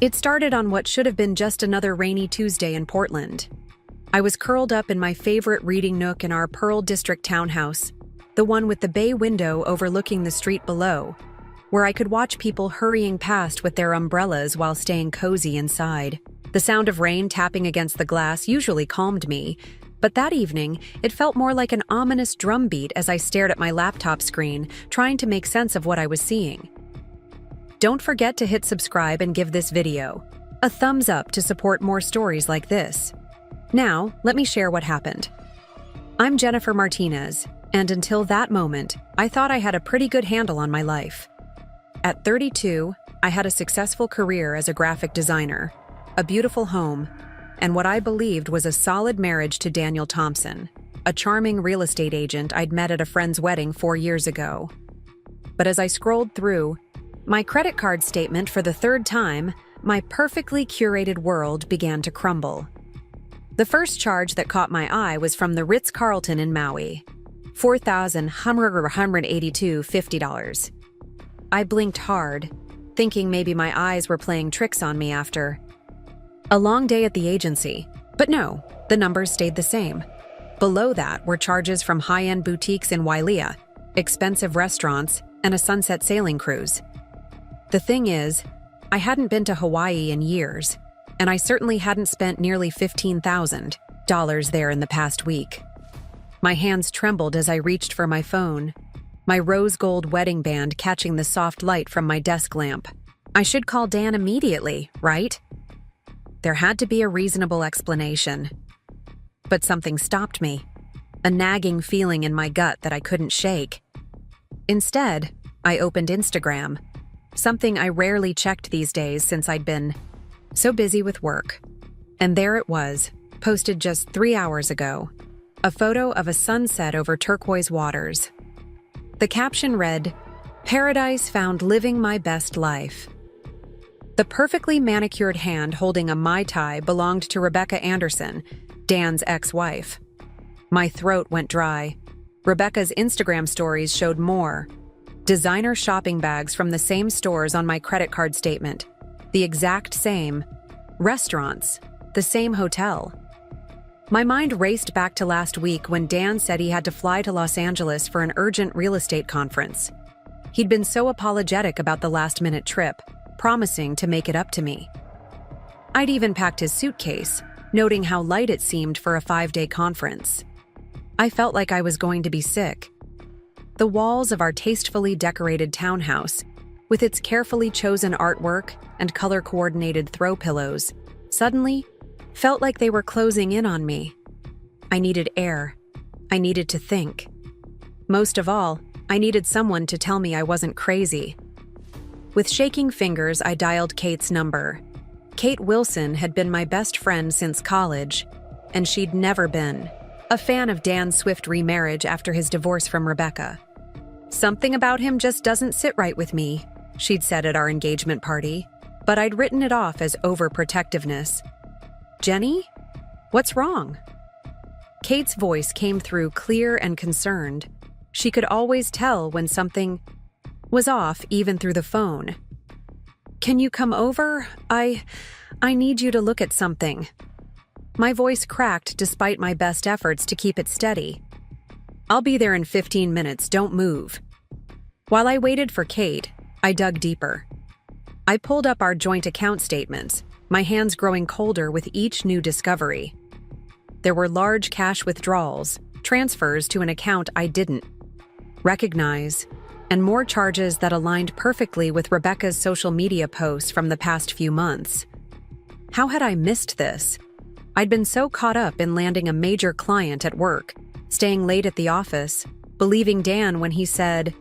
It started on what should have been just another rainy Tuesday in Portland. I was curled up in my favorite reading nook in our Pearl District townhouse, the one with the bay window overlooking the street below, where I could watch people hurrying past with their umbrellas while staying cozy inside. The sound of rain tapping against the glass usually calmed me, but that evening, it felt more like an ominous drumbeat as I stared at my laptop screen, trying to make sense of what I was seeing. Don't forget to hit subscribe and give this video a thumbs up to support more stories like this. Now, let me share what happened. I'm Jennifer Martinez, and until that moment, I thought I had a pretty good handle on my life. At 32, I had a successful career as a graphic designer, a beautiful home, and what I believed was a solid marriage to Daniel Thompson, a charming real estate agent I'd met at a friend's wedding 4 years ago. But as I scrolled through my credit card statement for the third time, my perfectly curated world began to crumble. The first charge that caught my eye was from the Ritz-Carlton in Maui, $4,182.50. I blinked hard, thinking maybe my eyes were playing tricks on me after a long day at the agency. But no, the numbers stayed the same. Below that were charges from high-end boutiques in Wailea, expensive restaurants, and a sunset sailing cruise. The thing is, I hadn't been to Hawaii in years, and I certainly hadn't spent nearly $15,000 there in the past week. My hands trembled as I reached for my phone, my rose gold wedding band catching the soft light from my desk lamp. I should call Dan immediately, right? There had to be a reasonable explanation. But something stopped me, a nagging feeling in my gut that I couldn't shake. Instead, I opened Instagram, something I rarely checked these days since I'd been so busy with work. And there it was, posted just 3 hours ago, a photo of a sunset over turquoise waters. The caption read, "Paradise found living my best life." The perfectly manicured hand holding a Mai Tai belonged to Rebecca Anderson, Dan's ex-wife. My throat went dry. Rebecca's Instagram stories showed more. Designer shopping bags from the same stores on my credit card statement. The exact same. Restaurants. The same hotel. My mind raced back to last week when Dan said he had to fly to Los Angeles for an urgent real estate conference. He'd been so apologetic about the last-minute trip, promising to make it up to me. I'd even packed his suitcase, noting how light it seemed for a 5-day conference. I felt like I was going to be sick. The walls of our tastefully decorated townhouse, with its carefully chosen artwork and color-coordinated throw pillows, suddenly felt like they were closing in on me. I needed air. I needed to think. Most of all, I needed someone to tell me I wasn't crazy. With shaking fingers, I dialed Kate's number. Kate Wilson had been my best friend since college, and she'd never been a fan of Dan's swift remarriage after his divorce from Rebecca. "Something about him just doesn't sit right with me," she'd said at our engagement party, but I'd written it off as overprotectiveness. "Jenny? What's wrong?" Kate's voice came through clear and concerned. She could always tell when something was off even through the phone. "Can you come over? I need you to look at something." My voice cracked despite my best efforts to keep it steady. "I'll be there in 15 minutes, don't move." While I waited for Kate, I dug deeper. I pulled up our joint account statements, my hands growing colder with each new discovery. There were large cash withdrawals, transfers to an account I didn't recognize, and more charges that aligned perfectly with Rebecca's social media posts from the past few months. How had I missed this? I'd been so caught up in landing a major client at work, staying late at the office, believing Dan when he said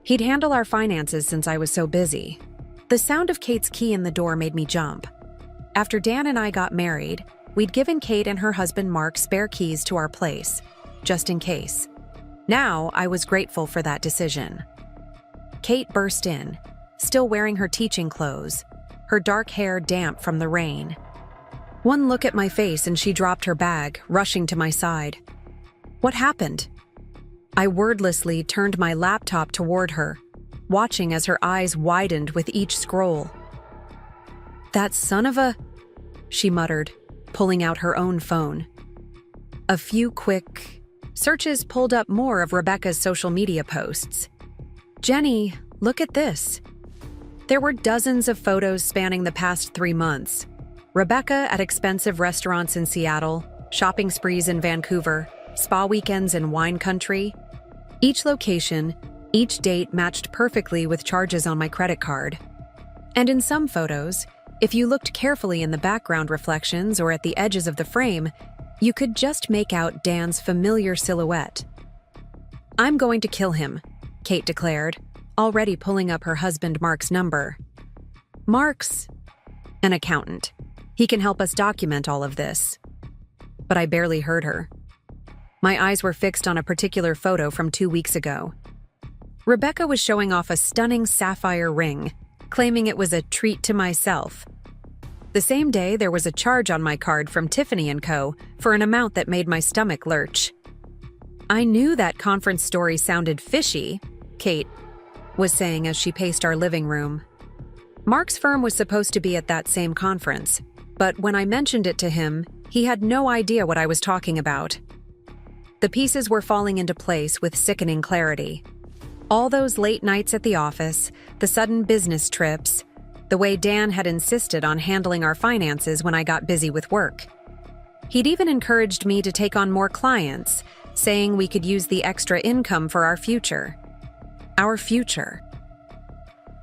he'd handle our finances since I was so busy. The sound of Kate's key in the door made me jump. After Dan and I got married, we'd given Kate and her husband Mark spare keys to our place, just in case. Now I was grateful for that decision. Kate burst in, still wearing her teaching clothes, her dark hair damp from the rain. One look at my face and she dropped her bag, rushing to my side. "What happened?" I wordlessly turned my laptop toward her, watching as her eyes widened with each scroll. That son of a... she muttered, pulling out her own phone. A few quick searches pulled up more of Rebecca's social media posts. Jenny, look at this. There were dozens of photos spanning the past 3 months. Rebecca at expensive restaurants in Seattle, shopping sprees in Vancouver, spa weekends in wine country. Each location, each date matched perfectly with charges on my credit card. And in some photos, if you looked carefully in the background reflections or at the edges of the frame, you could just make out Dan's familiar silhouette. I'm going to kill him, Kate declared, already pulling up her husband Mark's number. Mark's an accountant. He can help us document all of this. But I barely heard her. My eyes were fixed on a particular photo from 2 weeks ago. Rebecca was showing off a stunning sapphire ring, claiming it was a treat to myself. The same day, there was a charge on my card from Tiffany & Co. for an amount that made my stomach lurch. I knew that conference story sounded fishy, Kate was saying as she paced our living room. Mark's firm was supposed to be at that same conference, but when I mentioned it to him, he had no idea what I was talking about. The pieces were falling into place with sickening clarity. All those late nights at the office, the sudden business trips, the way Dan had insisted on handling our finances when I got busy with work. He'd even encouraged me to take on more clients, saying we could use the extra income for our future. Our future.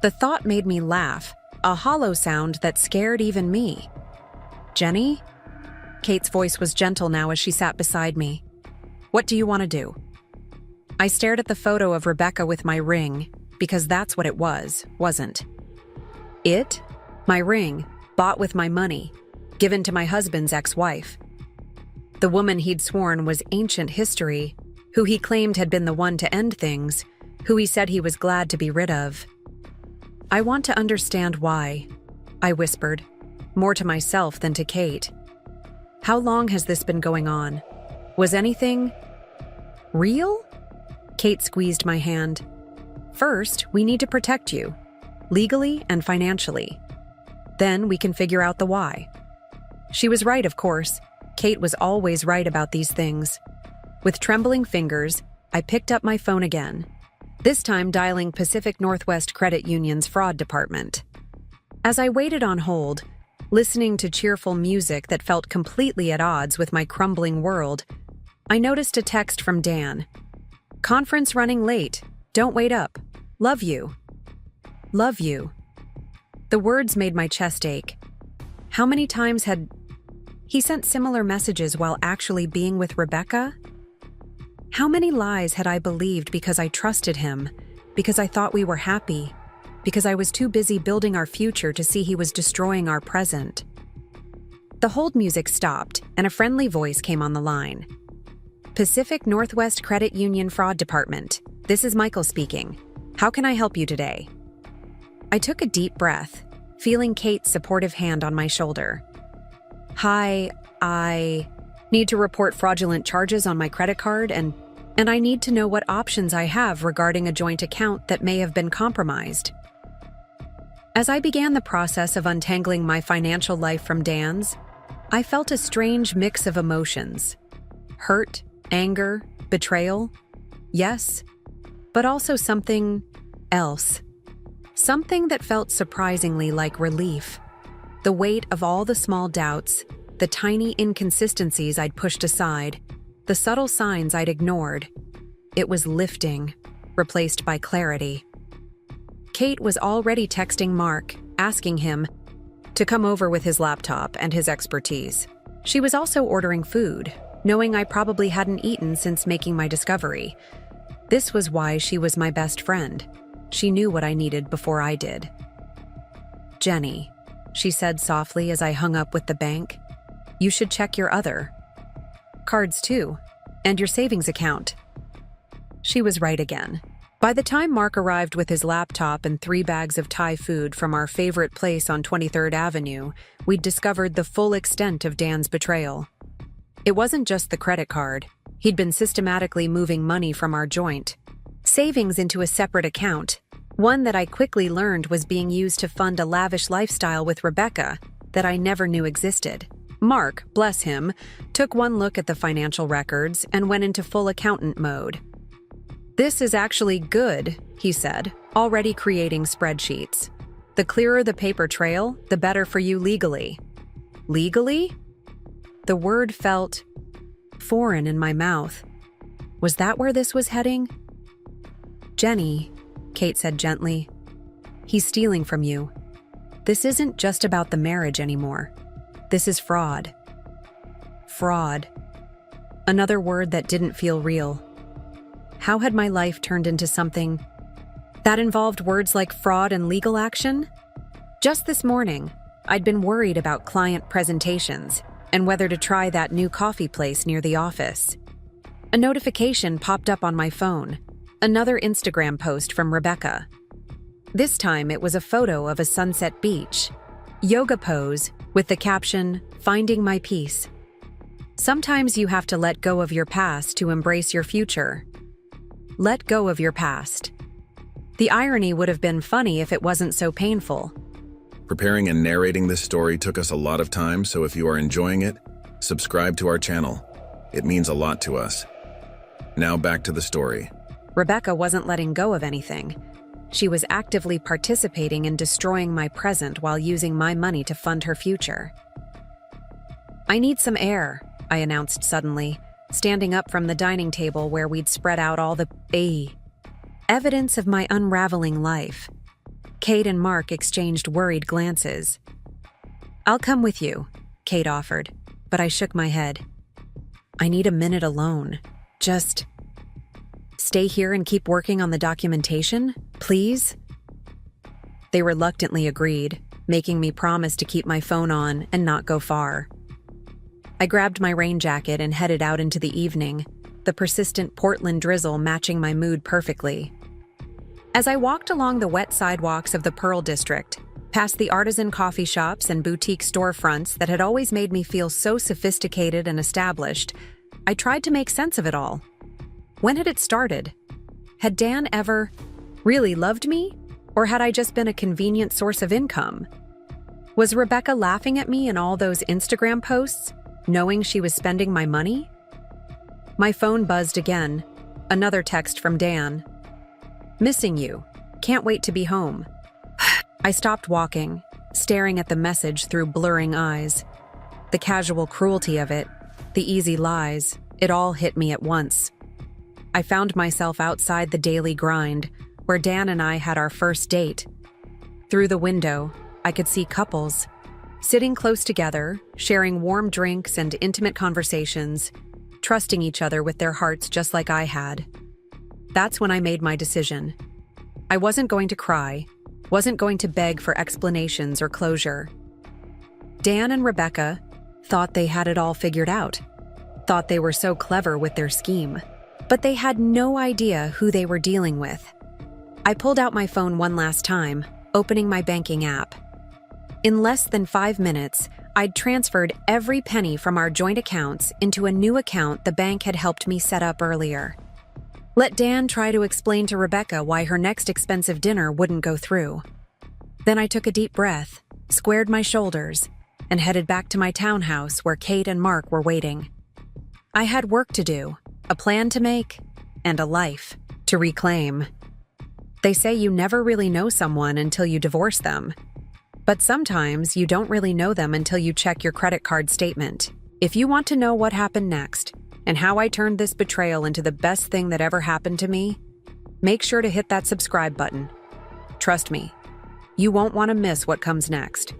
The thought made me laugh, a hollow sound that scared even me. Jenny? Kate's voice was gentle now as she sat beside me. What do you want to do? I stared at the photo of Rebecca with my ring, because that's what it was, wasn't it? My ring, bought with my money, given to my husband's ex-wife. The woman he'd sworn was ancient history, who he claimed had been the one to end things, who he said he was glad to be rid of. I want to understand why, I whispered, more to myself than to Kate. How long has this been going on? Was anything real? Kate squeezed my hand. First, we need to protect you, legally and financially. Then we can figure out the why. She was right, of course. Kate was always right about these things. With trembling fingers, I picked up my phone again, this time dialing Pacific Northwest Credit Union's fraud department. As I waited on hold, listening to cheerful music that felt completely at odds with my crumbling world, I noticed a text from Dan. Conference running late. Don't wait up. Love you. Love you. The words made my chest ache. How many times had he sent similar messages while actually being with Rebecca? How many lies had I believed because I trusted him, because I thought we were happy, because I was too busy building our future to see he was destroying our present? The hold music stopped, and a friendly voice came on the line. Pacific Northwest Credit Union Fraud Department. This is Michael speaking. How can I help you today? I took a deep breath, feeling Kate's supportive hand on my shoulder. Hi, I need to report fraudulent charges on my credit card and I need to know what options I have regarding a joint account that may have been compromised. As I began the process of untangling my financial life from Dan's, I felt a strange mix of emotions. Hurt, anger, betrayal, yes, but also something else. Something that felt surprisingly like relief. The weight of all the small doubts, the tiny inconsistencies I'd pushed aside, the subtle signs I'd ignored. It was lifting, replaced by clarity. Kate was already texting Mark, asking him to come over with his laptop and his expertise. She was also ordering food, knowing I probably hadn't eaten since making my discovery. This was why she was my best friend. She knew what I needed before I did. Jenny, she said softly as I hung up with the bank, you should check your other cards too, and your savings account. She was right again. By the time Mark arrived with his laptop and 3 bags of Thai food from our favorite place on 23rd Avenue, we'd discovered the full extent of Dan's betrayal. It wasn't just the credit card. He'd been systematically moving money from our joint savings into a separate account, One that I quickly learned was being used to fund a lavish lifestyle with Rebecca that I never knew existed. Mark, bless him, took one look at the financial records and went into full accountant mode. "This is actually good," he said, already creating spreadsheets. "The clearer the paper trail, the better for you legally." Legally? The word felt foreign in my mouth. Was that where this was heading? "Jenny," Kate said gently, "he's stealing from you. This isn't just about the marriage anymore. This is fraud." Fraud. Another word that didn't feel real. How had my life turned into something that involved words like fraud and legal action? Just this morning, I'd been worried about client presentations and whether to try that new coffee place near the office. A notification popped up on my phone, another Instagram post from Rebecca. This time it was a photo of a sunset beach, yoga pose with the caption, "Finding my peace." Sometimes you have to let go of your past to embrace your future. Let go of your past. The irony would have been funny if it wasn't so painful. Preparing and narrating this story took us a lot of time, so if you are enjoying it, subscribe to our channel. It means a lot to us. Now back to the story. Rebecca wasn't letting go of anything. She was actively participating in destroying my present while using my money to fund her future. "I need some air," I announced suddenly, standing up from the dining table where we'd spread out all the evidence of my unraveling life. Kate and Mark exchanged worried glances. "I'll come with you," Kate offered, but I shook my head. "I need a minute alone. Just stay here and keep working on the documentation, please?" They reluctantly agreed, making me promise to keep my phone on and not go far. I grabbed my rain jacket and headed out into the evening, the persistent Portland drizzle matching my mood perfectly. As I walked along the wet sidewalks of the Pearl District, past the artisan coffee shops and boutique storefronts that had always made me feel so sophisticated and established, I tried to make sense of it all. When had it started? Had Dan ever really loved me? Or had I just been a convenient source of income? Was Rebecca laughing at me in all those Instagram posts, knowing she was spending my money? My phone buzzed again. Another text from Dan. "Missing you. Can't wait to be home." I stopped walking, staring at the message through blurring eyes. The casual cruelty of it, the easy lies, it all hit me at once. I found myself outside the daily grind, where Dan and I had our first date. Through the window, I could see couples, sitting close together, sharing warm drinks and intimate conversations, trusting each other with their hearts just like I had. That's when I made my decision. I wasn't going to cry, wasn't going to beg for explanations or closure. Dan and Rebecca thought they had it all figured out, thought they were so clever with their scheme, but they had no idea who they were dealing with. I pulled out my phone one last time, opening my banking app. In less than 5 minutes, I'd transferred every penny from our joint accounts into a new account the bank had helped me set up earlier. Let Dan try to explain to Rebecca why her next expensive dinner wouldn't go through. Then I took a deep breath, squared my shoulders, and headed back to my townhouse where Kate and Mark were waiting. I had work to do, a plan to make, and a life to reclaim. They say you never really know someone until you divorce them. But sometimes you don't really know them until you check your credit card statement. If you want to know what happened next, and how I turned this betrayal into the best thing that ever happened to me, make sure to hit that subscribe button. Trust me, you won't want to miss what comes next.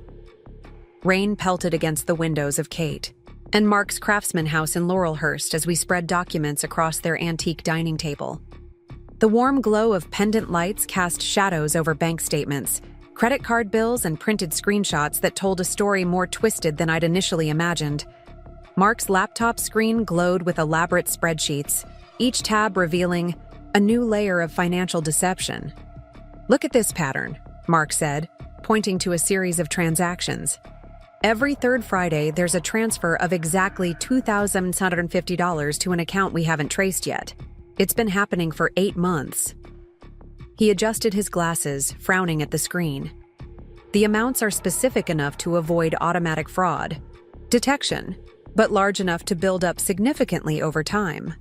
Rain pelted against the windows of Kate and Mark's craftsman house in Laurelhurst as we spread documents across their antique dining table. The warm glow of pendant lights cast shadows over bank statements, credit card bills, and printed screenshots that told a story more twisted than I'd initially imagined. Mark's laptop screen glowed with elaborate spreadsheets, each tab revealing a new layer of financial deception. "Look at this pattern," Mark said, pointing to a series of transactions. "Every third Friday, there's a transfer of exactly $2,750 to an account we haven't traced yet. It's been happening for 8 months." He adjusted his glasses, frowning at the screen. The amounts are specific enough to avoid automatic fraud detection, but large enough to build up significantly over time.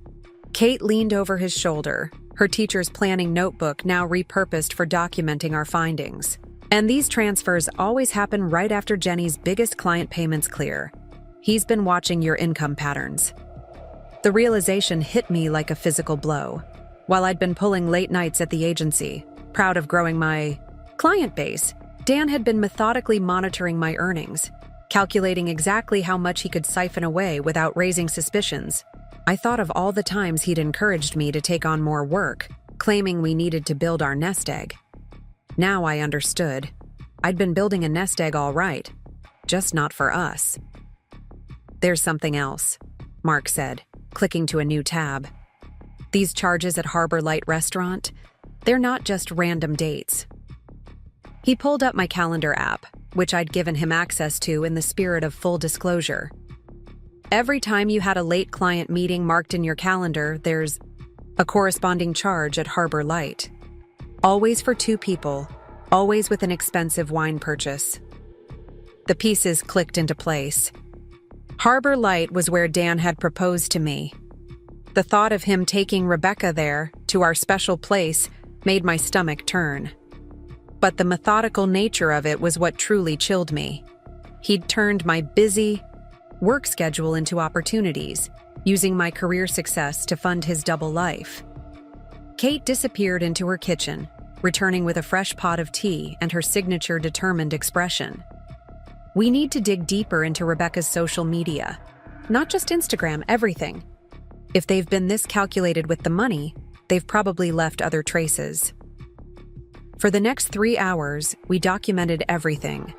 Kate leaned over his shoulder, her teacher's planning notebook now repurposed for documenting our findings. And these transfers always happen right after Jenny's biggest client payments clear. He's been watching your income patterns. The realization hit me like a physical blow. While I'd been pulling late nights at the agency, proud of growing my client base, Dan had been methodically monitoring my earnings, calculating exactly how much he could siphon away without raising suspicions. I thought of all the times he'd encouraged me to take on more work, claiming we needed to build our nest egg. Now I understood. I'd been building a nest egg all right, just not for us. There's something else, Mark said, clicking to a new tab. These charges at Harbor Light Restaurant, they're not just random dates. He pulled up my calendar app, which I'd given him access to in the spirit of full disclosure. Every time you had a late client meeting marked in your calendar, there's a corresponding charge at Harbor Light. Always for 2 people, always with an expensive wine purchase. The pieces clicked into place. Harbor Light was where Dan had proposed to me. The thought of him taking Rebecca there, to our special place, made my stomach turn. But the methodical nature of it was what truly chilled me. He'd turned my busy work schedule into opportunities, using my career success to fund his double life. Kate disappeared into her kitchen, returning with a fresh pot of tea and her signature determined expression. We need to dig deeper into Rebecca's social media. Not just Instagram, everything. If they've been this calculated with the money, they've probably left other traces. For the next 3 hours, we documented everything.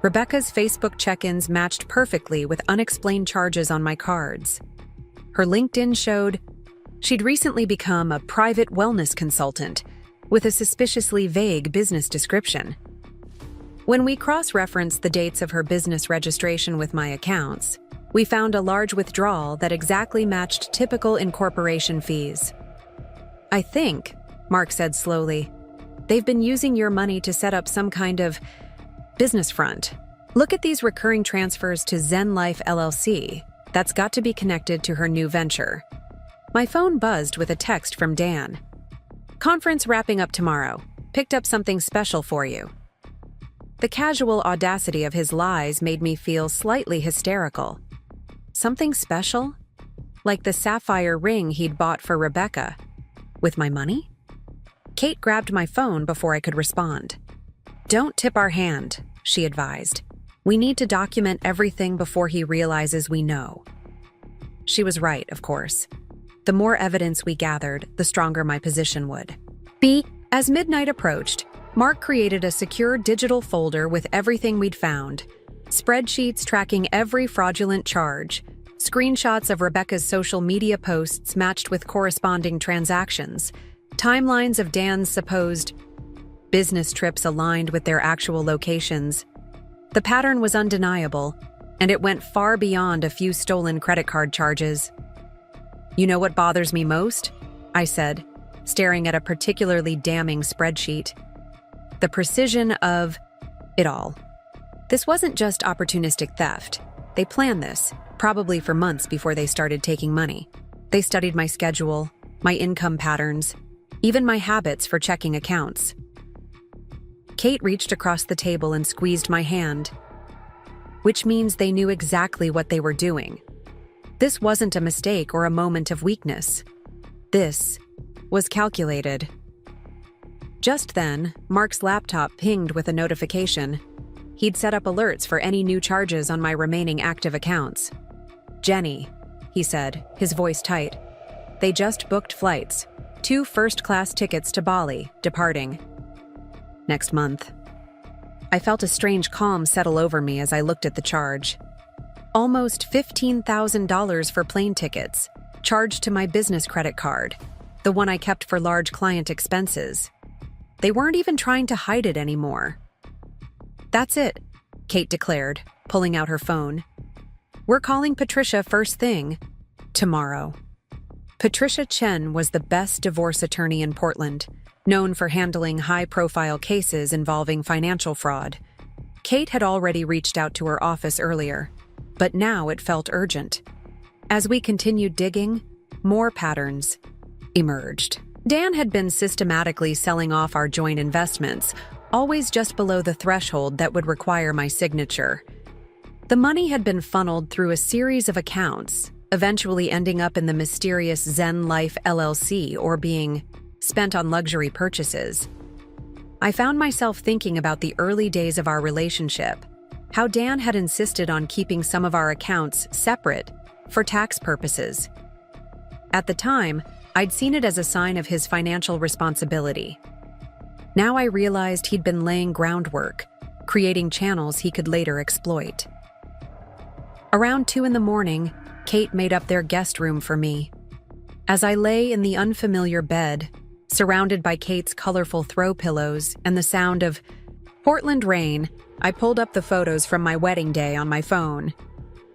Rebecca's Facebook check-ins matched perfectly with unexplained charges on my cards. Her LinkedIn showed she'd recently become a private wellness consultant with a suspiciously vague business description. When we cross-referenced the dates of her business registration with my accounts, we found a large withdrawal that exactly matched typical incorporation fees. I think, Mark said slowly, they've been using your money to set up some kind of business front. Look at these recurring transfers to Zen Life LLC. That's got to be connected to her new venture. My phone buzzed with a text from Dan. Conference wrapping up tomorrow. Picked up something special for you. The casual audacity of his lies made me feel slightly hysterical. Something special? Like the sapphire ring he'd bought for Rebecca. With my money? Kate grabbed my phone before I could respond. Don't tip our hand, she advised. We need to document everything before he realizes we know. She was right, of course. The more evidence we gathered, the stronger my position would be. As midnight approached, Mark created a secure digital folder with everything we'd found. Spreadsheets tracking every fraudulent charge, screenshots of Rebecca's social media posts matched with corresponding transactions, timelines of Dan's supposed business trips aligned with their actual locations. The pattern was undeniable, and it went far beyond a few stolen credit card charges. You know what bothers me most? I said, staring at a particularly damning spreadsheet. The precision of it all. This wasn't just opportunistic theft. They planned this, probably for months before they started taking money. They studied my schedule, my income patterns, even my habits for checking accounts. Kate reached across the table and squeezed my hand, which means they knew exactly what they were doing. This wasn't a mistake or a moment of weakness. This was calculated. Just then, Mark's laptop pinged with a notification. He'd set up alerts for any new charges on my remaining active accounts. Jenny, he said, his voice tight. They just booked flights. 2 first-class tickets to Bali, departing next month. I felt a strange calm settle over me as I looked at the charge. Almost $15,000 for plane tickets, charged to my business credit card, the one I kept for large client expenses. They weren't even trying to hide it anymore. That's it, Kate declared, pulling out her phone. We're calling Patricia first thing tomorrow. Patricia Chen was the best divorce attorney in Portland, known for handling high-profile cases involving financial fraud. Kate had already reached out to her office earlier, but now it felt urgent. As we continued digging, more patterns emerged. Dan had been systematically selling off our joint investments, always just below the threshold that would require my signature. The money had been funneled through a series of accounts, eventually ending up in the mysterious Zen Life LLC or being spent on luxury purchases. I found myself thinking about the early days of our relationship, how Dan had insisted on keeping some of our accounts separate for tax purposes. At the time, I'd seen it as a sign of his financial responsibility. Now I realized he'd been laying groundwork, creating channels he could later exploit. Around 2 a.m, Kate made up their guest room for me. As I lay in the unfamiliar bed, surrounded by Kate's colorful throw pillows and the sound of Portland rain, I pulled up the photos from my wedding day on my phone.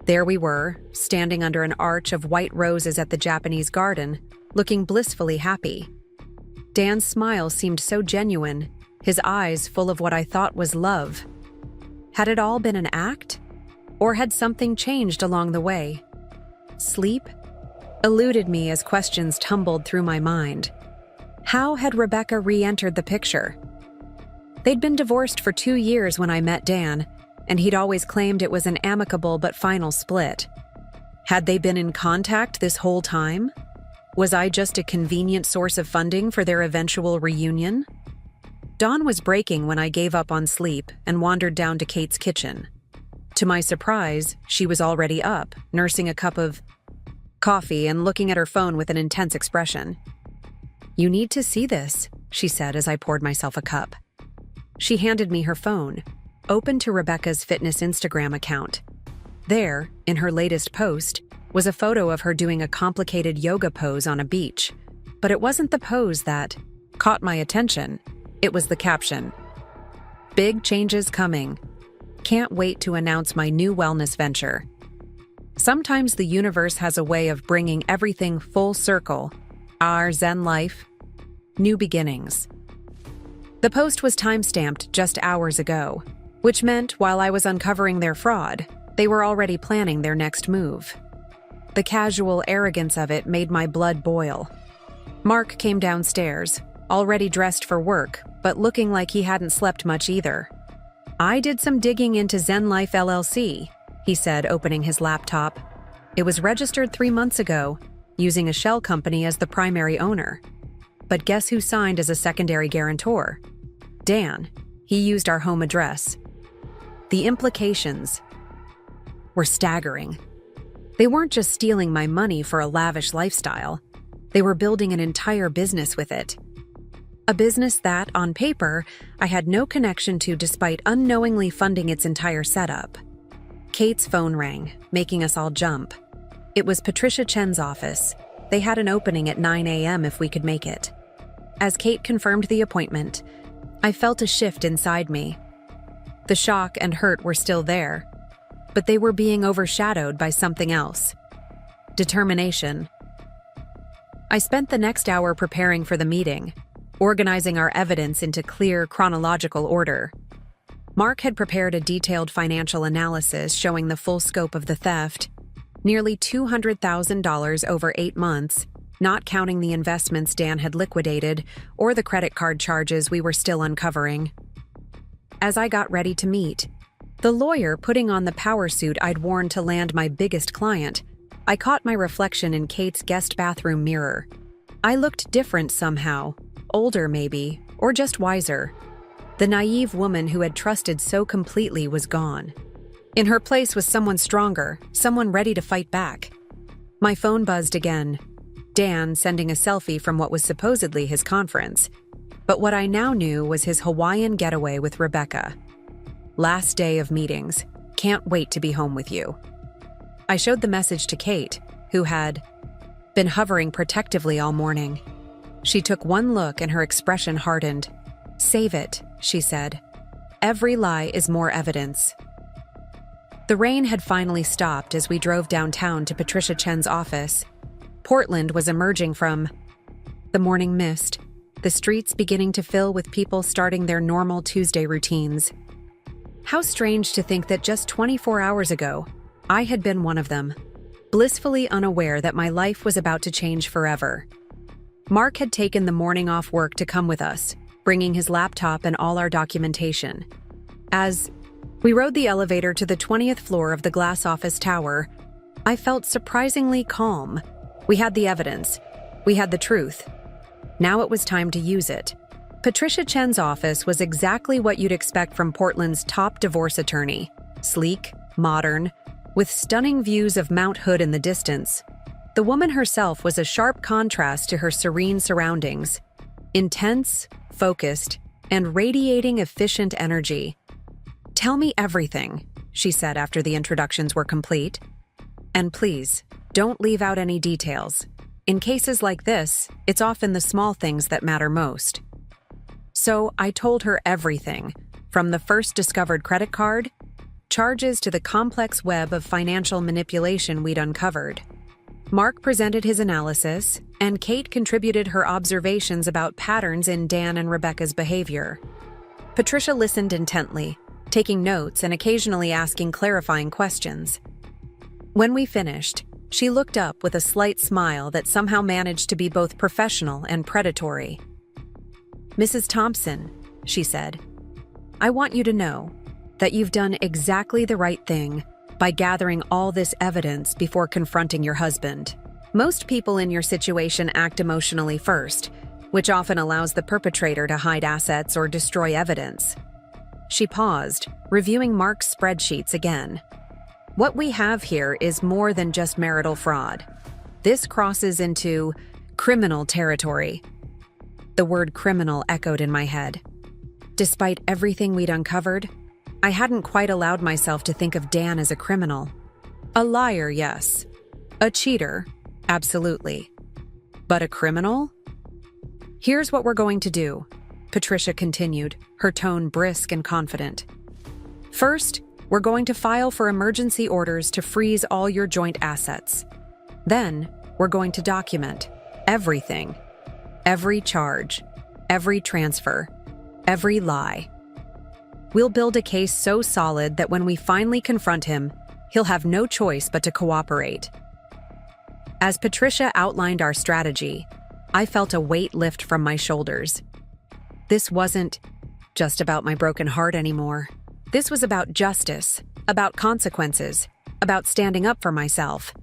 There we were, standing under an arch of white roses at the Japanese garden, looking blissfully happy. Dan's smile seemed so genuine, his eyes full of what I thought was love. Had it all been an act? Or had something changed along the way? Sleep eluded me as questions tumbled through my mind. How had Rebecca re-entered the picture? They'd been divorced for 2 years when I met Dan, and he'd always claimed it was an amicable but final split. Had they been in contact this whole time? Was I just a convenient source of funding for their eventual reunion? Dawn was breaking when I gave up on sleep and wandered down to Kate's kitchen. To my surprise, she was already up, nursing a cup of coffee and looking at her phone with an intense expression. "You need to see this," she said as I poured myself a cup. She handed me her phone, open to Rebecca's fitness Instagram account. There, in her latest post, was a photo of her doing a complicated yoga pose on a beach. But it wasn't the pose that caught my attention. It was the caption. "Big changes coming. Can't wait to announce my new wellness venture." Sometimes the universe has a way of bringing everything full circle. Our Zen life, new beginnings. The post was time-stamped just hours ago, which meant while I was uncovering their fraud, they were already planning their next move. The casual arrogance of it made my blood boil. Mark came downstairs, already dressed for work, but looking like he hadn't slept much either. "I did some digging into Zen Life LLC," he said, opening his laptop. It was registered 3 months ago, using a shell company as the primary owner. But guess who signed as a secondary guarantor? Dan. He used our home address. The implications were staggering. They weren't just stealing my money for a lavish lifestyle. They were building an entire business with it. A business that, on paper, I had no connection to despite unknowingly funding its entire setup. Kate's phone rang, making us all jump. It was Patricia Chen's office. They had an opening at 9 a.m. if we could make it. As Kate confirmed the appointment, I felt a shift inside me. The shock and hurt were still there, but they were being overshadowed by something else. Determination. I spent the next hour preparing for the meeting, organizing our evidence into clear chronological order. Mark had prepared a detailed financial analysis showing the full scope of the theft, nearly $200,000 over 8 months, not counting the investments Dan had liquidated or the credit card charges we were still uncovering. As I got ready to meet, the lawyer putting on the power suit I'd worn to land my biggest client, I caught my reflection in Kate's guest bathroom mirror. I looked different somehow, older maybe, or just wiser. The naive woman who had trusted so completely was gone. In her place was someone stronger, someone ready to fight back. My phone buzzed again. Dan sending a selfie from what was supposedly his conference. But what I now knew was his Hawaiian getaway with Rebecca. "Last day of meetings. Can't wait to be home with you." I showed the message to Kate, who had been hovering protectively all morning. She took one look and her expression hardened. "Save it," she said. "Every lie is more evidence." The rain had finally stopped as we drove downtown to Patricia Chen's office. Portland was emerging from the morning mist. the streets beginning to fill with people starting their normal Tuesday routines. How strange to think that just 24 hours ago, I had been one of them, blissfully unaware that my life was about to change forever. Mark had taken the morning off work to come with us, bringing his laptop and all our documentation. As we rode the elevator to the 20th floor of the glass office tower, I felt surprisingly calm. We had the evidence. We had the truth. Now it was time to use it. Patricia Chen's office was exactly what you'd expect from Portland's top divorce attorney. Sleek, modern, with stunning views of Mount Hood in the distance. The woman herself was a sharp contrast to her serene surroundings. Intense, focused, and radiating efficient energy. "Tell me everything," she said after the introductions were complete. "And please, don't leave out any details. In cases like this, it's often the small things that matter most." So I told her everything, from the first discovered credit card, charges to the complex web of financial manipulation we'd uncovered. Mark presented his analysis, and Kate contributed her observations about patterns in Dan and Rebecca's behavior. Patricia listened intently, taking notes and occasionally asking clarifying questions. When we finished, she looked up with a slight smile that somehow managed to be both professional and predatory. "Mrs. Thompson," she said, "I want you to know that you've done exactly the right thing by gathering all this evidence before confronting your husband. Most people in your situation act emotionally first, which often allows the perpetrator to hide assets or destroy evidence." She paused, reviewing Mark's spreadsheets again. "What we have here is more than just marital fraud. This crosses into criminal territory." The word criminal echoed in my head. Despite everything we'd uncovered, I hadn't quite allowed myself to think of Dan as a criminal. A liar, yes. A cheater, absolutely. But a criminal? "Here's what we're going to do," Patricia continued, her tone brisk and confident. "First, we're going to file for emergency orders to freeze all your joint assets. Then, we're going to document everything. Every charge, every transfer, every lie. We'll build a case so solid that when we finally confront him, he'll have no choice but to cooperate." As Patricia outlined our strategy, I felt a weight lift from my shoulders. This wasn't just about my broken heart anymore. This was about justice, about consequences, about standing up for myself.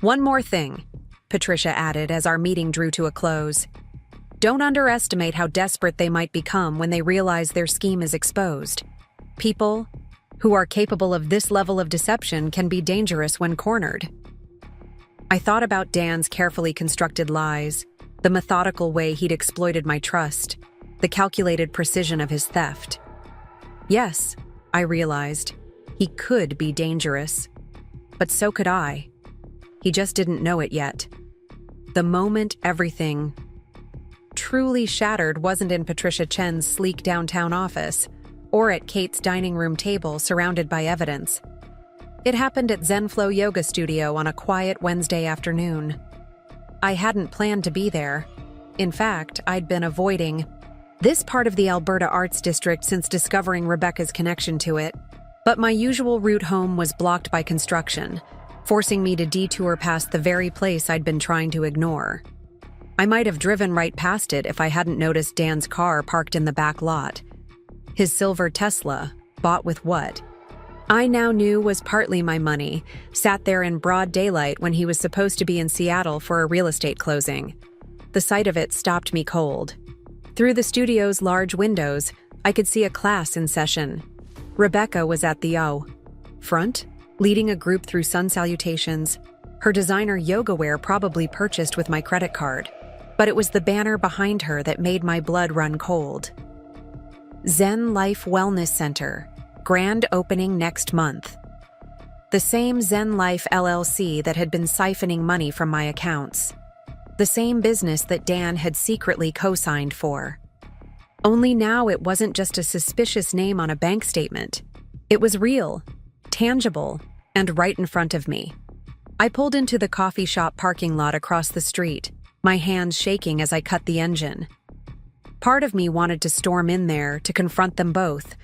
"One more thing," Patricia added as our meeting drew to a close. "Don't underestimate how desperate they might become when they realize their scheme is exposed. People who are capable of this level of deception can be dangerous when cornered." I thought about Dan's carefully constructed lies, the methodical way he'd exploited my trust, the calculated precision of his theft. Yes, I realized, he could be dangerous. But so could I. He just didn't know it yet. The moment everything truly shattered wasn't in Patricia Chen's sleek downtown office, or at Kate's dining room table surrounded by evidence. It happened at Zenflow Yoga Studio on a quiet Wednesday afternoon. I hadn't planned to be there. In fact, I'd been avoiding this part of the Alberta Arts District since discovering Rebecca's connection to it, but my usual route home was blocked by construction, forcing me to detour past the very place I'd been trying to ignore. I might have driven right past it if I hadn't noticed Dan's car parked in the back lot. His silver Tesla, bought with what I now knew was partly my money, sat there in broad daylight when he was supposed to be in Seattle for a real estate closing. The sight of it stopped me cold. Through the studio's large windows, I could see a class in session. Rebecca was at the front, leading a group through sun salutations, her designer yoga wear probably purchased with my credit card. But it was the banner behind her that made my blood run cold. Zen Life Wellness Center, grand opening next month. The same Zen Life LLC that had been siphoning money from my accounts. The same business that Dan had secretly co-signed for. Only now it wasn't just a suspicious name on a bank statement. It was real, tangible, and right in front of me. I pulled into the coffee shop parking lot across the street, my hands shaking as I cut the engine. Part of me wanted to storm in there to confront them both,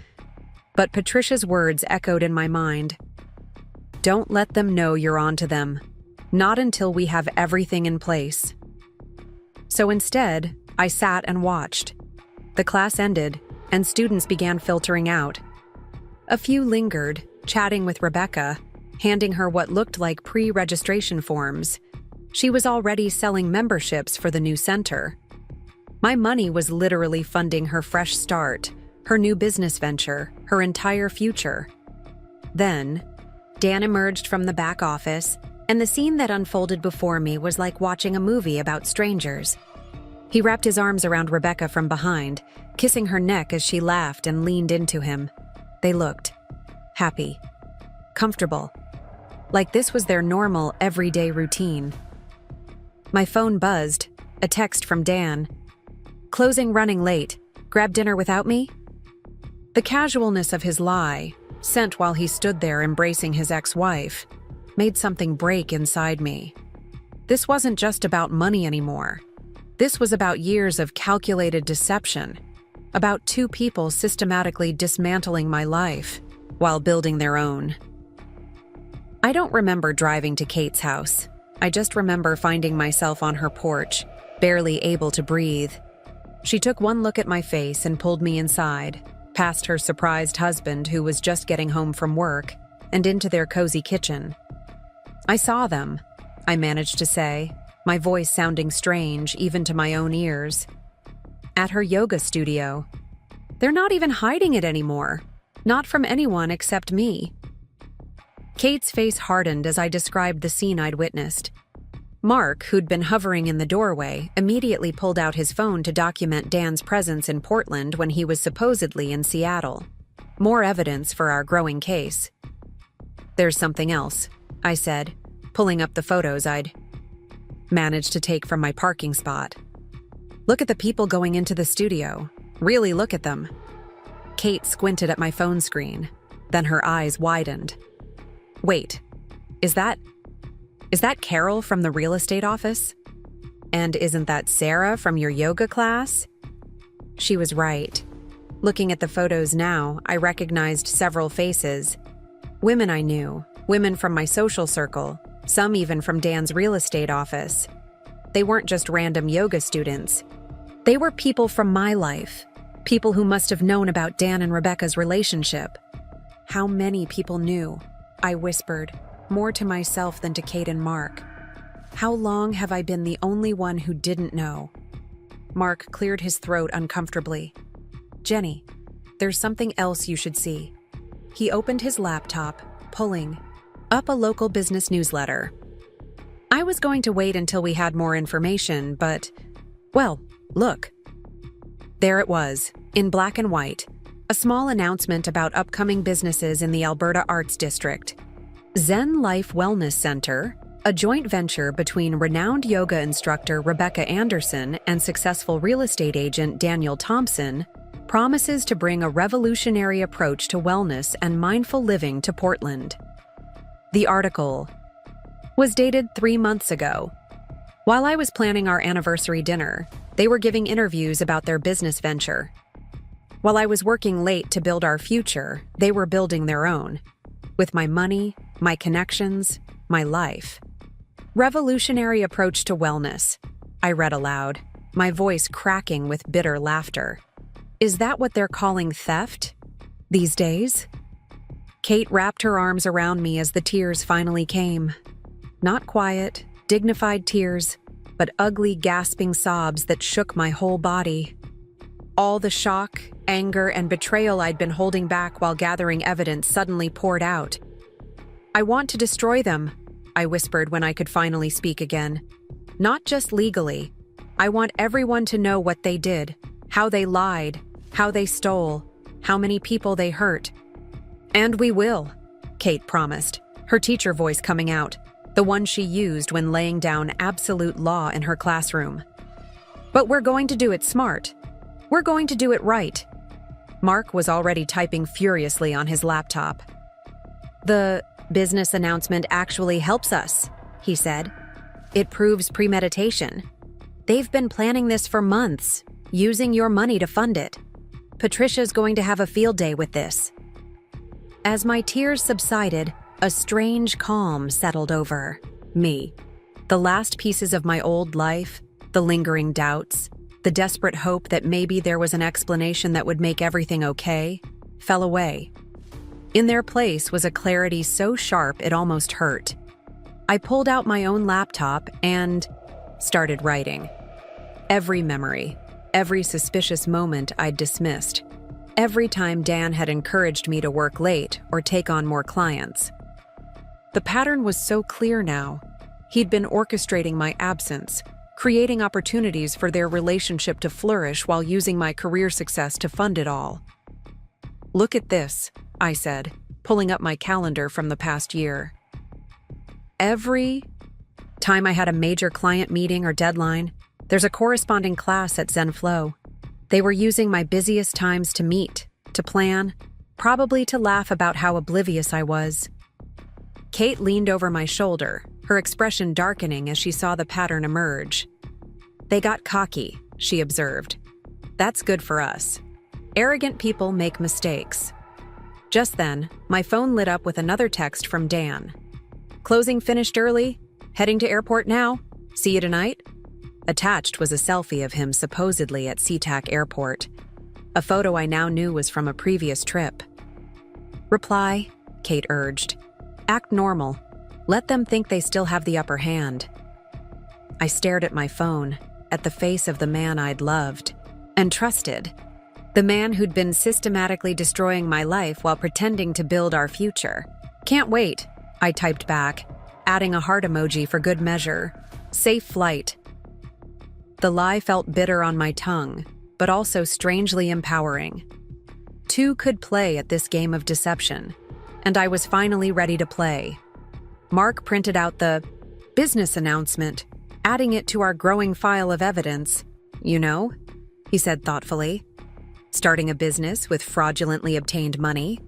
but Patricia's words echoed in my mind. Don't let them know you're onto them. Not until we have everything in place. So instead, I sat and watched. The class ended, and students began filtering out. A few lingered, chatting with Rebecca, handing her what looked like pre-registration forms. She was already selling memberships for the new center. My money was literally funding her fresh start, her new business venture, her entire future. Then, Dan emerged from the back office, and the scene that unfolded before me was like watching a movie about strangers. He wrapped his arms around Rebecca from behind, kissing her neck as she laughed and leaned into him. They looked happy, comfortable, like this was their normal, everyday routine. My phone buzzed, a text from Dan. Closing running late. Grab dinner without me? The casualness of his lie, sent while he stood there embracing his ex-wife, made something break inside me. This wasn't just about money anymore. This was about years of calculated deception, about two people systematically dismantling my life while building their own. I don't remember driving to Kate's house. I just remember finding myself on her porch, barely able to breathe. She took one look at my face and pulled me inside, past her surprised husband who was just getting home from work, and into their cozy kitchen. I saw them, I managed to say, my voice sounding strange even to my own ears. At her yoga studio. They're not even hiding it anymore. Not from anyone except me. Kate's face hardened as I described the scene I'd witnessed. Mark, who'd been hovering in the doorway, immediately pulled out his phone to document Dan's presence in Portland when he was supposedly in Seattle. More evidence for our growing case. There's something else, I said, pulling up the photos I'd managed to take from my parking spot. Look at the people going into the studio. Really look at them. Kate squinted at my phone screen, then her eyes widened. Wait, is that Carol from the real estate office? And isn't that Sarah from your yoga class? She was right. Looking at the photos now, I recognized several faces. Women I knew, women from my social circle, some even from Dan's real estate office. They weren't just random yoga students. They were people from my life, people who must have known about Dan and Rebecca's relationship. How many people knew? I whispered, more to myself than to Kate and Mark. How long have I been the only one who didn't know? Mark cleared his throat uncomfortably. Jenny, there's something else you should see. He opened his laptop, pulling up a local business newsletter. I was going to wait until we had more information, but, well, look. There it was, in black and white, a small announcement about upcoming businesses in the Alberta Arts District. Zen Life Wellness Center, a joint venture between renowned yoga instructor Rebecca Anderson and successful real estate agent Daniel Thompson, promises to bring a revolutionary approach to wellness and mindful living to Portland. The article was dated 3 months ago. While I was planning our anniversary dinner, they were giving interviews about their business venture. While I was working late to build our future, they were building their own. With my money, my connections, my life. Revolutionary approach to wellness, I read aloud, my voice cracking with bitter laughter. Is that what they're calling theft these days? Kate wrapped her arms around me as the tears finally came. Not quiet, dignified tears, but ugly, gasping sobs that shook my whole body. All the shock, anger, and betrayal I'd been holding back while gathering evidence suddenly poured out. I want to destroy them, I whispered when I could finally speak again. Not just legally. I want everyone to know what they did, how they lied, how they stole, how many people they hurt. And we will, Kate promised, her teacher voice coming out, the one she used when laying down absolute law in her classroom. But we're going to do it smart. We're going to do it right. Mark was already typing furiously on his laptop. The business announcement actually helps us, he said. It proves premeditation. They've been planning this for months, using your money to fund it. Patricia's going to have a field day with this." As my tears subsided, a strange calm settled over me. The last pieces of my old life, the lingering doubts, the desperate hope that maybe there was an explanation that would make everything okay, fell away. In their place was a clarity so sharp it almost hurt. I pulled out my own laptop and started writing. Every memory, every suspicious moment I'd dismissed. Every time Dan had encouraged me to work late or take on more clients. The pattern was so clear now. He'd been orchestrating my absence, creating opportunities for their relationship to flourish while using my career success to fund it all. "Look at this," I said, pulling up my calendar from the past year. Every time I had a major client meeting or deadline, there's a corresponding class at ZenFlow. They were using my busiest times to meet, to plan, probably to laugh about how oblivious I was. Kate leaned over my shoulder, her expression darkening as she saw the pattern emerge. "They got cocky," she observed. "That's good for us. Arrogant people make mistakes." Just then, my phone lit up with another text from Dan. "Closing finished early. Heading to airport now. See you tonight." Attached was a selfie of him supposedly at SeaTac Airport. A photo I now knew was from a previous trip. "Reply," Kate urged. "Act normal. Let them think they still have the upper hand." I stared at my phone, at the face of the man I'd loved and trusted. The man who'd been systematically destroying my life while pretending to build our future. "Can't wait," I typed back, adding a heart emoji for good measure. "Safe flight." The lie felt bitter on my tongue, but also strangely empowering. Two could play at this game of deception, and I was finally ready to play. Mark printed out the business announcement, adding it to our growing file of evidence. "You know," he said thoughtfully, "starting a business with fraudulently obtained money.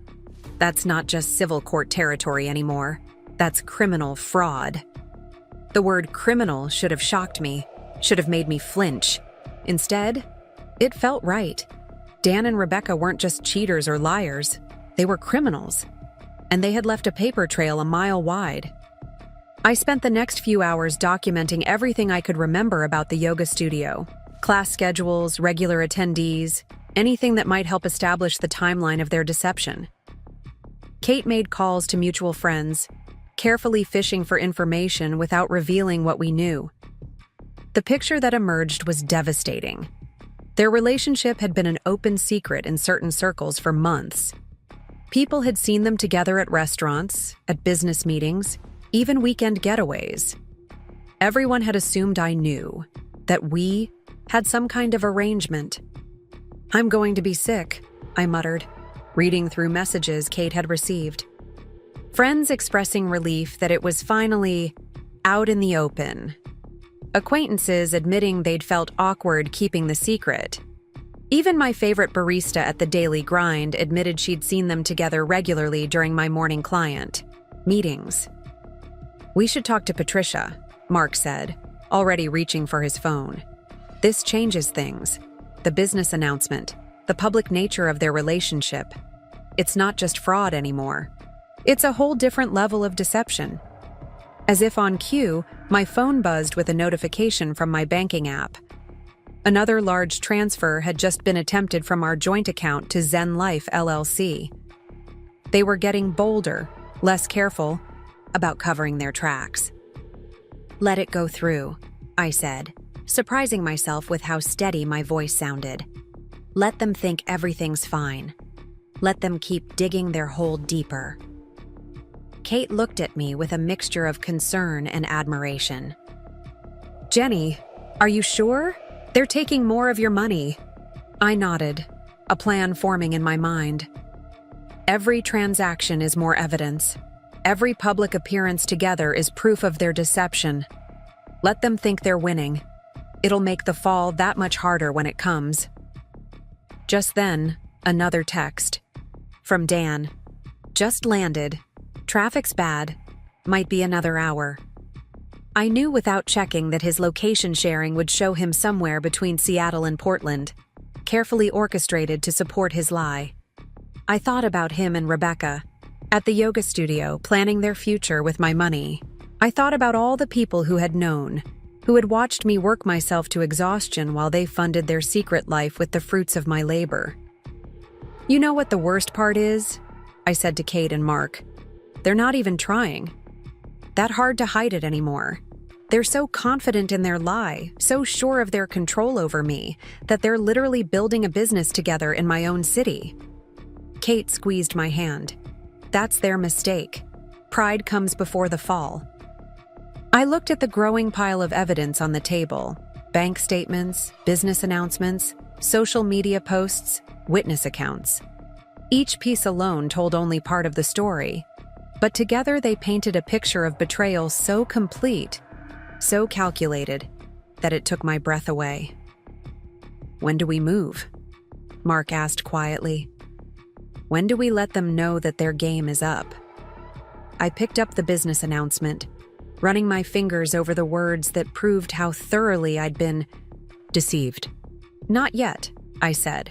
That's not just civil court territory anymore. That's criminal fraud." The word criminal should have shocked me, should have made me flinch. Instead, it felt right. Dan and Rebecca weren't just cheaters or liars. They were criminals. And they had left a paper trail a mile wide. I spent the next few hours documenting everything I could remember about the yoga studio. Class schedules, regular attendees, anything that might help establish the timeline of their deception. Kate made calls to mutual friends, carefully fishing for information without revealing what we knew. The picture that emerged was devastating. Their relationship had been an open secret in certain circles for months. People had seen them together at restaurants, at business meetings, even weekend getaways. Everyone had assumed I knew, that we had some kind of arrangement. "I'm going to be sick," I muttered, reading through messages Kate had received. Friends expressing relief that it was finally out in the open. Acquaintances admitting they'd felt awkward keeping the secret. Even my favorite barista at the Daily Grind admitted she'd seen them together regularly during my morning client meetings. "We should talk to Patricia," Mark said, already reaching for his phone. "This changes things. The business announcement, the public nature of their relationship. It's not just fraud anymore. It's a whole different level of deception." As if on cue, my phone buzzed with a notification from my banking app. Another large transfer had just been attempted from our joint account to Zen Life LLC. They were getting bolder, less careful, about covering their tracks. "Let it go through," I said, surprising myself with how steady my voice sounded. "Let them think everything's fine. Let them keep digging their hole deeper." Kate looked at me with a mixture of concern and admiration. "Jenny, are you sure? They're taking more of your money." I nodded, a plan forming in my mind. Every transaction is more evidence. Every public appearance together is proof of their deception. Let them think they're winning. It'll make the fall that much harder when it comes. Just then, another text. From Dan. "Just landed. Traffic's bad. Might be another hour." I knew without checking that his location sharing would show him somewhere between Seattle and Portland, carefully orchestrated to support his lie. I thought about him and Rebecca, at the yoga studio, planning their future with my money. I thought about all the people who had known, who had watched me work myself to exhaustion while they funded their secret life with the fruits of my labor. "You know what the worst part is?" I said to Kate and Mark. "They're not even trying. That hard to hide it anymore. They're so confident in their lie, so sure of their control over me, that they're literally building a business together in my own city." Kate squeezed my hand. "That's their mistake. Pride comes before the fall." I looked at the growing pile of evidence on the table: bank statements, business announcements, social media posts, witness accounts. Each piece alone told only part of the story, but together they painted a picture of betrayal so complete, so calculated, that it took my breath away. "When do we move?" Mark asked quietly. "When do we let them know that their game is up?" I picked up the business announcement, running my fingers over the words that proved how thoroughly I'd been deceived. "Not yet," I said.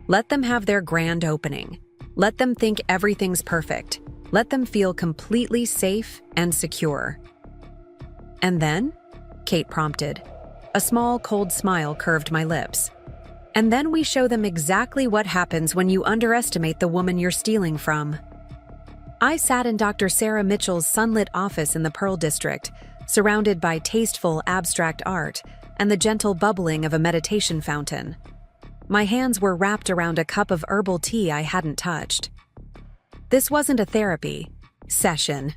"Let them have their grand opening. Let them think everything's perfect. Let them feel completely safe and secure." "And then?" Kate prompted. A small, cold smile curved my lips. "And then we show them exactly what happens when you underestimate the woman you're stealing from." I sat in Dr. Sarah Mitchell's sunlit office in the Pearl District, surrounded by tasteful, abstract art and the gentle bubbling of a meditation fountain. My hands were wrapped around a cup of herbal tea I hadn't touched. This wasn't a therapy session.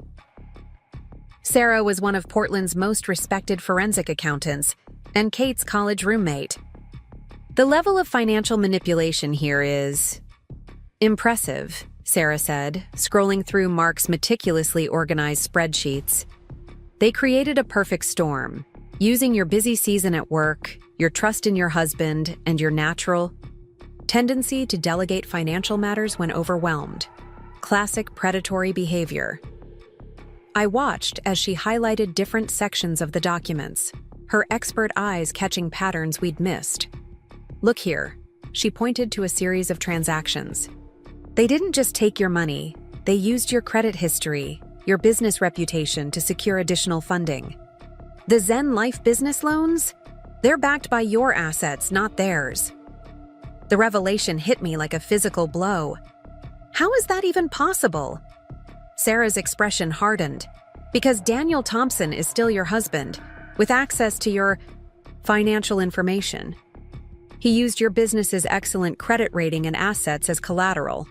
Sarah was one of Portland's most respected forensic accountants and Kate's college roommate. "The level of financial manipulation here is impressive," Sarah said, scrolling through Mark's meticulously organized spreadsheets. "They created a perfect storm, using your busy season at work, your trust in your husband, and your natural tendency to delegate financial matters when overwhelmed. Classic predatory behavior." I watched as she highlighted different sections of the documents, her expert eyes catching patterns we'd missed. "Look here," she pointed to a series of transactions. "They didn't just take your money, they used your credit history, your business reputation to secure additional funding. The Zen Life business loans? They're backed by your assets, not theirs." The revelation hit me like a physical blow. How is that even possible? Sarah's expression hardened. "Because Daniel Thompson is still your husband, with access to your financial information. He used your business's excellent credit rating and assets as collateral.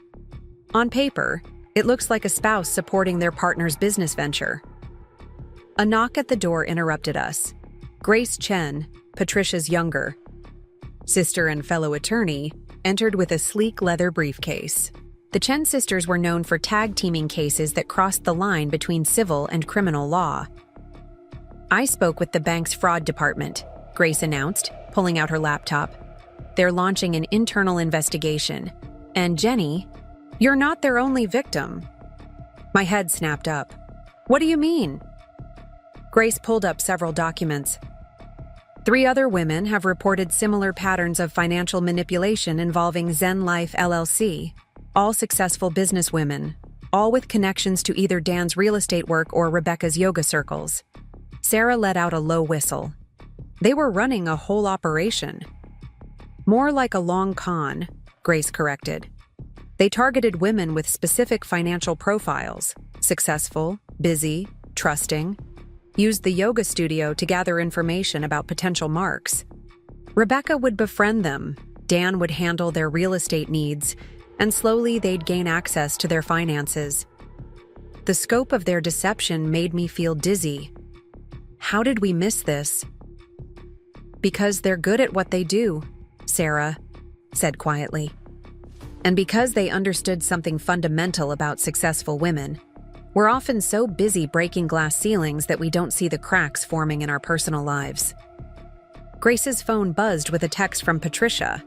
On paper, it looks like a spouse supporting their partner's business venture." A knock at the door interrupted us. Grace Chen, Patricia's younger sister and fellow attorney, entered with a sleek leather briefcase. The Chen sisters were known for tag-teaming cases that crossed the line between civil and criminal law. "I spoke with the bank's fraud department," Grace announced, pulling out her laptop. "They're launching an internal investigation. And Jenny, you're not their only victim." My head snapped up. "What do you mean?" Grace pulled up several documents. 3 other women have reported similar patterns of financial manipulation involving Zen Life LLC, all successful businesswomen, all with connections to either Dan's real estate work or Rebecca's yoga circles. Sarah let out a low whistle. They were running a whole operation. "More like a long con," Grace corrected. "They targeted women with specific financial profiles: successful, busy, trusting. Used the yoga studio to gather information about potential marks. Rebecca would befriend them, Dan would handle their real estate needs, and slowly they'd gain access to their finances. The scope of their deception made me feel dizzy. How did we miss this?" "Because they're good at what they do," Sarah said quietly. "And because they understood something fundamental about successful women. We're often so busy breaking glass ceilings that we don't see the cracks forming in our personal lives." Grace's phone buzzed with a text from Patricia.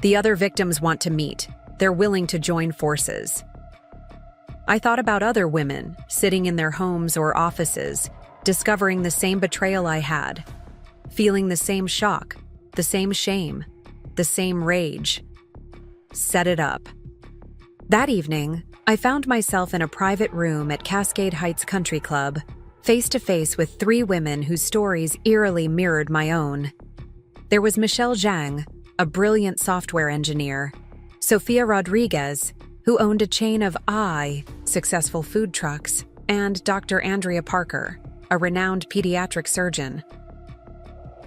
"The other victims want to meet. They're willing to join forces." I thought about other women, sitting in their homes or offices, discovering the same betrayal I had, feeling the same shock, the same shame, the same rage. Set it up. That evening, I found myself in a private room at Cascade Heights Country Club, face to face with three women whose stories eerily mirrored my own. There was Michelle Zhang, a brilliant software engineer, Sophia Rodriguez, who owned a chain of successful food trucks, and Dr. Andrea Parker, a renowned pediatric surgeon.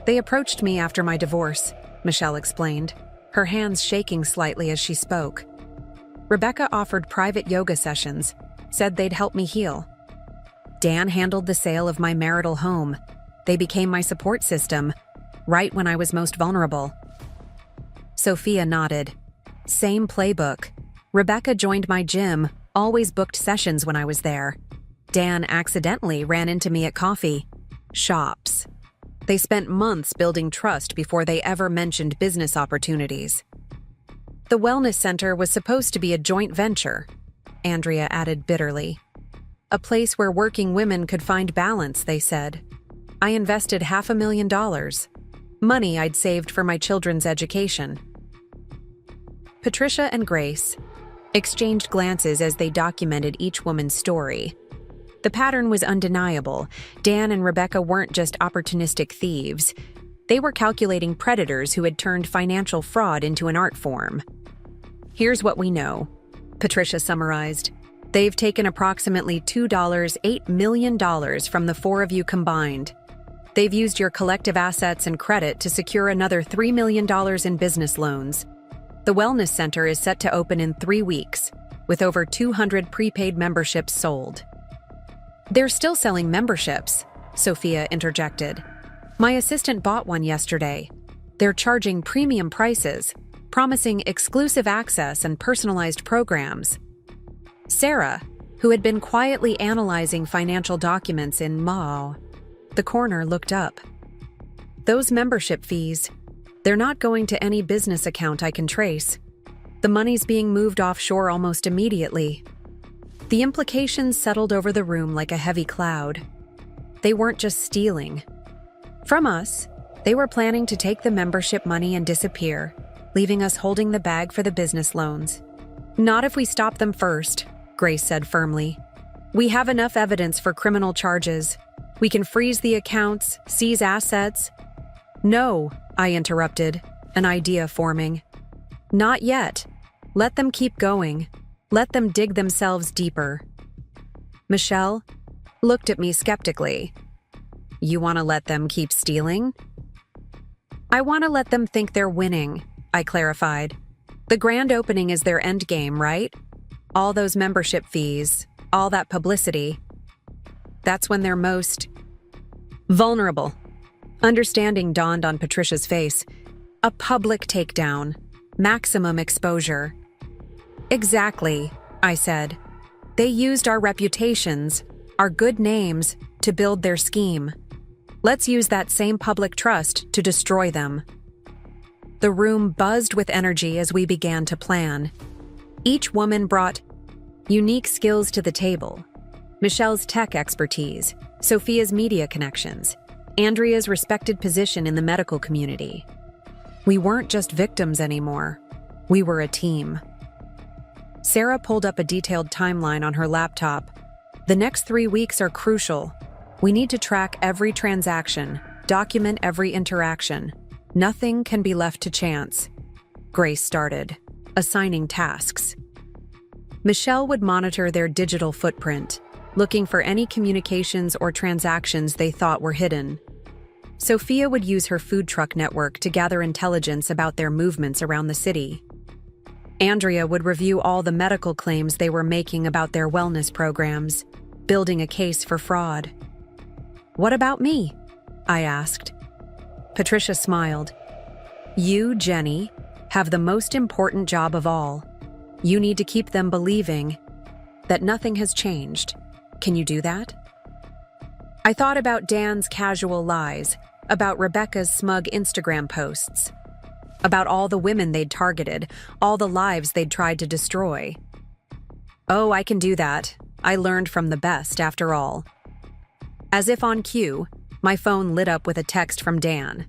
They approached me after my divorce, Michelle explained, her hands shaking slightly as she spoke. Rebecca offered private yoga sessions, said they'd help me heal. Dan handled the sale of my marital home. They became my support system, right when I was most vulnerable. Sophia nodded. Same playbook. Rebecca joined my gym, always booked sessions when I was there. Dan accidentally ran into me at coffee shops. They spent months building trust before they ever mentioned business opportunities. The wellness center was supposed to be a joint venture, Andrea added bitterly. A place where working women could find balance, they said. I invested $500,000, money I'd saved for my children's education. Patricia and Grace exchanged glances as they documented each woman's story. The pattern was undeniable. Dan and Rebecca weren't just opportunistic thieves. They were calculating predators who had turned financial fraud into an art form. Here's what we know, Patricia summarized. They've taken approximately $8 million from the four of you combined. They've used your collective assets and credit to secure another $3 million in business loans. The wellness center is set to open in 3 weeks, with over 200 prepaid memberships sold. They're still selling memberships, Sophia interjected. My assistant bought one yesterday. They're charging premium prices, promising exclusive access and personalized programs. Sarah, who had been quietly analyzing financial documents in the corner, looked up. Those membership fees, they're not going to any business account I can trace. The money's being moved offshore almost immediately. The implications settled over the room like a heavy cloud. They weren't just stealing from us, they were planning to take the membership money and disappear, leaving us holding the bag for the business loans. Not if we stop them first, Grace said firmly. We have enough evidence for criminal charges. We can freeze the accounts, seize assets. No, I interrupted, an idea forming. Not yet. Let them keep going. Let them dig themselves deeper. Michelle looked at me skeptically. You want to let them keep stealing? I want to let them think they're winning, I clarified. The grand opening is their end game, right? All those membership fees, all that publicity. That's when they're most vulnerable. Understanding dawned on Patricia's face. A public takedown. Maximum exposure. Exactly, I said. They used our reputations, our good names, to build their scheme. Let's use that same public trust to destroy them. The room buzzed with energy as we began to plan. Each woman brought unique skills to the table. Michelle's tech expertise, Sophia's media connections, Andrea's respected position in the medical community. We weren't just victims anymore. We were a team. Sarah pulled up a detailed timeline on her laptop. The next 3 weeks are crucial. We need to track every transaction, document every interaction. Nothing can be left to chance. Grace started, assigning tasks. Michelle would monitor their digital footprint, looking for any communications or transactions they thought were hidden. Sophia would use her food truck network to gather intelligence about their movements around the city. Andrea would review all the medical claims they were making about their wellness programs, building a case for fraud. What about me? I asked. Patricia smiled. You, Jenny, have the most important job of all. You need to keep them believing that nothing has changed. Can you do that? I thought about Dan's casual lies, about Rebecca's smug Instagram posts, about all the women they'd targeted, all the lives they'd tried to destroy. Oh, I can do that. I learned from the best, after all. As if on cue, my phone lit up with a text from Dan.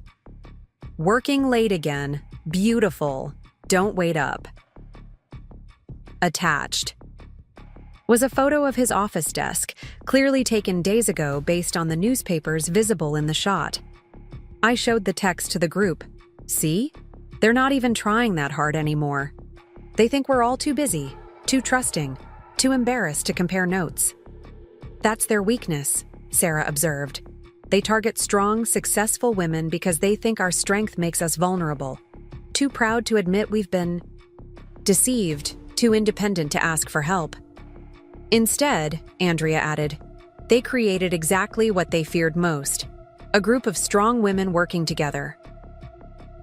"Working late again. Beautiful. Don't wait up." Attached was a photo of his office desk, clearly taken days ago based on the newspapers visible in the shot. I showed the text to the group. "See? They're not even trying that hard anymore. They think we're all too busy, too trusting, too embarrassed to compare notes." "That's their weakness," Sarah observed. "They target strong, successful women because they think our strength makes us vulnerable. Too proud to admit we've been deceived, too independent to ask for help." Instead, Andrea added, they created exactly what they feared most: a group of strong women working together.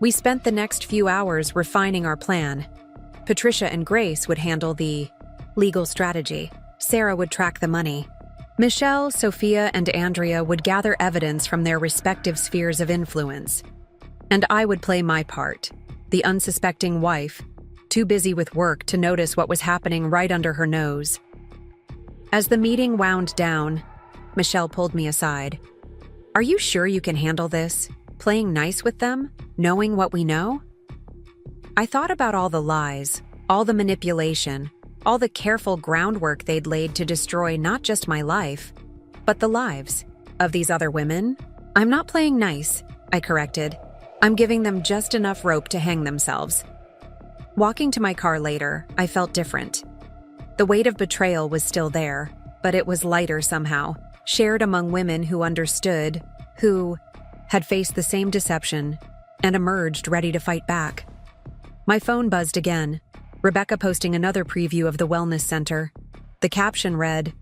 We spent the next few hours refining our plan. Patricia and Grace would handle the legal strategy. Sarah would track the money. Michelle, Sophia, and Andrea would gather evidence from their respective spheres of influence. And I would play my part, the unsuspecting wife, too busy with work to notice what was happening right under her nose. As the meeting wound down, Michelle pulled me aside. "Are you sure you can handle this? Playing nice with them? Knowing what we know?" I thought about all the lies, all the manipulation, all the careful groundwork they'd laid to destroy not just my life, but the lives of these other women. "I'm not playing nice," I corrected. "I'm giving them just enough rope to hang themselves." Walking to my car later, I felt different. The weight of betrayal was still there, but it was lighter somehow, shared among women who understood, who had faced the same deception, and emerged ready to fight back. My phone buzzed again, Rebecca posting another preview of the wellness center. The caption read,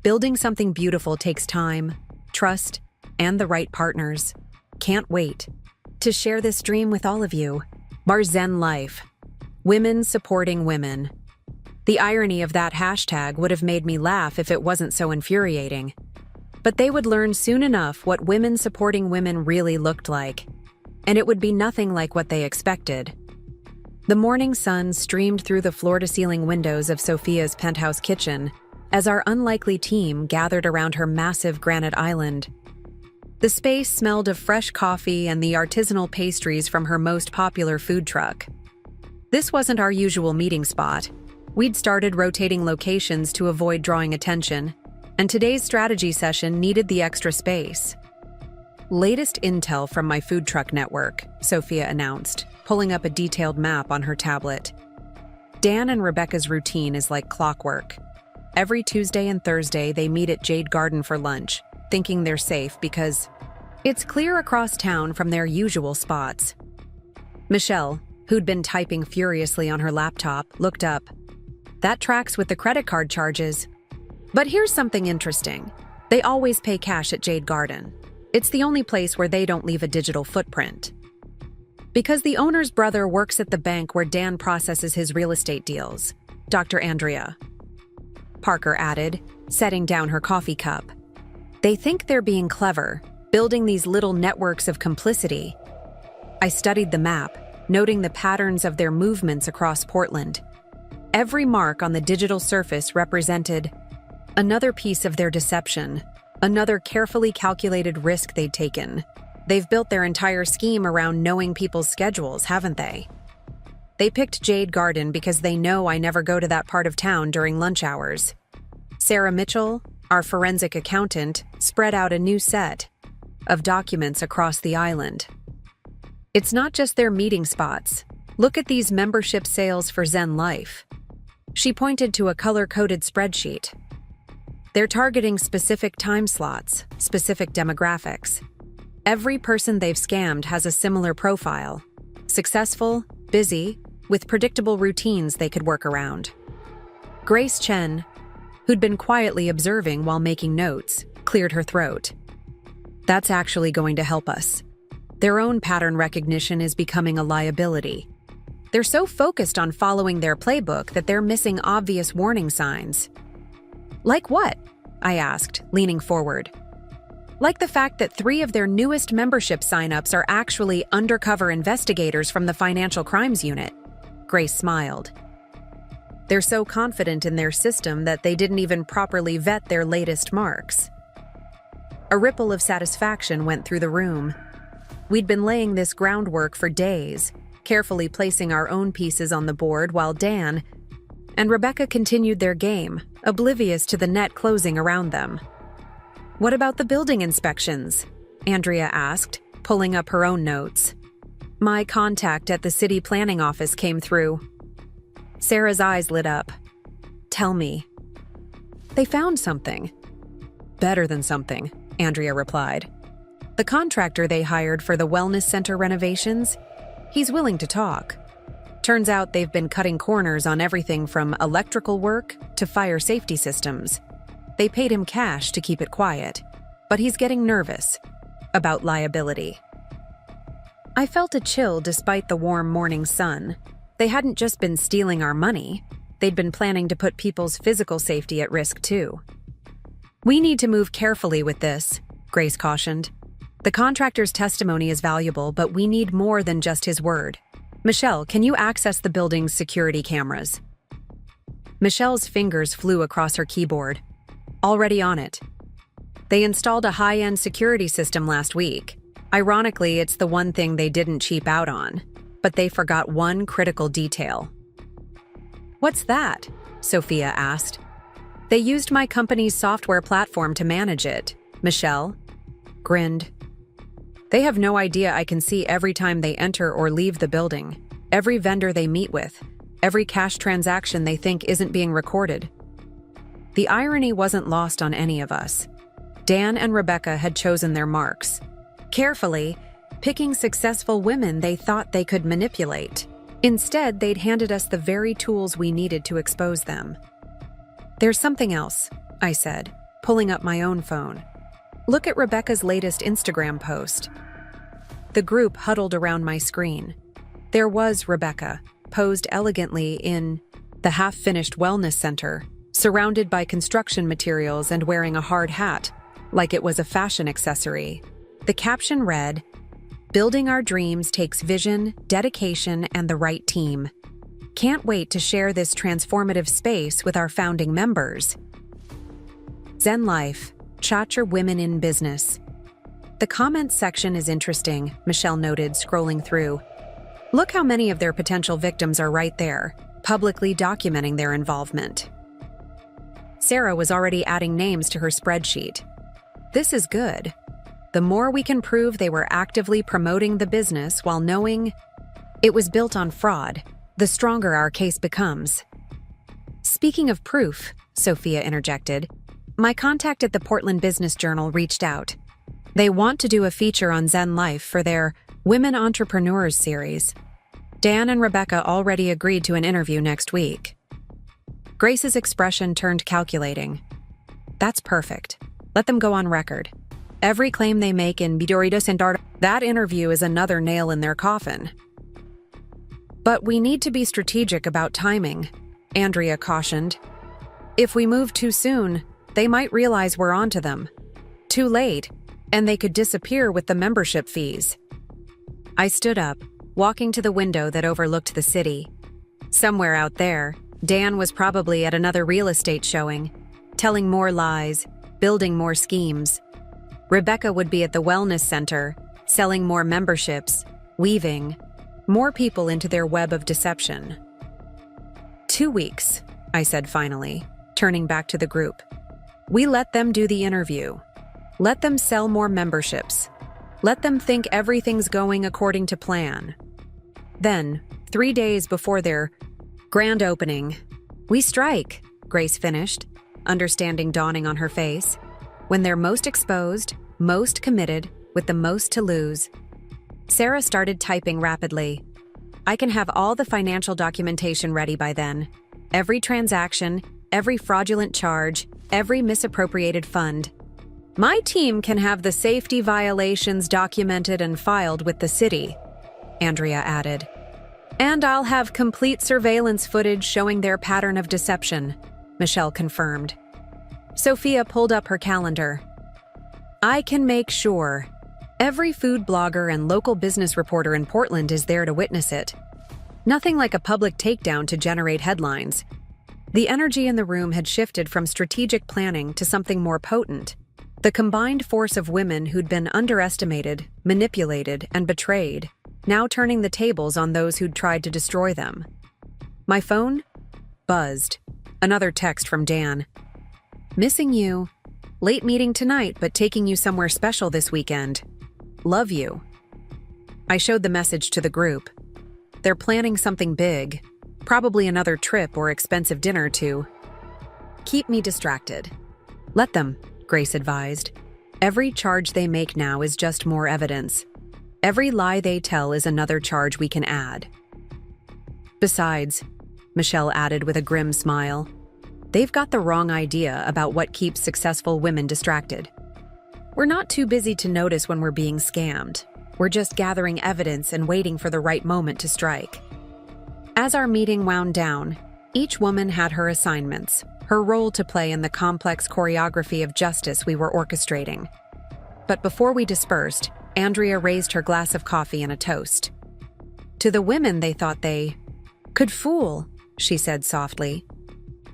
"Building something beautiful takes time, trust, and the right partners. Can't wait to share this dream with all of you. Zen Life. Women supporting women." The irony of that hashtag would have made me laugh if it wasn't so infuriating. But they would learn soon enough what women supporting women really looked like, and it would be nothing like what they expected. The morning sun streamed through the floor-to-ceiling windows of Sophia's penthouse kitchen as our unlikely team gathered around her massive granite island. The space smelled of fresh coffee and the artisanal pastries from her most popular food truck. This wasn't our usual meeting spot. We'd started rotating locations to avoid drawing attention, and today's strategy session needed the extra space. "Latest intel from my food truck network," Sophia announced, pulling up a detailed map on her tablet. Dan and Rebecca's routine is like clockwork. Every Tuesday and Thursday, they meet at Jade Garden for lunch, thinking they're safe because it's clear across town from their usual spots. Michelle, who'd been typing furiously on her laptop, looked up. "That tracks with the credit card charges. But here's something interesting. They always pay cash at Jade Garden. It's the only place where they don't leave a digital footprint. Because the owner's brother works at the bank where Dan processes his real estate deals," Dr. Andrea Parker added, setting down her coffee cup. "They think they're being clever, building these little networks of complicity." I studied the map, noting the patterns of their movements across Portland. Every mark on the digital surface represented another piece of their deception, another carefully calculated risk they'd taken. They've built their entire scheme around knowing people's schedules, haven't they? They picked Jade Garden because they know I never go to that part of town during lunch hours. Sarah Mitchell, our forensic accountant, spread out a new set of documents across the island. It's not just their meeting spots. Look at these membership sales for Zen Life. She pointed to a color-coded spreadsheet. They're targeting specific time slots, specific demographics. Every person they've scammed has a similar profile. Successful, busy, with predictable routines they could work around. Grace Chen, who'd been quietly observing while making notes, cleared her throat. "That's actually going to help us. Their own pattern recognition is becoming a liability. They're so focused on following their playbook that they're missing obvious warning signs." "Like what?" I asked, leaning forward. "Like the fact that 3 of their newest membership signups are actually undercover investigators from the Financial Crimes Unit." Grace smiled. "They're so confident in their system that they didn't even properly vet their latest marks." A ripple of satisfaction went through the room. We'd been laying this groundwork for days, carefully placing our own pieces on the board while Dan and Rebecca continued their game, oblivious to the net closing around them. "What about the building inspections?" Andrea asked, pulling up her own notes. "My contact at the city planning office came through." Sarah's eyes lit up. "Tell me." "They found something." "Better than something," Andrea replied. "The contractor they hired for the wellness center renovations, he's willing to talk. Turns out they've been cutting corners on everything from electrical work to fire safety systems. They paid him cash to keep it quiet, but he's getting nervous about liability." I felt a chill despite the warm morning sun. They hadn't just been stealing our money, they'd been planning to put people's physical safety at risk too. "We need to move carefully with this," Grace cautioned. "The contractor's testimony is valuable, but we need more than just his word. Michelle, can you access the building's security cameras?" Michelle's fingers flew across her keyboard. "Already on it." They installed a high-end security system last week. Ironically, it's the one thing they didn't cheap out on, but they forgot one critical detail. "What's that?" Sophia asked. "They used my company's software platform to manage it," Michelle grinned. "They have no idea I can see every time they enter or leave the building, every vendor they meet with, every cash transaction they think isn't being recorded." The irony wasn't lost on any of us. Dan and Rebecca had chosen their marks, carefully picking successful women they thought they could manipulate. Instead, they'd handed us the very tools we needed to expose them. "There's something else," I said, pulling up my own phone. "Look at Rebecca's latest Instagram post." The group huddled around my screen. There was Rebecca, posed elegantly in the half-finished wellness center, surrounded by construction materials and wearing a hard hat, like it was a fashion accessory. The caption read, "Building our dreams takes vision, dedication, and the right team. Can't wait to share this transformative space with our founding members." Zen Life, Chacha Women in Business. "The comments section is interesting," Michelle noted, scrolling through. "Look how many of their potential victims are right there, publicly documenting their involvement." Sarah was already adding names to her spreadsheet. "This is good. The more we can prove they were actively promoting the business while knowing it was built on fraud, the stronger our case becomes." "Speaking of proof," Sophia interjected, "my contact at the Portland Business Journal reached out. They want to do a feature on Zen Life for their Women Entrepreneurs series. Dan and Rebecca already agreed to an interview next week." Grace's expression turned calculating. "That's perfect. Let them go on record. Every claim they make in Bidoritos and Dart, that interview is another nail in their coffin." "But we need to be strategic about timing," Andrea cautioned. "If we move too soon, they might realize we're onto them. Too late, and they could disappear with the membership fees." I stood up, walking to the window that overlooked the city. Somewhere out there, Dan was probably at another real estate showing, telling more lies, building more schemes. Rebecca would be at the wellness center, selling more memberships, weaving more people into their web of deception. 2 weeks, I said finally, turning back to the group. We let them do the interview. Let them sell more memberships. Let them think everything's going according to plan. Then, 3 days before their grand opening, we strike, Grace finished, understanding dawning on her face. When they're most exposed, most committed, with the most to lose. Sarah started typing rapidly. I can have all the financial documentation ready by then. Every transaction, every fraudulent charge, every misappropriated fund. My team can have the safety violations documented and filed with the city, Andrea added. And I'll have complete surveillance footage showing their pattern of deception, Michelle confirmed. Sophia pulled up her calendar. I can make sure. Every food blogger and local business reporter in Portland is there to witness it. Nothing like a public takedown to generate headlines. The energy in the room had shifted from strategic planning to something more potent. The combined force of women who'd been underestimated, manipulated, and betrayed, now turning the tables on those who'd tried to destroy them. My phone buzzed. Another text from Dan. "Missing you. Late meeting tonight, but taking you somewhere special this weekend. Love you." I showed the message to the group. They're planning something big, probably another trip or expensive dinner too. "Keep me distracted." "Let them," Grace advised. "Every charge they make now is just more evidence. Every lie they tell is another charge we can add." "Besides," Michelle added with a grim smile, "they've got the wrong idea about what keeps successful women distracted. We're not too busy to notice when we're being scammed. We're just gathering evidence and waiting for the right moment to strike." As our meeting wound down, each woman had her assignments, her role to play in the complex choreography of justice we were orchestrating. But before we dispersed, Andrea raised her glass of coffee in a toast. "To the women they thought they could fool," she said softly.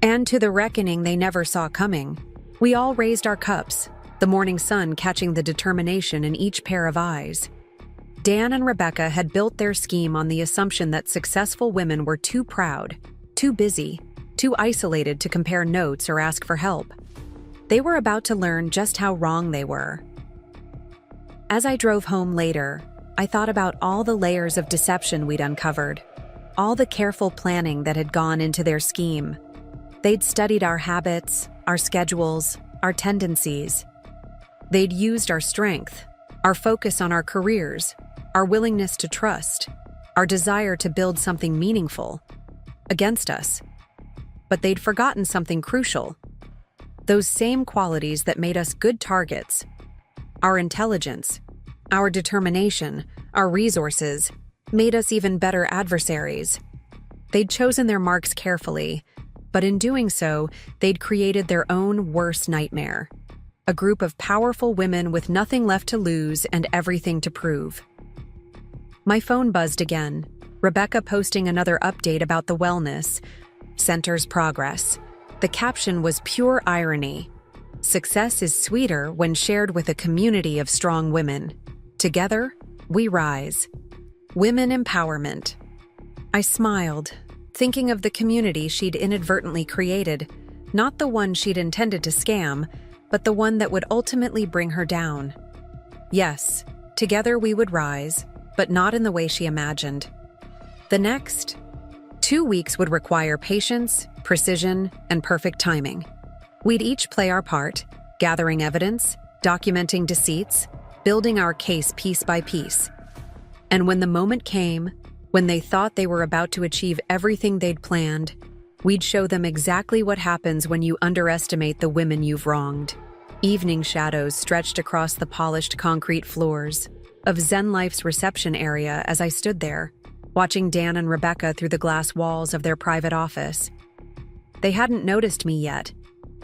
"And to the reckoning they never saw coming." We all raised our cups, the morning sun catching the determination in each pair of eyes. Dan and Rebecca had built their scheme on the assumption that successful women were too proud, too busy, too isolated to compare notes or ask for help. They were about to learn just how wrong they were. As I drove home later, I thought about all the layers of deception we'd uncovered, all the careful planning that had gone into their scheme. They'd studied our habits, our schedules, our tendencies. They'd used our strength, our focus on our careers, our willingness to trust, our desire to build something meaningful, against us. But they'd forgotten something crucial. Those same qualities that made us good targets. Our intelligence, our determination, our resources, made us even better adversaries. They'd chosen their marks carefully, but in doing so, they'd created their own worst nightmare. A group of powerful women with nothing left to lose and everything to prove. My phone buzzed again, Rebecca posting another update about the wellness center's progress. The caption was pure irony. "Success is sweeter when shared with a community of strong women. Together, we rise." Women empowerment. I smiled, thinking of the community she'd inadvertently created, not the one she'd intended to scam, but the one that would ultimately bring her down. Yes, together we would rise, but not in the way she imagined. The next 2 weeks would require patience, precision, and perfect timing. We'd each play our part, gathering evidence, documenting deceits, building our case piece by piece. And when the moment came, when they thought they were about to achieve everything they'd planned, we'd show them exactly what happens when you underestimate the women you've wronged. Evening shadows stretched across the polished concrete floors of Zen Life's reception area as I stood there, watching Dan and Rebecca through the glass walls of their private office. They hadn't noticed me yet.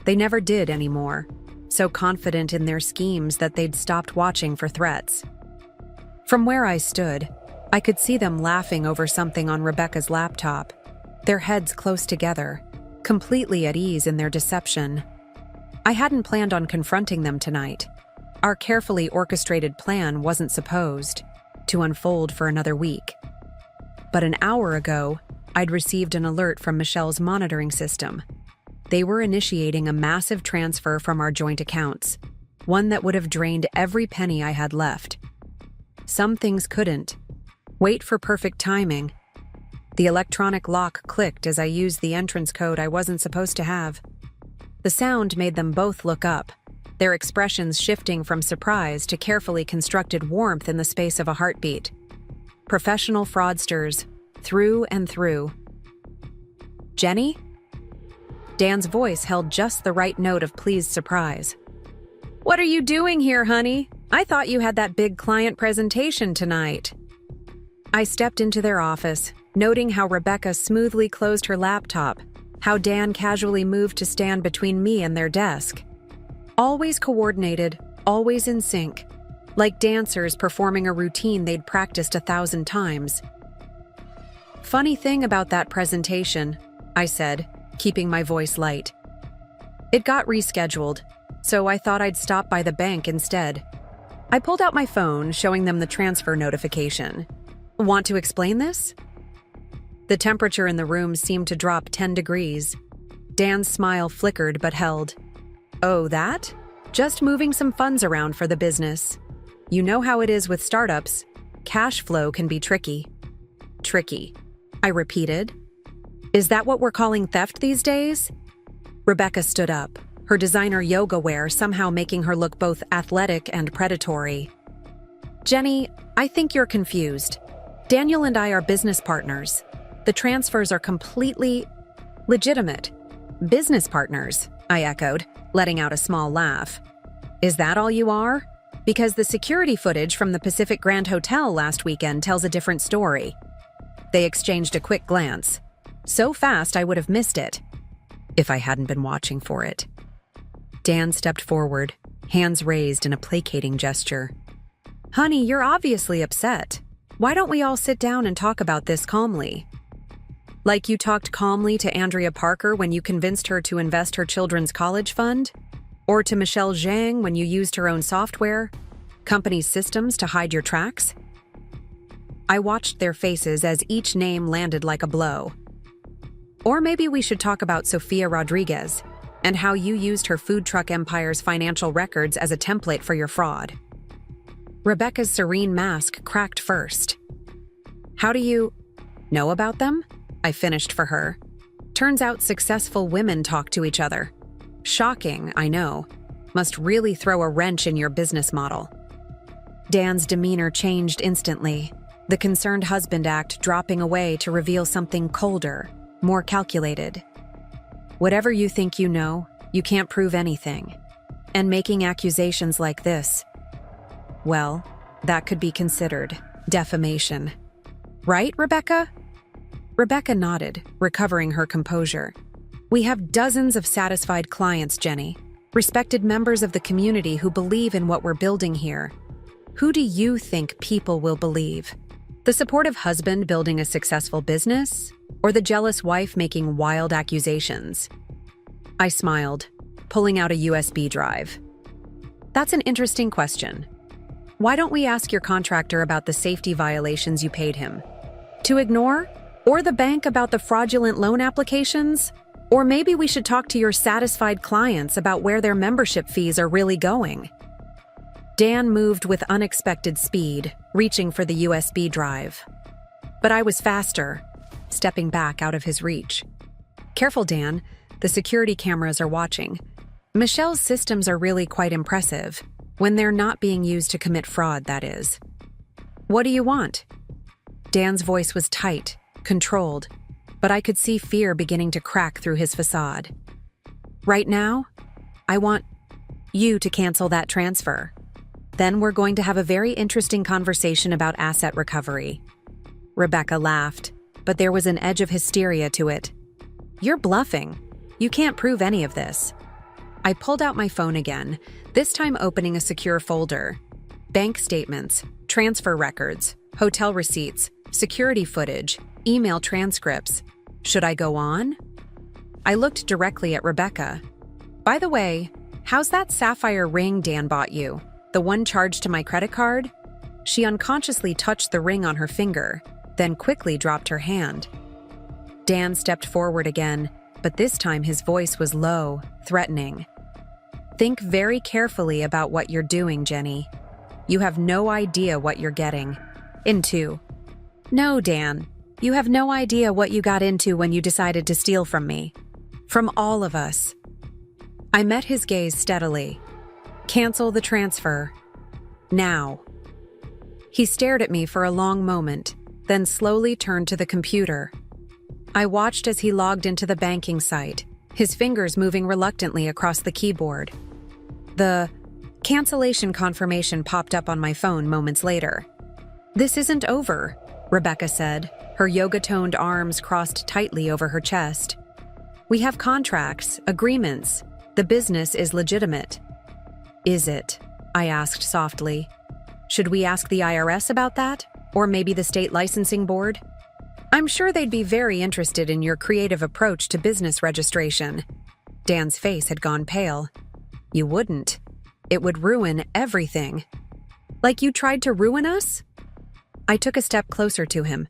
They never did anymore, so confident in their schemes that they'd stopped watching for threats. From where I stood, I could see them laughing over something on Rebecca's laptop, their heads close together, completely at ease in their deception. I hadn't planned on confronting them tonight. Our carefully orchestrated plan wasn't supposed to unfold for another week. But an hour ago, I'd received an alert from Michelle's monitoring system. They were initiating a massive transfer from our joint accounts, one that would have drained every penny I had left. Some things couldn't. Wait for perfect timing. The electronic lock clicked as I used the entrance code I wasn't supposed to have. The sound made them both look up, their expressions shifting from surprise to carefully constructed warmth in the space of a heartbeat. Professional fraudsters, through and through. "Jenny?" Dan's voice held just the right note of pleased surprise. "What are you doing here, honey? I thought you had that big client presentation tonight." I stepped into their office, noting how Rebecca smoothly closed her laptop, how Dan casually moved to stand between me and their desk. Always coordinated, always in sync, like dancers performing a routine they'd practiced 1,000 times. "Funny thing about that presentation," I said, keeping my voice light. "It got rescheduled. so I thought I'd stop by the bank instead. I pulled out my phone, showing them the transfer notification. Want to explain this? The temperature in the room seemed to drop 10 degrees. Dan's smile flickered but held. Oh, that? Just moving some funds around for the business. You know how it is with startups. Cash flow can be tricky. Tricky, I repeated. Is that what we're calling theft these days? Rebecca stood up, her designer yoga wear somehow making her look both athletic and predatory. Jenny, I think you're confused. Daniel and I are business partners. The transfers are completely legitimate. Business partners, I echoed, letting out a small laugh. Is that all you are? Because the security footage from the Pacific Grand Hotel last weekend tells a different story. They exchanged a quick glance. So fast I would have missed it, if I hadn't been watching for it. Dan stepped forward, hands raised in a placating gesture. Honey, you're obviously upset. Why don't we all sit down and talk about this calmly? Like you talked calmly to Andrea Parker when you convinced her to invest her children's college fund? Or to Michelle Zhang when you used her own software, company systems to hide your tracks? I watched their faces as each name landed like a blow. Or maybe we should talk about Sofia Rodriguez and how you used her food truck empire's financial records as a template for your fraud. Rebecca's serene mask cracked first. How do you know about them? I finished for her. Turns out successful women talk to each other. Shocking, I know. Must really throw a wrench in your business model. Dan's demeanor changed instantly, the concerned husband act dropping away to reveal something colder, more calculated. Whatever you think you know, you can't prove anything. And making accusations like this, well, that could be considered defamation. Right, Rebecca? Rebecca nodded, recovering her composure. We have dozens of satisfied clients, Jenny. Respected members of the community who believe in what we're building here. Who do you think people will believe? The supportive husband building a successful business? Or the jealous wife making wild accusations? I smiled, pulling out a USB drive. That's an interesting question. Why don't we ask your contractor about the safety violations you paid him? To ignore? Or the bank about the fraudulent loan applications? Or maybe we should talk to your satisfied clients about where their membership fees are really going. Dan moved with unexpected speed, reaching for the USB drive. But I was faster, stepping back out of his reach. Careful, Dan. The security cameras are watching. Michelle's systems are really quite impressive, when they're not being used to commit fraud, that is. What do you want? Dan's voice was tight, controlled, but I could see fear beginning to crack through his facade. Right now, I want you to cancel that transfer. Then we're going to have a very interesting conversation about asset recovery. Rebecca laughed, but there was an edge of hysteria to it. You're bluffing. You can't prove any of this. I pulled out my phone again, this time opening a secure folder. Bank statements, transfer records, hotel receipts, security footage, email transcripts. Should I go on? I looked directly at Rebecca. By the way, how's that sapphire ring Dan bought you? The one charged to my credit card? She unconsciously touched the ring on her finger, then quickly dropped her hand. Dan stepped forward again, but this time his voice was low, threatening. Think very carefully about what you're doing, Jenny. You have no idea what you're getting into. No, Dan, you have no idea what you got into when you decided to steal from me. From all of us. I met his gaze steadily. Cancel the transfer. Now. He stared at me for a long moment, then slowly turned to the computer. I watched as he logged into the banking site, his fingers moving reluctantly across the keyboard. The cancellation confirmation popped up on my phone moments later. This isn't over, Rebecca said, her yoga-toned arms crossed tightly over her chest. We have contracts, agreements. The business is legitimate. Is it? I asked softly. Should we ask the IRS about that? Or maybe the state licensing board? I'm sure they'd be very interested in your creative approach to business registration. Dan's face had gone pale. You wouldn't. It would ruin everything. Like you tried to ruin us? I took a step closer to him.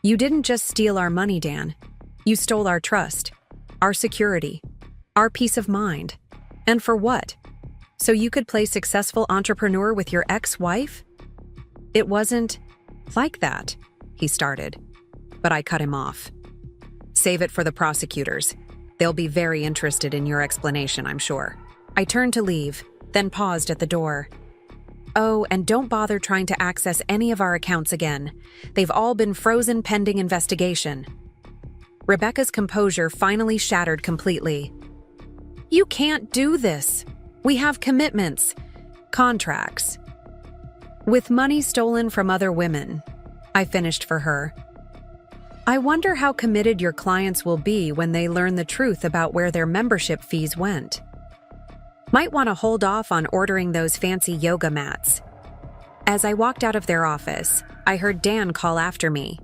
You didn't just steal our money, Dan. You stole our trust, our security, our peace of mind. And for what? So you could play successful entrepreneur with your ex-wife? It wasn't like that, he started, but I cut him off. Save it for the prosecutors. They'll be very interested in your explanation, I'm sure. I turned to leave, then paused at the door. Oh, and don't bother trying to access any of our accounts again. They've all been frozen pending investigation. Rebecca's composure finally shattered completely. You can't do this. We have commitments, contracts. With money stolen from other women, I finished for her. I wonder how committed your clients will be when they learn the truth about where their membership fees went. Might want to hold off on ordering those fancy yoga mats. As I walked out of their office, I heard Dan call after me.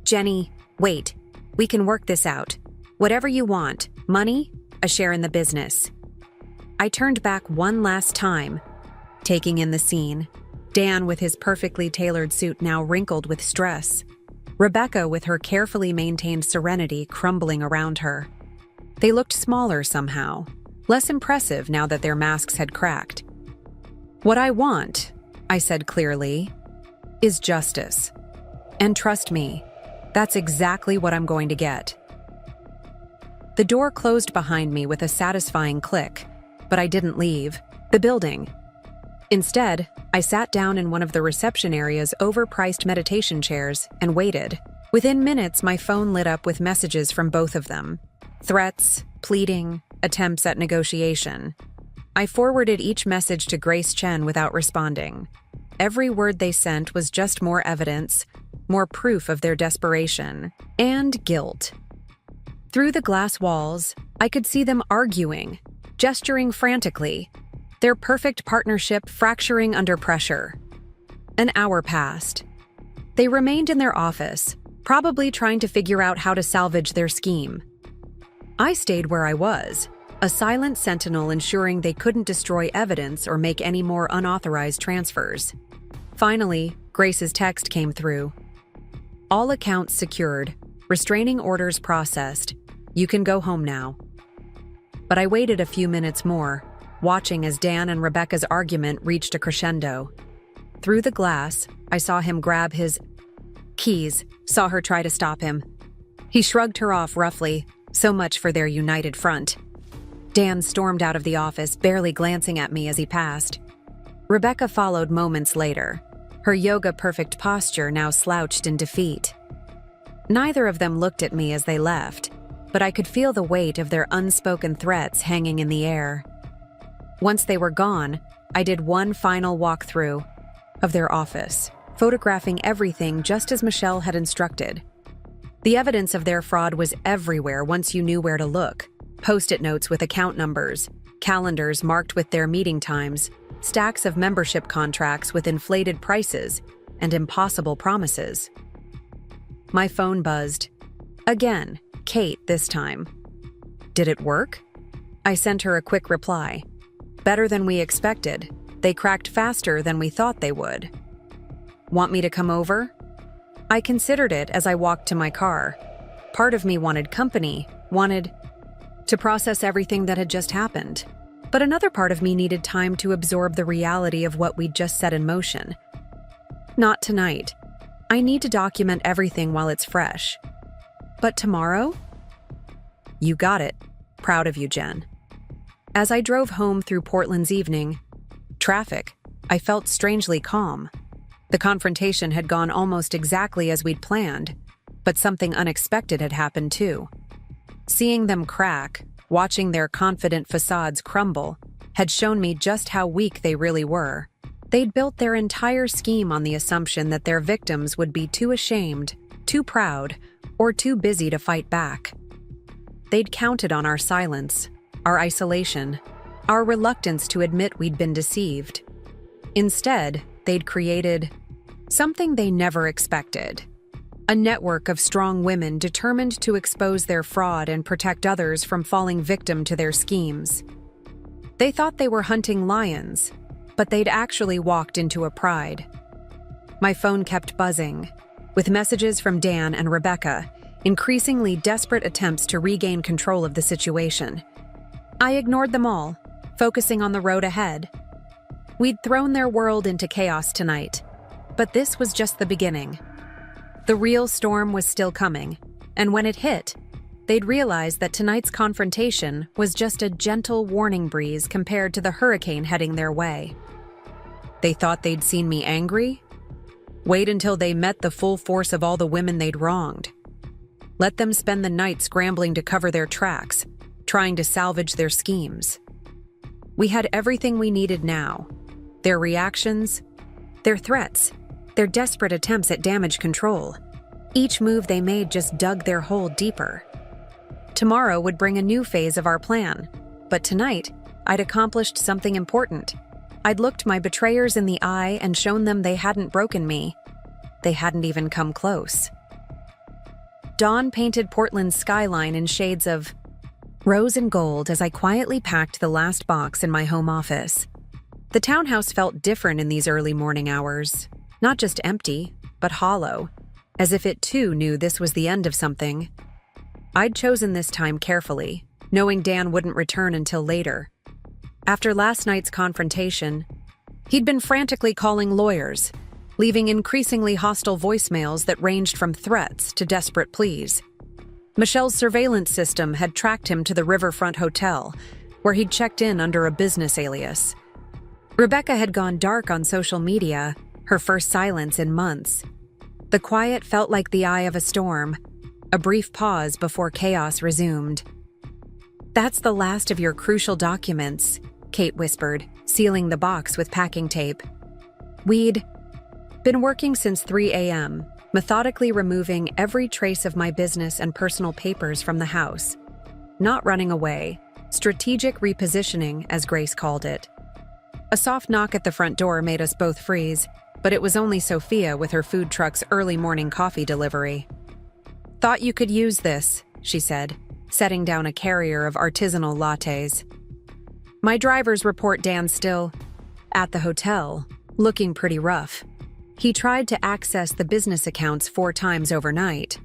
Jenny, wait. We can work this out. Whatever you want, money, a share in the business. I turned back one last time, taking in the scene. Dan with his perfectly tailored suit now wrinkled with stress. Rebecca with her carefully maintained serenity crumbling around her. They looked smaller somehow, less impressive now that their masks had cracked. What I want, I said clearly, is justice. And trust me, that's exactly what I'm going to get. The door closed behind me with a satisfying click, but I didn't leave the building. Instead, I sat down in one of the reception area's overpriced meditation chairs and waited. Within minutes, my phone lit up with messages from both of them. Threats, pleading, attempts at negotiation. I forwarded each message to Grace Chen without responding. Every word they sent was just more evidence, more proof of their desperation and guilt. Through the glass walls, I could see them arguing, gesturing frantically, their perfect partnership fracturing under pressure. An hour passed. They remained in their office, probably trying to figure out how to salvage their scheme. I stayed where I was, a silent sentinel ensuring they couldn't destroy evidence or make any more unauthorized transfers. Finally, Grace's text came through. All accounts secured, restraining orders processed. You can go home now. But I waited a few minutes more, watching as Dan and Rebecca's argument reached a crescendo. Through the glass, I saw him grab his keys, saw her try to stop him. He shrugged her off roughly, so much for their united front. Dan stormed out of the office, barely glancing at me as he passed. Rebecca followed moments later, her yoga-perfect posture now slouched in defeat. Neither of them looked at me as they left, but I could feel the weight of their unspoken threats hanging in the air. Once they were gone, I did one final walkthrough of their office, photographing everything just as Michelle had instructed. The evidence of their fraud was everywhere once you knew where to look. Post-it notes with account numbers, calendars marked with their meeting times, stacks of membership contracts with inflated prices and impossible promises. My phone buzzed. Again, Kate this time. Did it work? I sent her a quick reply. Better than we expected. They cracked faster than we thought they would. Want me to come over? I considered it as I walked to my car. Part of me wanted company, wanted to process everything that had just happened. But another part of me needed time to absorb the reality of what we'd just set in motion. Not tonight. I need to document everything while it's fresh. But tomorrow? You got it. Proud of you, Jen. As I drove home through Portland's evening, traffic, I felt strangely calm. The confrontation had gone almost exactly as we'd planned, but something unexpected had happened too. Seeing them crack, watching their confident facades crumble, had shown me just how weak they really were. They'd built their entire scheme on the assumption that their victims would be too ashamed, too proud, or too busy to fight back. They'd counted on our silence, our isolation, our reluctance to admit we'd been deceived. Instead, they'd created something they never expected. A network of strong women determined to expose their fraud and protect others from falling victim to their schemes. They thought they were hunting lions, but they'd actually walked into a pride. My phone kept buzzing, with messages from Dan and Rebecca, increasingly desperate attempts to regain control of the situation. I ignored them all, focusing on the road ahead. We'd thrown their world into chaos tonight, but this was just the beginning. The real storm was still coming, and when it hit, they'd realize that tonight's confrontation was just a gentle warning breeze compared to the hurricane heading their way. They thought they'd seen me angry? Wait until they met the full force of all the women they'd wronged. Let them spend the night scrambling to cover their tracks, trying to salvage their schemes. We had everything we needed now. Their reactions, their threats, their desperate attempts at damage control. Each move they made just dug their hole deeper. Tomorrow would bring a new phase of our plan, but tonight, I'd accomplished something important. I'd looked my betrayers in the eye and shown them they hadn't broken me. They hadn't even come close. Dawn painted Portland's skyline in shades of rose and gold as I quietly packed the last box in my home office. The townhouse felt different in these early morning hours, not just empty, but hollow, as if it too knew this was the end of something. I'd chosen this time carefully, knowing Dan wouldn't return until later. After last night's confrontation, he'd been frantically calling lawyers, leaving increasingly hostile voicemails that ranged from threats to desperate pleas. Michelle's surveillance system had tracked him to the Riverfront Hotel, where he'd checked in under a business alias. Rebecca had gone dark on social media, her first silence in months. The quiet felt like the eye of a storm, a brief pause before chaos resumed. "That's the last of your crucial documents," Kate whispered, sealing the box with packing tape. We'd been working since 3 a.m., methodically removing every trace of my business and personal papers from the house. Not running away, strategic repositioning, as Grace called it. A soft knock at the front door made us both freeze, but it was only Sophia with her food truck's early morning coffee delivery. "Thought you could use this," she said, setting down a carrier of artisanal lattes. My driver's report Dan still at the hotel, looking pretty rough. He tried to access the business accounts 4 times overnight.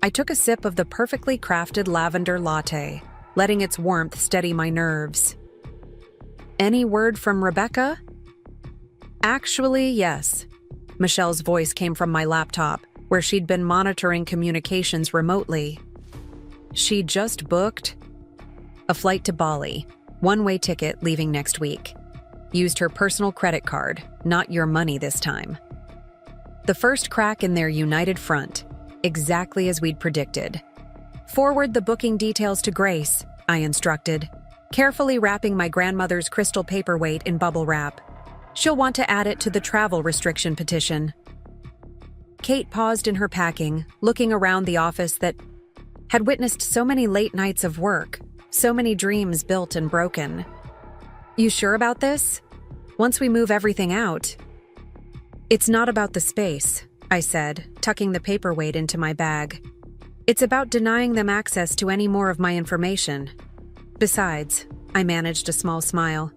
I took a sip of the perfectly crafted lavender latte, letting its warmth steady my nerves. "Any word from Rebecca?" "Actually, yes." Michelle's voice came from my laptop, where she'd been monitoring communications remotely. "She just booked a flight to Bali, one-way ticket leaving next week. Used her personal credit card, not your money this time." The first crack in their united front, exactly as we'd predicted. "Forward the booking details to Grace," I instructed, carefully wrapping my grandmother's crystal paperweight in bubble wrap. "She'll want to add it to the travel restriction petition." Kate paused in her packing, looking around the office that had witnessed so many late nights of work, so many dreams built and broken. "You sure about this? Once we move everything out..." "It's not about the space," I said, tucking the paperweight into my bag. "It's about denying them access to any more of my information. Besides," I managed a small smile,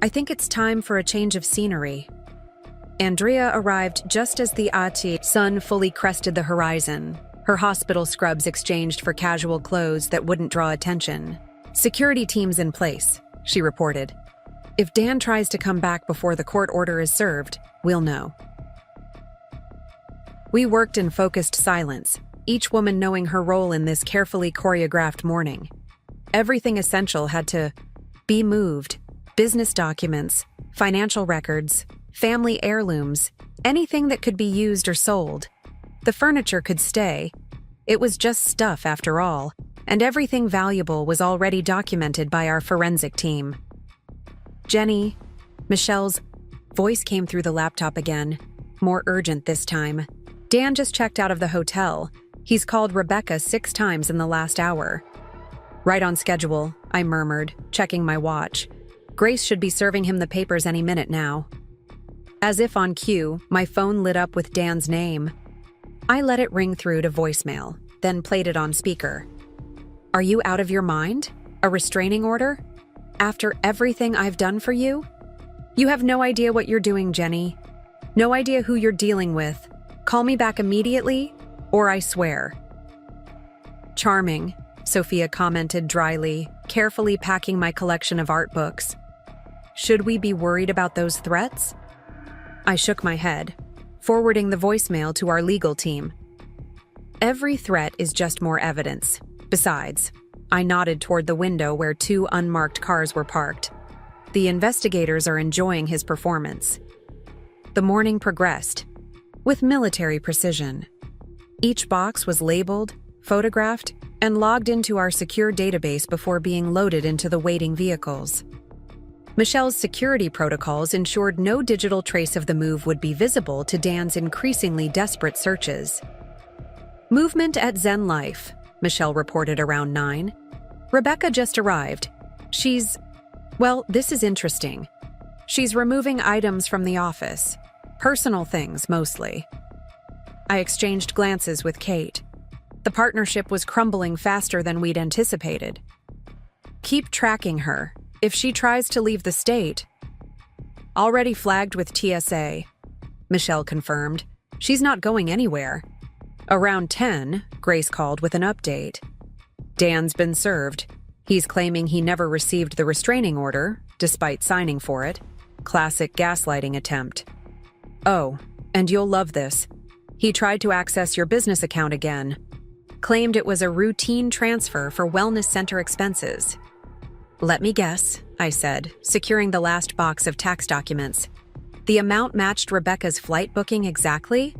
"I think it's time for a change of scenery." Andrea arrived just as the sun fully crested the horizon, her hospital scrubs exchanged for casual clothes that wouldn't draw attention. "Security teams in place," she reported. "If Dan tries to come back before the court order is served, we'll know." We worked in focused silence, each woman knowing her role in this carefully choreographed morning. Everything essential had to be moved: business documents, financial records, family heirlooms, anything that could be used or sold. The furniture could stay. It was just stuff after all, and everything valuable was already documented by our forensic team. "Jenny," Michelle's voice came through the laptop again, more urgent this time. "Dan just checked out of the hotel. He's called Rebecca 6 times in the last hour." "Right on schedule," I murmured, checking my watch. "Grace should be serving him the papers any minute now." As if on cue, my phone lit up with Dan's name. I let it ring through to voicemail, then played it on speaker. "Are you out of your mind? A restraining order?" After everything I've done for you? You have no idea what you're doing, Jenny. No idea who you're dealing with. Call me back immediately, or I swear. Charming, Sophia commented dryly, carefully packing my collection of art books. Should we be worried about those threats? I shook my head, forwarding the voicemail to our legal team. Every threat is just more evidence. Besides, I nodded toward the window where 2 unmarked cars were parked. The investigators are enjoying his performance. The morning progressed, with military precision. Each box was labeled, photographed, and logged into our secure database before being loaded into the waiting vehicles. Michelle's security protocols ensured no digital trace of the move would be visible to Dan's increasingly desperate searches. Movement at Zen Life, Michelle reported around 9. Rebecca just arrived. Well, this is interesting. She's removing items from the office. Personal things, mostly. I exchanged glances with Kate. The partnership was crumbling faster than we'd anticipated. Keep tracking her. If she tries to leave the state. Already flagged with TSA, Michelle confirmed. She's not going anywhere. Around 10, Grace called with an update. Dan's been served. He's claiming he never received the restraining order, despite signing for it. Classic gaslighting attempt. Oh, and you'll love this. He tried to access your business account again. Claimed it was a routine transfer for wellness center expenses. Let me guess, I said, securing the last box of tax documents. The amount matched Rebecca's flight booking exactly?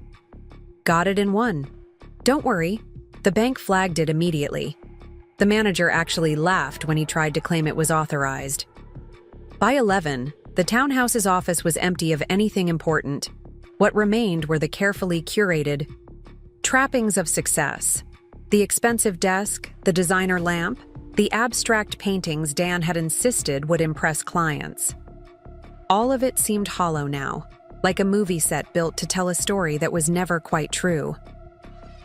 Got it in one. Don't worry, the bank flagged it immediately. The manager actually laughed when he tried to claim it was authorized. By 11, the townhouse's office was empty of anything important. What remained were the carefully curated trappings of success. The expensive desk, the designer lamp, the abstract paintings Dan had insisted would impress clients. All of it seemed hollow now, like a movie set built to tell a story that was never quite true.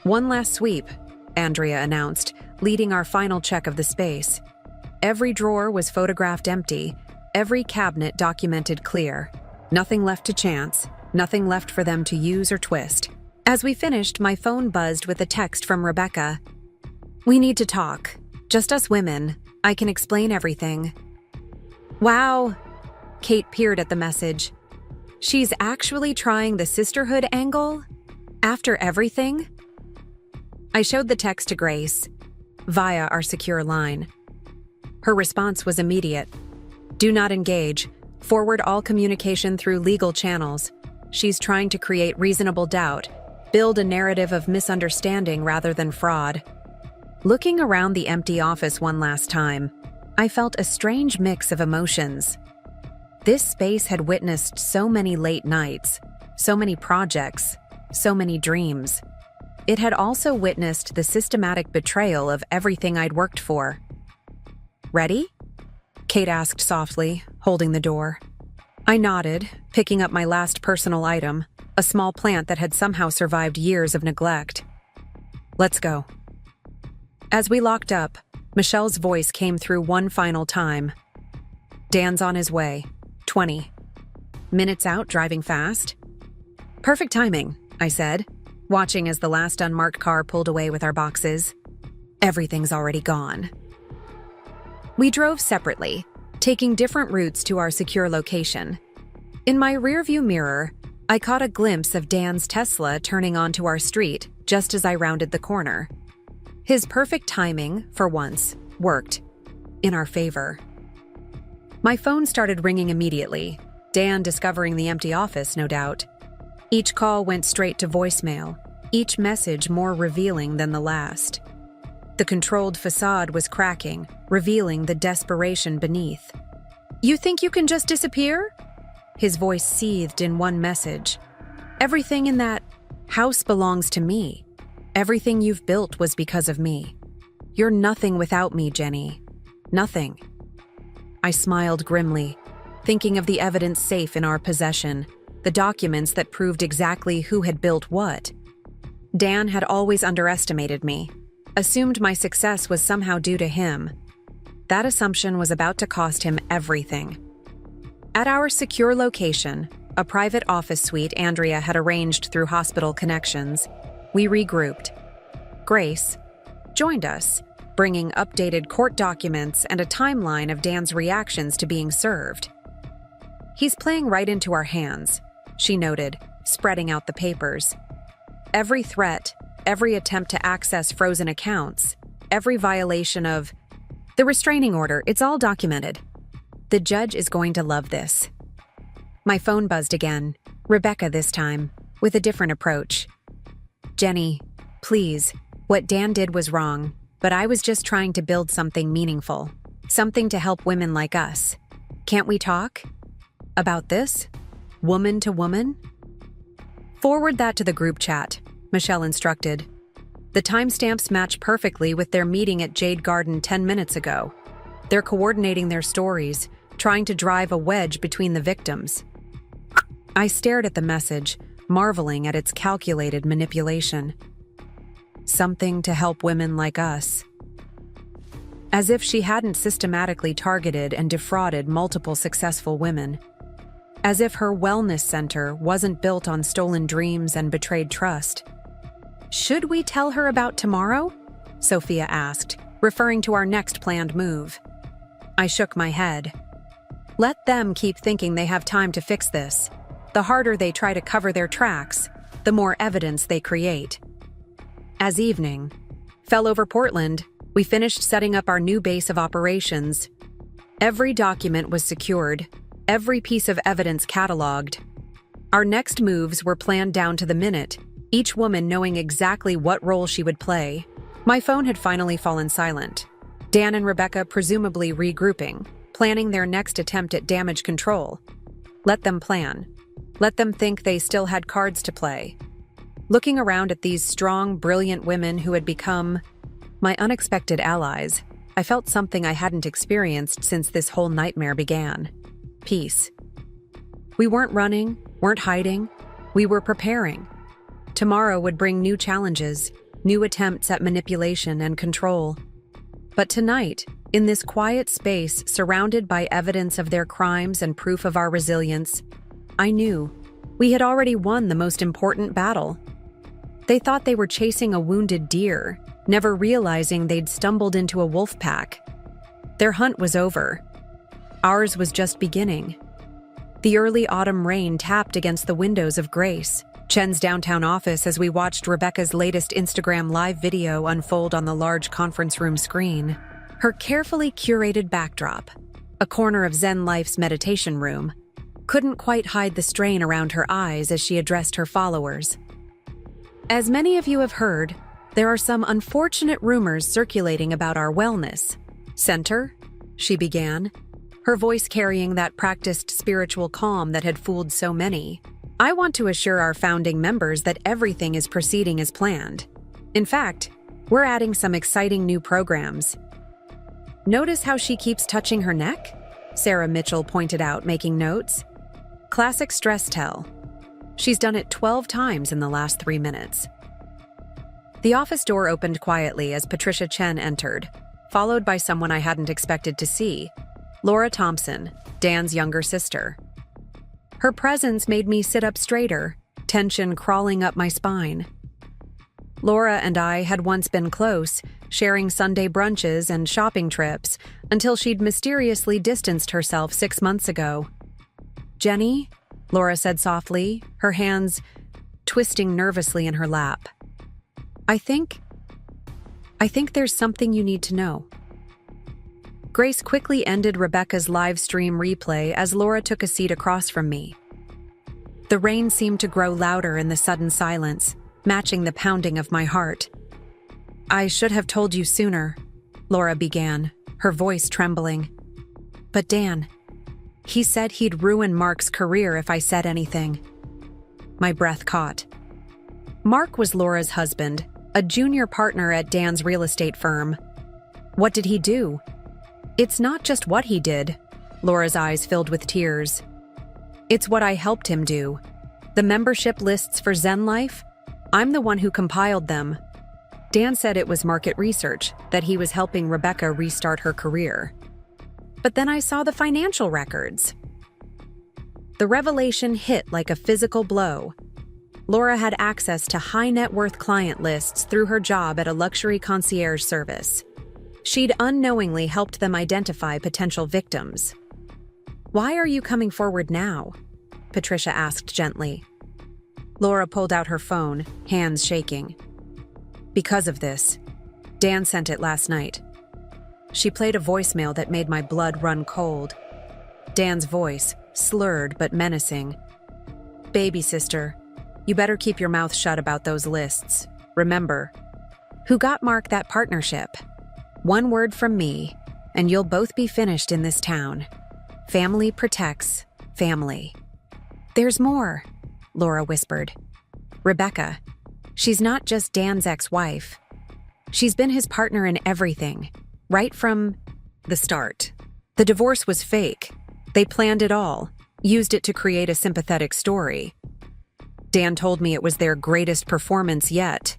One last sweep, Andrea announced, leading our final check of the space. Every drawer was photographed empty, every cabinet documented clear. Nothing left to chance, nothing left for them to use or twist. As we finished, my phone buzzed with a text from Rebecca. We need to talk. Just us women. I can explain everything. Wow. Kate peered at the message. She's actually trying the sisterhood angle? After everything? I showed the text to Grace, via our secure line. Her response was immediate. Do not engage. Forward all communication through legal channels. She's trying to create reasonable doubt, build a narrative of misunderstanding rather than fraud. Looking around the empty office one last time, I felt a strange mix of emotions. This space had witnessed so many late nights, so many projects, so many dreams. It had also witnessed the systematic betrayal of everything I'd worked for. Ready? Kate asked softly, holding the door. I nodded, picking up my last personal item, a small plant that had somehow survived years of neglect. Let's go. As we locked up, Michelle's voice came through one final time. Dan's on his way. 20. Minutes out, driving fast? Perfect timing, I said, watching as the last unmarked car pulled away with our boxes. Everything's already gone. We drove separately, taking different routes to our secure location. In my rearview mirror, I caught a glimpse of Dan's Tesla turning onto our street just as I rounded the corner. His perfect timing, for once, worked. In our favor. My phone started ringing immediately, Dan discovering the empty office, no doubt. Each call went straight to voicemail, each message more revealing than the last. The controlled facade was cracking, revealing the desperation beneath. You think you can just disappear? His voice seethed in one message. Everything in that house belongs to me. Everything you've built was because of me. You're nothing without me, Jenny. Nothing. I smiled grimly, thinking of the evidence safe in our possession, the documents that proved exactly who had built what. Dan had always underestimated me, assumed my success was somehow due to him. That assumption was about to cost him everything. At our secure location, a private office suite Andrea had arranged through hospital connections, we regrouped. Grace joined us, bringing updated court documents and a timeline of Dan's reactions to being served. "He's playing right into our hands," she noted, spreading out the papers. "Every threat, every attempt to access frozen accounts, every violation of the restraining order, it's all documented. The judge is going to love this." My phone buzzed again, Rebecca this time, with a different approach. "Jenny, please, what Dan did was wrong, but I was just trying to build something meaningful, something to help women like us. Can't we talk? About this? Woman to woman?" "Forward that to the group chat," Michelle instructed. "The timestamps match perfectly with their meeting at Jade Garden 10 minutes ago. They're coordinating their stories, trying to drive a wedge between the victims." I stared at the message, marveling at its calculated manipulation. Something to help women like us. As if she hadn't systematically targeted and defrauded multiple successful women. As if her wellness center wasn't built on stolen dreams and betrayed trust. "Should we tell her about tomorrow?" Sophia asked, referring to our next planned move. I shook my head. Let them keep thinking they have time to fix this. The harder they try to cover their tracks, the more evidence they create. As evening fell over Portland, we finished setting up our new base of operations. Every document was secured, every piece of evidence cataloged. Our next moves were planned down to the minute, each woman knowing exactly what role she would play. My phone had finally fallen silent. Dan and Rebecca presumably regrouping, planning their next attempt at damage control. Let them plan. Let them think they still had cards to play. Looking around at these strong, brilliant women who had become my unexpected allies, I felt something I hadn't experienced since this whole nightmare began. Peace. We weren't running, weren't hiding. We were preparing. Tomorrow would bring new challenges, new attempts at manipulation and control. But tonight, in this quiet space surrounded by evidence of their crimes and proof of our resilience, I knew we had already won the most important battle. They thought they were chasing a wounded deer, never realizing they'd stumbled into a wolf pack. Their hunt was over. Ours was just beginning. The early autumn rain tapped against the windows of Grace, Chen's downtown office, as we watched Rebecca's latest Instagram live video unfold on the large conference room screen. Her carefully curated backdrop, a corner of Zen Life's meditation room, couldn't quite hide the strain around her eyes as she addressed her followers. "As many of you have heard, there are some unfortunate rumors circulating about our wellness center," she began, her voice carrying that practiced spiritual calm that had fooled so many. "I want to assure our founding members that everything is proceeding as planned. In fact, we're adding some exciting new programs." "Notice how she keeps touching her neck?" Sarah Mitchell pointed out, making notes. "Classic stress tell. She's done it 12 times in the last 3 minutes." The office door opened quietly as Patricia Chen entered, followed by someone I hadn't expected to see, Laura Thompson, Dan's younger sister. Her presence made me sit up straighter, tension crawling up my spine. Laura and I had once been close, sharing Sunday brunches and shopping trips, until she'd mysteriously distanced herself 6 months ago. "Jenny?" Laura said softly, her hands twisting nervously in her lap. I think there's something you need to know." Grace quickly ended Rebecca's live stream replay as Laura took a seat across from me. The rain seemed to grow louder in the sudden silence, matching the pounding of my heart. "I should have told you sooner," Laura began, her voice trembling. "But Dan, he said he'd ruin Mark's career if I said anything." My breath caught. Mark was Laura's husband, a junior partner at Dan's real estate firm. What did he do? "It's not just what he did," Laura's eyes filled with tears. "It's what I helped him do. The membership lists for Zen Life, I'm the one who compiled them. Dan said it was market research, that he was helping Rebecca restart her career. But then I saw the financial records. The revelation hit like a physical blow. Laura had access to high-net-worth client lists through her job at a luxury concierge service. She'd unknowingly helped them identify potential victims. "Why are you coming forward now?" Patricia asked gently. Laura pulled out her phone, hands shaking. "Because of this. Dan sent it last night." She played a voicemail that made my blood run cold. Dan's voice, slurred but menacing. "Baby sister, you better keep your mouth shut about those lists. Remember, who got Mark that partnership? One word from me, and you'll both be finished in this town. Family protects family." "There's more," Laura whispered. "Rebecca. She's not just Dan's ex-wife. She's been his partner in everything, right from the start. The divorce was fake. They planned it all, used it to create a sympathetic story. Dan told me it was their greatest performance yet."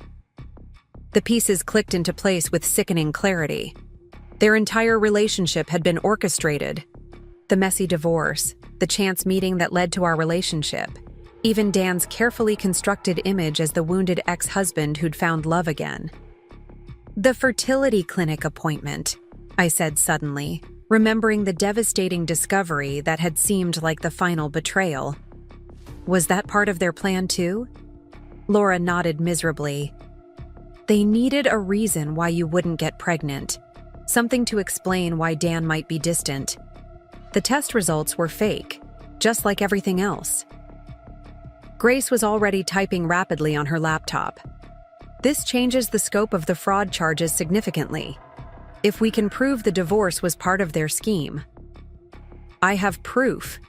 The pieces clicked into place with sickening clarity. Their entire relationship had been orchestrated. The messy divorce, the chance meeting that led to our relationship, even Dan's carefully constructed image as the wounded ex-husband who'd found love again. "The fertility clinic appointment," I said suddenly, remembering the devastating discovery that had seemed like the final betrayal. "Was that part of their plan too?" Laura nodded miserably. "They needed a reason why you wouldn't get pregnant, something to explain why Dan might be distant. The test results were fake, just like everything else." Grace was already typing rapidly on her laptop. "This changes the scope of the fraud charges significantly. If we can prove the divorce was part of their scheme." "I have proof,"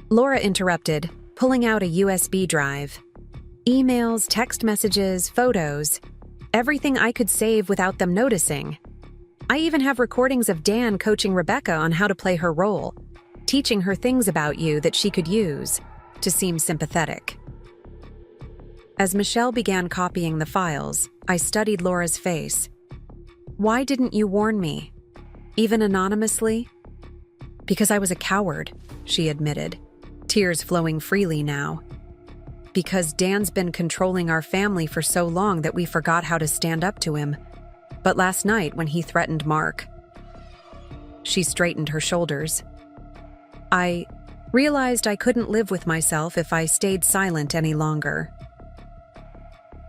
Laura interrupted, pulling out a USB drive. "Emails, text messages, photos, everything I could save without them noticing. I even have recordings of Dan coaching Rebecca on how to play her role, teaching her things about you that she could use to seem sympathetic." As Michelle began copying the files, I studied Laura's face. "Why didn't you warn me? Even anonymously?" "Because I was a coward," she admitted, tears flowing freely now. "Because Dan's been controlling our family for so long that we forgot how to stand up to him. But last night when he threatened Mark..." She straightened her shoulders. "I realized I couldn't live with myself if I stayed silent any longer."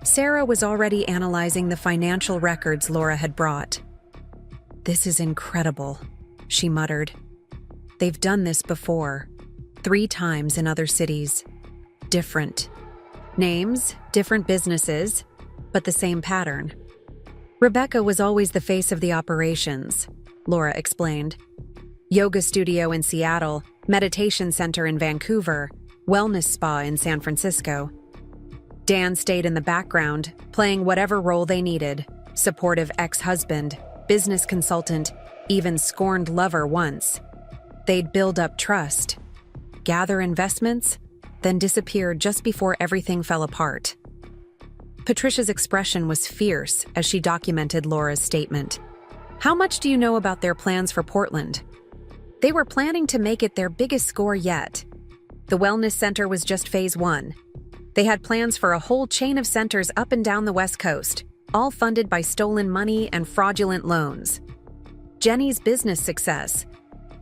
Sarah was already analyzing the financial records Laura had brought. "This is incredible," she muttered. "They've done this before, 3 times in other cities. Different names, different businesses, but the same pattern." "Rebecca was always the face of the operations," Laura explained. "Yoga studio in Seattle, meditation center in Vancouver, wellness spa in San Francisco. Dan stayed in the background, playing whatever role they needed: supportive ex-husband, business consultant, even scorned lover once. They'd build up trust, gather investments, then disappear just before everything fell apart." Patricia's expression was fierce as she documented Laura's statement. "How much do you know about their plans for Portland?" "They were planning to make it their biggest score yet. The wellness center was just phase 1. They had plans for a whole chain of centers up and down the West Coast, all funded by stolen money and fraudulent loans. Jenny's business success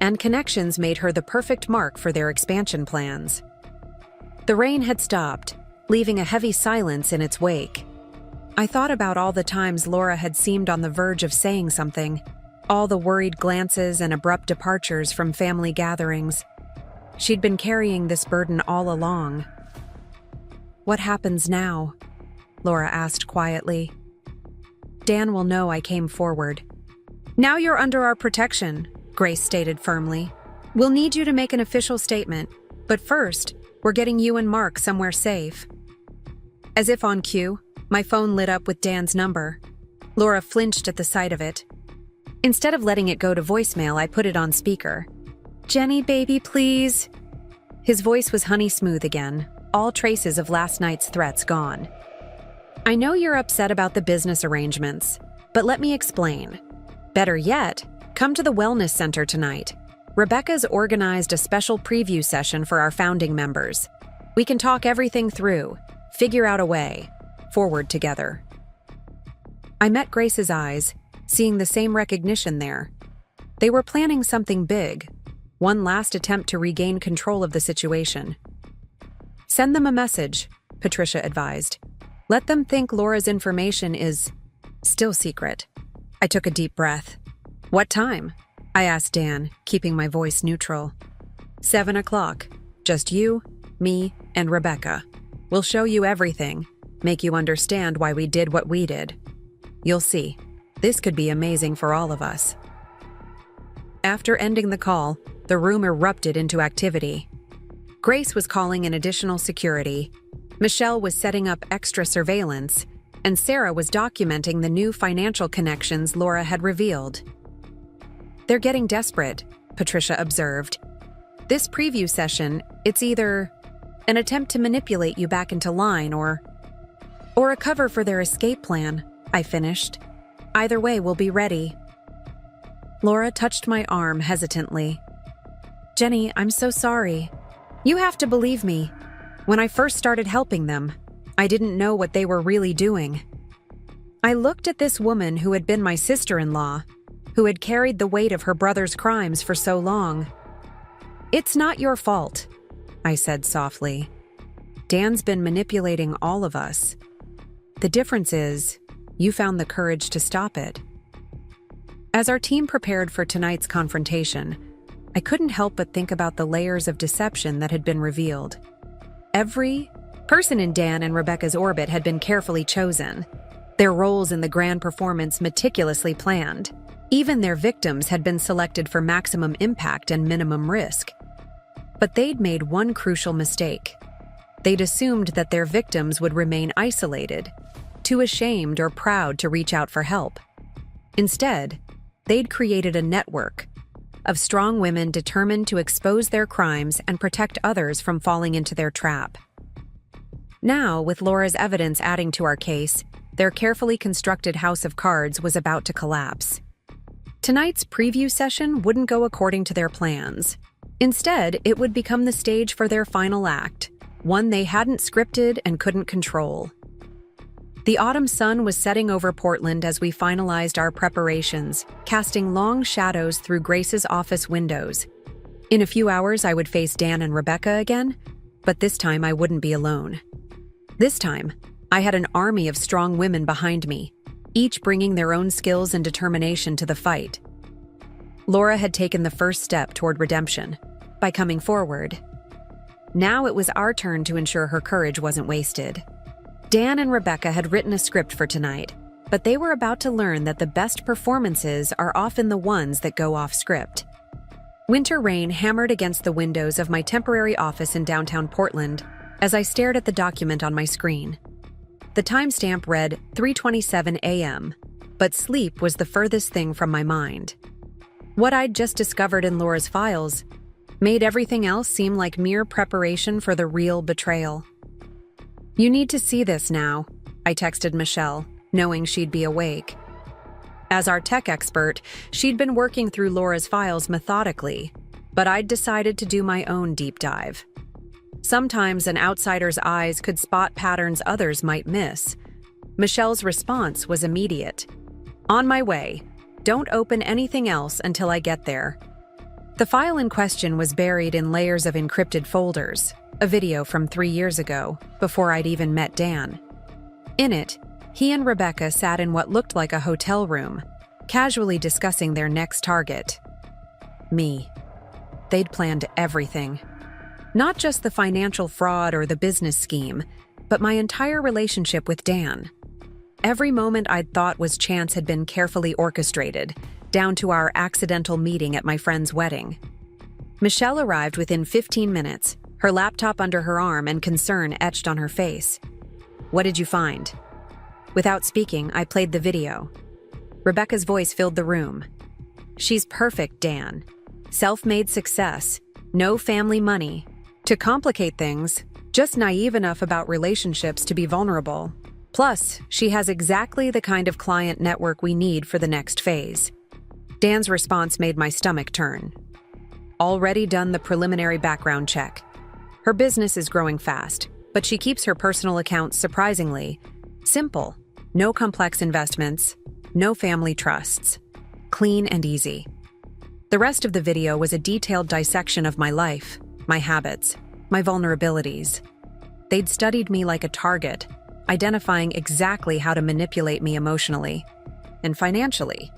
and connections made her the perfect mark for their expansion plans." The rain had stopped, leaving a heavy silence in its wake. I thought about all the times Laura had seemed on the verge of saying something, all the worried glances and abrupt departures from family gatherings. She'd been carrying this burden all along. "What happens now?" Laura asked quietly. "Dan will know I came forward." "Now you're under our protection," Grace stated firmly. "We'll need you to make an official statement, but first, we're getting you and Mark somewhere safe." As if on cue, my phone lit up with Dan's number. Laura flinched at the sight of it. Instead of letting it go to voicemail, I put it on speaker. "Jenny, baby, please." His voice was honey smooth again, all traces of last night's threats gone. "I know you're upset about the business arrangements, but let me explain. Better yet, come to the wellness center tonight. Rebecca's organized a special preview session for our founding members. We can talk everything through, figure out a way, forward together. I met Grace's eyes, seeing the same recognition there. They were planning something big, one last attempt to regain control of the situation. Send them a message, Patricia advised. Let them think Laura's information is still secret. I took a deep breath. What time? I asked Dan, keeping my voice neutral. 7 o'clock. Just you, me, and Rebecca. We'll show you everything, make you understand why we did what we did. You'll see. This could be amazing for all of us. After ending the call, the room erupted into activity. Grace was calling in additional security, Michelle was setting up extra surveillance, and Sarah was documenting the new financial connections Laura had revealed. They're getting desperate, Patricia observed. This preview session, it's either an attempt to manipulate you back into line or a cover for their escape plan, I finished. Either way, we'll be ready. Laura touched my arm hesitantly. Jenny, I'm so sorry. You have to believe me. When I first started helping them, I didn't know what they were really doing. I looked at this woman who had been my sister-in-law, who had carried the weight of her brother's crimes for so long. It's not your fault, I said softly. Dan's been manipulating all of us. The difference is, you found the courage to stop it. As our team prepared for tonight's confrontation, I couldn't help but think about the layers of deception that had been revealed. Every person in Dan and Rebecca's orbit had been carefully chosen, their roles in the grand performance meticulously planned. Even their victims had been selected for maximum impact and minimum risk. But they'd made one crucial mistake. They'd assumed that their victims would remain isolated, too ashamed or proud to reach out for help. Instead, they'd created a network of strong women determined to expose their crimes and protect others from falling into their trap. Now, with Laura's evidence adding to our case, their carefully constructed house of cards was about to collapse. Tonight's preview session wouldn't go according to their plans. Instead, it would become the stage for their final act, one they hadn't scripted and couldn't control. The autumn sun was setting over Portland as we finalized our preparations, casting long shadows through Grace's office windows. In a few hours, I would face Dan and Rebecca again, but this time I wouldn't be alone. This time, I had an army of strong women behind me, each bringing their own skills and determination to the fight. Laura had taken the first step toward redemption by coming forward. Now it was our turn to ensure her courage wasn't wasted. Dan and Rebecca had written a script for tonight, but they were about to learn that the best performances are often the ones that go off script. Winter rain hammered against the windows of my temporary office in downtown Portland as I stared at the document on my screen. The timestamp read 3:27 a.m., but sleep was the furthest thing from my mind. What I'd just discovered in Laura's files made everything else seem like mere preparation for the real betrayal. You need to see this now, I texted Michelle, knowing she'd be awake. As our tech expert, she'd been working through Laura's files methodically, but I'd decided to do my own deep dive. Sometimes an outsider's eyes could spot patterns others might miss. Michelle's response was immediate. On my way. Don't open anything else until I get there. The file in question was buried in layers of encrypted folders, a video from 3 years ago, before I'd even met Dan. In it, he and Rebecca sat in what looked like a hotel room, casually discussing their next target. Me. They'd planned everything. Not just the financial fraud or the business scheme, but my entire relationship with Dan. Every moment I'd thought was chance had been carefully orchestrated, down to our accidental meeting at my friend's wedding. Michelle arrived within 15 minutes, her laptop under her arm and concern etched on her face. What did you find? Without speaking, I played the video. Rebecca's voice filled the room. She's perfect, Dan. Self-made success, no family money. To complicate things, just naive enough about relationships to be vulnerable. Plus, she has exactly the kind of client network we need for the next phase. Dan's response made my stomach turn. already done the preliminary background check. Her business is growing fast, but she keeps her personal accounts surprisingly simple. No complex investments, no family trusts. Clean and easy. The rest of the video was a detailed dissection of my life, my habits, my vulnerabilities. They'd studied me like a target, identifying exactly how to manipulate me emotionally and financially.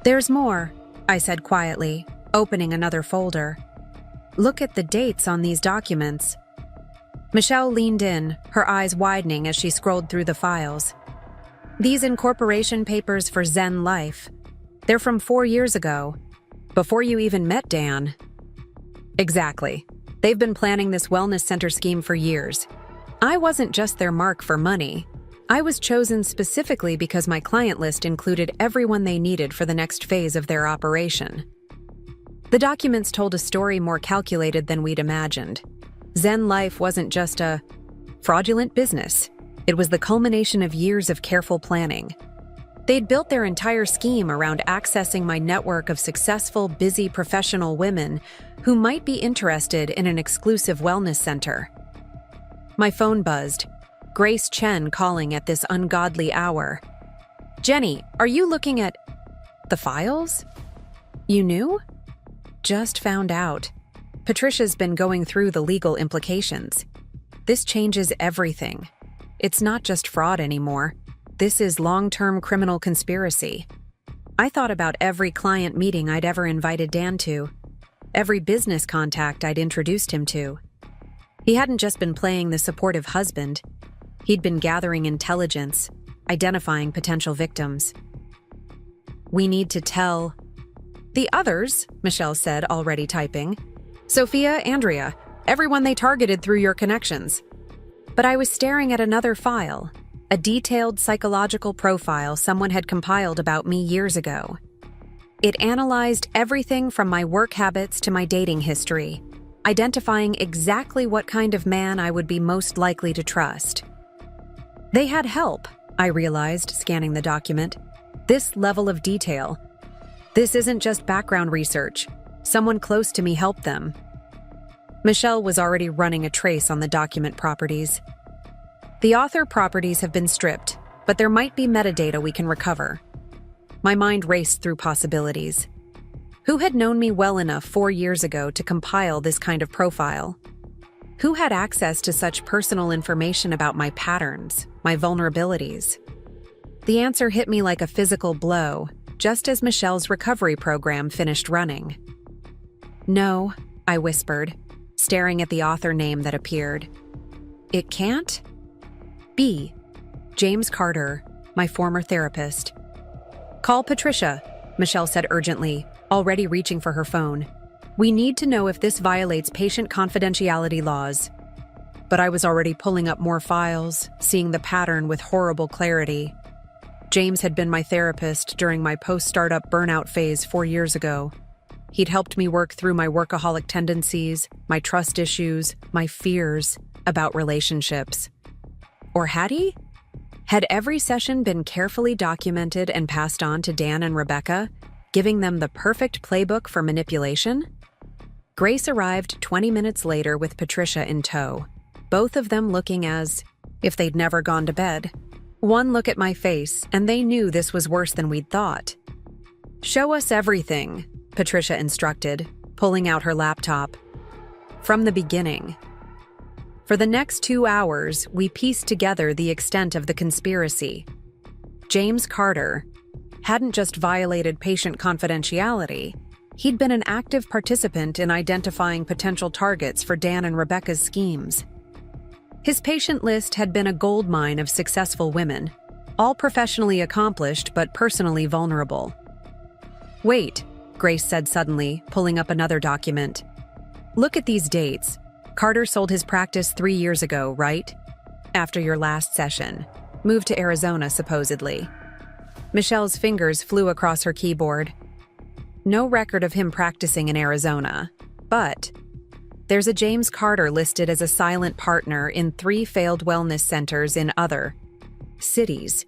"There's more," I said quietly, opening another folder. "Look at the dates on these documents." Michelle leaned in, her eyes widening as she scrolled through the files. "These incorporation papers for Zen Life. They're from 4 years ago, before you even met Dan." "Exactly. They've been planning this wellness center scheme for years. I wasn't just their mark for money. I was chosen specifically because my client list included everyone they needed for the next phase of their operation." The documents told a story more calculated than we'd imagined. Zen Life wasn't just a fraudulent business. It was the culmination of years of careful planning. They'd built their entire scheme around accessing my network of successful, busy professional women who might be interested in an exclusive wellness center. My phone buzzed. Grace Chen calling at this ungodly hour. "Jenny, are you looking at the files? You knew?" "Just found out. Patricia's been going through the legal implications. This changes everything. It's not just fraud anymore. This is long-term criminal conspiracy." I thought about every client meeting I'd ever invited Dan to, every business contact I'd introduced him to. He hadn't just been playing the supportive husband. He'd been gathering intelligence, identifying potential victims. "We need to tell the others," Michelle said, already typing. "Sophia, Andrea, everyone they targeted through your connections." But I was staring at another file, a detailed psychological profile someone had compiled about me years ago. It analyzed everything from my work habits to my dating history, identifying exactly what kind of man I would be most likely to trust. They had help, I realized, scanning the document. This level of detail. This isn't just background research. Someone close to me helped them. Michelle was already running a trace on the document properties. "The author properties have been stripped, but there might be metadata we can recover." My mind raced through possibilities. Who had known me well enough 4 years ago to compile this kind of profile? Who had access to such personal information about my patterns, my vulnerabilities? The answer hit me like a physical blow, just as Michelle's recovery program finished running. "No," I whispered, staring at the author name that appeared. "It can't be. James Carter, my former therapist." "Call Patricia," Michelle said urgently, already reaching for her phone. "We need to know if this violates patient confidentiality laws." But I was already pulling up more files, seeing the pattern with horrible clarity. James had been my therapist during my post-startup burnout phase 4 years ago. He'd helped me work through my workaholic tendencies, my trust issues, my fears about relationships. Or had he? Had every session been carefully documented and passed on to Dan and Rebecca, giving them the perfect playbook for manipulation? Grace arrived 20 minutes later with Patricia in tow, both of them looking as if they'd never gone to bed. One look at my face, and they knew this was worse than we'd thought. "Show us everything," Patricia instructed, pulling out her laptop. From the beginning. For the next 2 hours, we pieced together the extent of the conspiracy. James Carter hadn't just violated patient confidentiality, he'd been an active participant in identifying potential targets for Dan and Rebecca's schemes. His patient list had been a goldmine of successful women, all professionally accomplished but personally vulnerable. "Wait," Grace said suddenly, pulling up another document. "Look at these dates. Carter sold his practice 3 years ago, right? After your last session. Moved to Arizona, supposedly." Michelle's fingers flew across her keyboard. No record of him practicing in Arizona, but there's a James Carter listed as a silent partner in 3 failed wellness centers in other cities.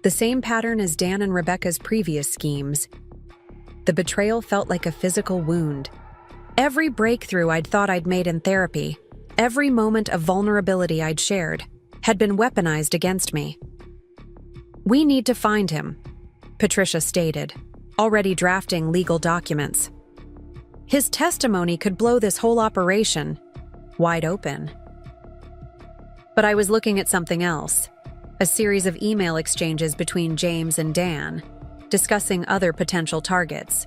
The same pattern as Dan and Rebecca's previous schemes. The betrayal felt like a physical wound. Every breakthrough I'd thought I'd made in therapy, every moment of vulnerability I'd shared, had been weaponized against me. "We need to find him," Patricia stated, already drafting legal documents. "His testimony could blow this whole operation wide open." But I was looking at something else, a series of email exchanges between James and Dan, discussing other potential targets.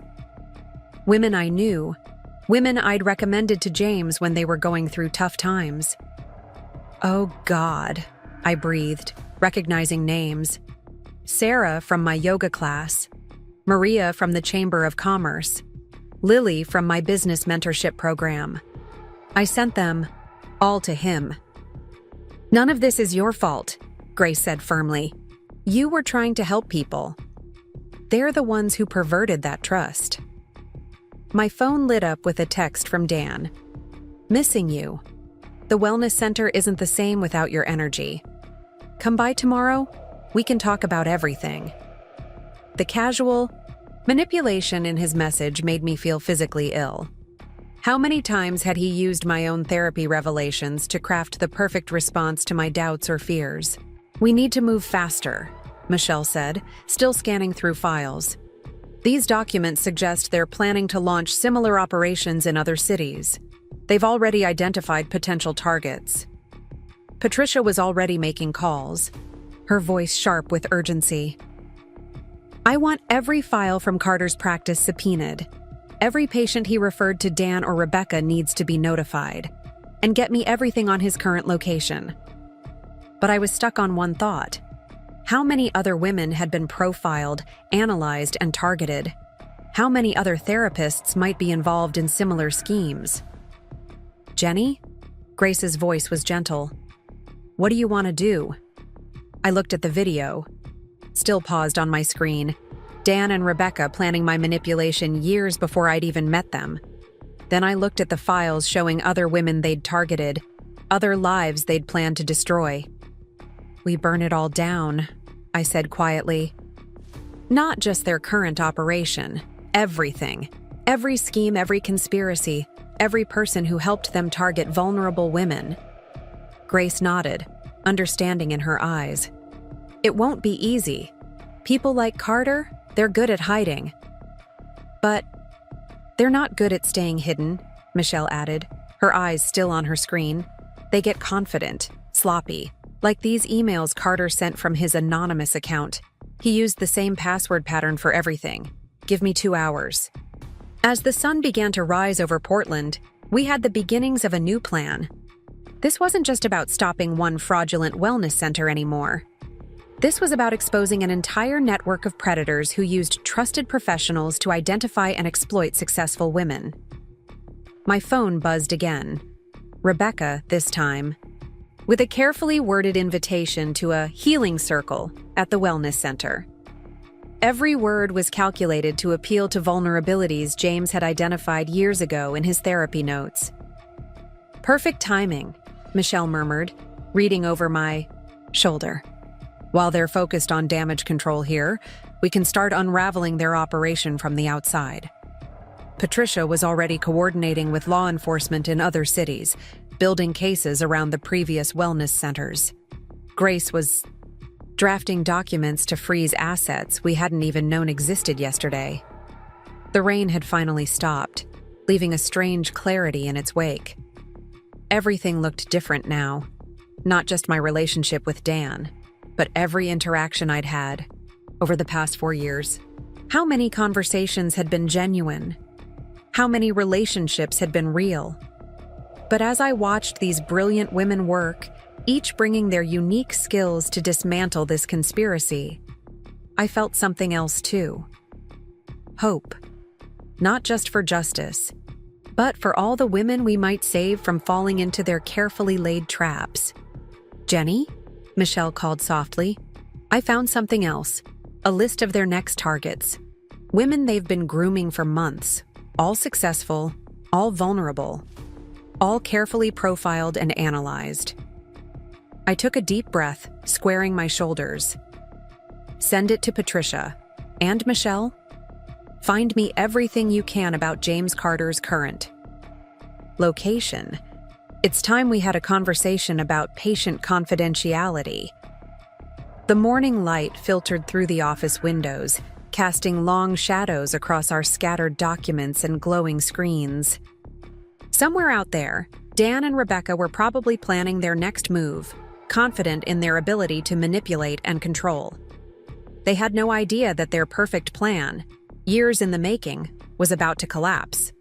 Women I knew, women I'd recommended to James when they were going through tough times. "Oh God," I breathed, recognizing names. Sarah from my yoga class, Maria from the Chamber of Commerce, Lily from my business mentorship program. I sent them all to him. "None of this is your fault," Grace said firmly. "You were trying to help people. They're the ones who perverted that trust." My phone lit up with a text from Dan. "Missing you. The wellness center isn't the same without your energy. Come by tomorrow? We can talk about everything." The casual manipulation in his message made me feel physically ill. How many times had he used my own therapy revelations to craft the perfect response to my doubts or fears? "We need to move faster," Michelle said, still scanning through files. "These documents suggest they're planning to launch similar operations in other cities. They've already identified potential targets." Patricia was already making calls, her voice sharp with urgency. "I want every file from Carter's practice subpoenaed. Every patient he referred to Dan or Rebecca needs to be notified. And get me everything on his current location." But I was stuck on one thought. How many other women had been profiled, analyzed, and targeted? How many other therapists might be involved in similar schemes? "Jenny?" Grace's voice was gentle. "What do you want to do?" I looked at the video, still paused on my screen. Dan and Rebecca planning my manipulation years before I'd even met them. Then I looked at the files showing other women they'd targeted, other lives they'd planned to destroy. "We burn it all down," I said quietly. "Not just their current operation, everything. Every scheme, every conspiracy, every person who helped them target vulnerable women." Grace nodded, understanding in her eyes. "It won't be easy. People like Carter, they're good at hiding. But they're not good at staying hidden," Michelle added, her eyes still on her screen. "They get confident, sloppy, like these emails Carter sent from his anonymous account. He used the same password pattern for everything. Give me 2 hours." As the sun began to rise over Portland, we had the beginnings of a new plan. This wasn't just about stopping one fraudulent wellness center anymore. This was about exposing an entire network of predators who used trusted professionals to identify and exploit successful women. My phone buzzed again. Rebecca, this time, with a carefully worded invitation to a healing circle at the wellness center. Every word was calculated to appeal to vulnerabilities James had identified years ago in his therapy notes. "Perfect timing," Michelle murmured, reading over my shoulder. "While they're focused on damage control here, we can start unraveling their operation from the outside." Patricia was already coordinating with law enforcement in other cities, building cases around the previous wellness centers. Grace was drafting documents to freeze assets we hadn't even known existed yesterday. The rain had finally stopped, leaving a strange clarity in its wake. Everything looked different now, not just my relationship with Dan, but every interaction I'd had over the past 4 years. How many conversations had been genuine? How many relationships had been real? But as I watched these brilliant women work, each bringing their unique skills to dismantle this conspiracy, I felt something else too. Hope. Not just for justice, but for all the women we might save from falling into their carefully laid traps. "Jenny?" Michelle called softly. "I found something else. A list of their next targets. Women they've been grooming for months. All successful, all vulnerable. All carefully profiled and analyzed." I took a deep breath, squaring my shoulders. "Send it to Patricia. And Michelle? Find me everything you can about James Carter's current location. It's time we had a conversation about patient confidentiality. The morning light filtered through the office windows, casting long shadows across our scattered documents and glowing screens. Somewhere out there, Dan and Rebecca were probably planning their next move, confident in their ability to manipulate and control. They had no idea that their perfect plan, years in the making, was about to collapse.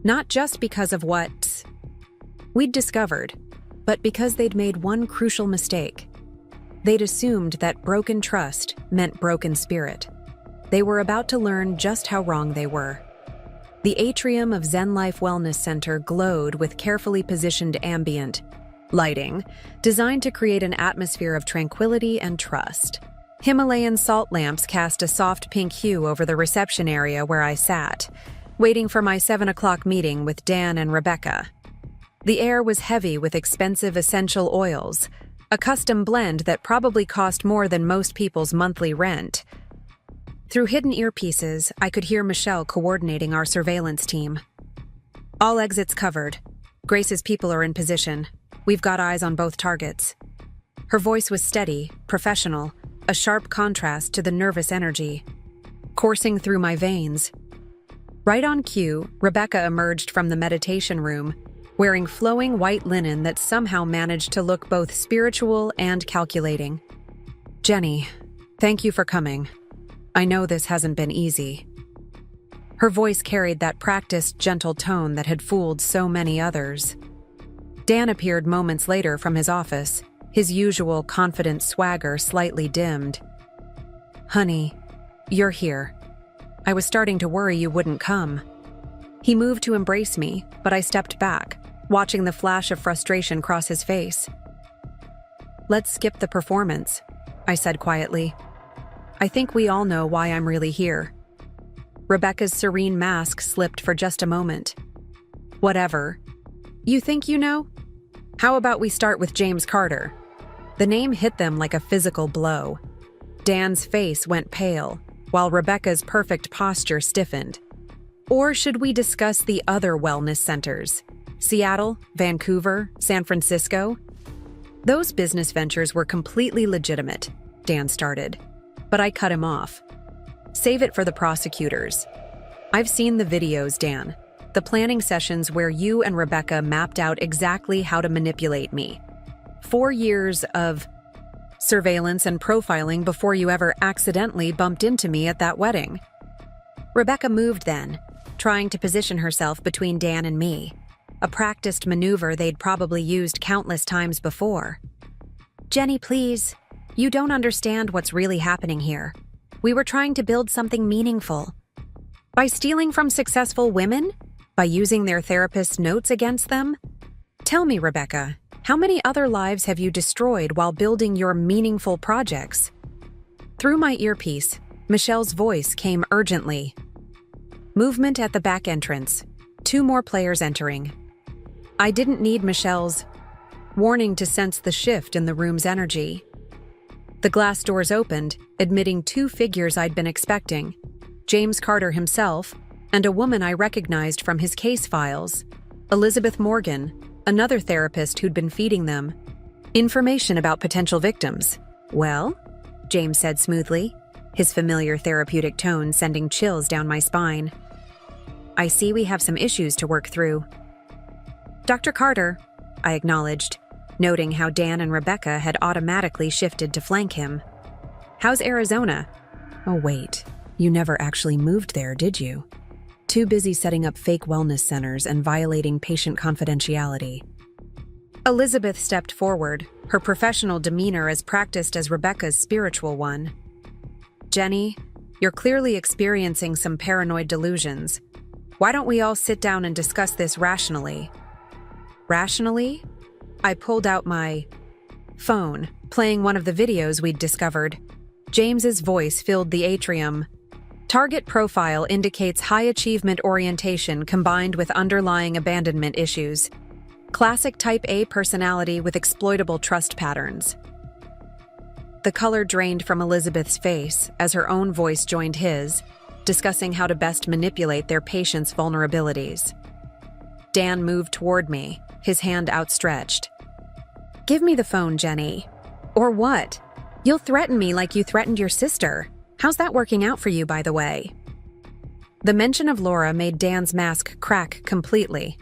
Not just because of what we'd discovered, but because they'd made one crucial mistake. They'd assumed that broken trust meant broken spirit. They were about to learn just how wrong they were. The atrium of Zen Life Wellness Center glowed with carefully positioned ambient lighting, designed to create an atmosphere of tranquility and trust. Himalayan salt lamps cast a soft pink hue over the reception area where I sat, waiting for my 7 o'clock meeting with Dan and Rebecca. The air was heavy with expensive essential oils, a custom blend that probably cost more than most people's monthly rent. Through hidden earpieces, I could hear Michelle coordinating our surveillance team. All exits covered. Grace's people are in position. We've got eyes on both targets. Her voice was steady, professional, a sharp contrast to the nervous energy coursing through my veins. Right on cue, Rebecca emerged from the meditation room, wearing flowing white linen that somehow managed to look both spiritual and calculating. "Jenny, thank you for coming. I know this hasn't been easy." Her voice carried that practiced, gentle tone that had fooled so many others. Dan appeared moments later from his office, his usual confident swagger slightly dimmed. "Honey, you're here. I was starting to worry you wouldn't come." He moved to embrace me, but I stepped back, watching the flash of frustration cross his face. "Let's skip the performance," I said quietly. "I think we all know why I'm really here." Rebecca's serene mask slipped for just a moment. "Whatever. You think you know? How about we start with James Carter?" The name hit them like a physical blow. Dan's face went pale, while Rebecca's perfect posture stiffened. "Or should we discuss the other wellness centers? Seattle, Vancouver, San Francisco?" Those business ventures were completely legitimate, Dan started, but I cut him off. "Save it for the prosecutors. I've seen the videos, Dan. The planning sessions where you and Rebecca mapped out exactly how to manipulate me. 4 years of surveillance and profiling before you ever accidentally bumped into me at that wedding." Rebecca moved then, trying to position herself between Dan and me, a practiced maneuver they'd probably used countless times before. "Jenny, please. You don't understand what's really happening here. We were trying to build something meaningful. By stealing from successful women? By using their therapist's notes against them? Tell me, Rebecca, how many other lives have you destroyed while building your meaningful projects?" Through my earpiece, Michelle's voice came urgently. Movement at the back entrance. 2 more players entering. I didn't need Michelle's warning to sense the shift in the room's energy. The glass doors opened, admitting 2 figures I'd been expecting: James Carter himself, and a woman I recognized from his case files, Elizabeth Morgan, another therapist who'd been feeding them information about potential victims. "Well?" James said smoothly, his familiar therapeutic tone sending chills down my spine. "I see we have some issues to work through." "Dr. Carter," I acknowledged, noting how Dan and Rebecca had automatically shifted to flank him. "How's Arizona?" "Oh, wait. You never actually moved there, did you? Too busy setting up fake wellness centers and violating patient confidentiality." Elizabeth stepped forward, her professional demeanor as practiced as Rebecca's spiritual one. "Jenny, you're clearly experiencing some paranoid delusions. Why don't we all sit down and discuss this rationally?" "Rationally?" I pulled out my phone, playing one of the videos we'd discovered. James's voice filled the atrium. "Target profile indicates high achievement orientation combined with underlying abandonment issues. Classic type A personality with exploitable trust patterns." The color drained from Elizabeth's face as her own voice joined his, discussing how to best manipulate their patients' vulnerabilities. Dan moved toward me, his hand outstretched. "Give me the phone, Jenny." "Or what? You'll threaten me like you threatened your sister. How's that working out for you, by the way?" The mention of Laura made Dan's mask crack completely.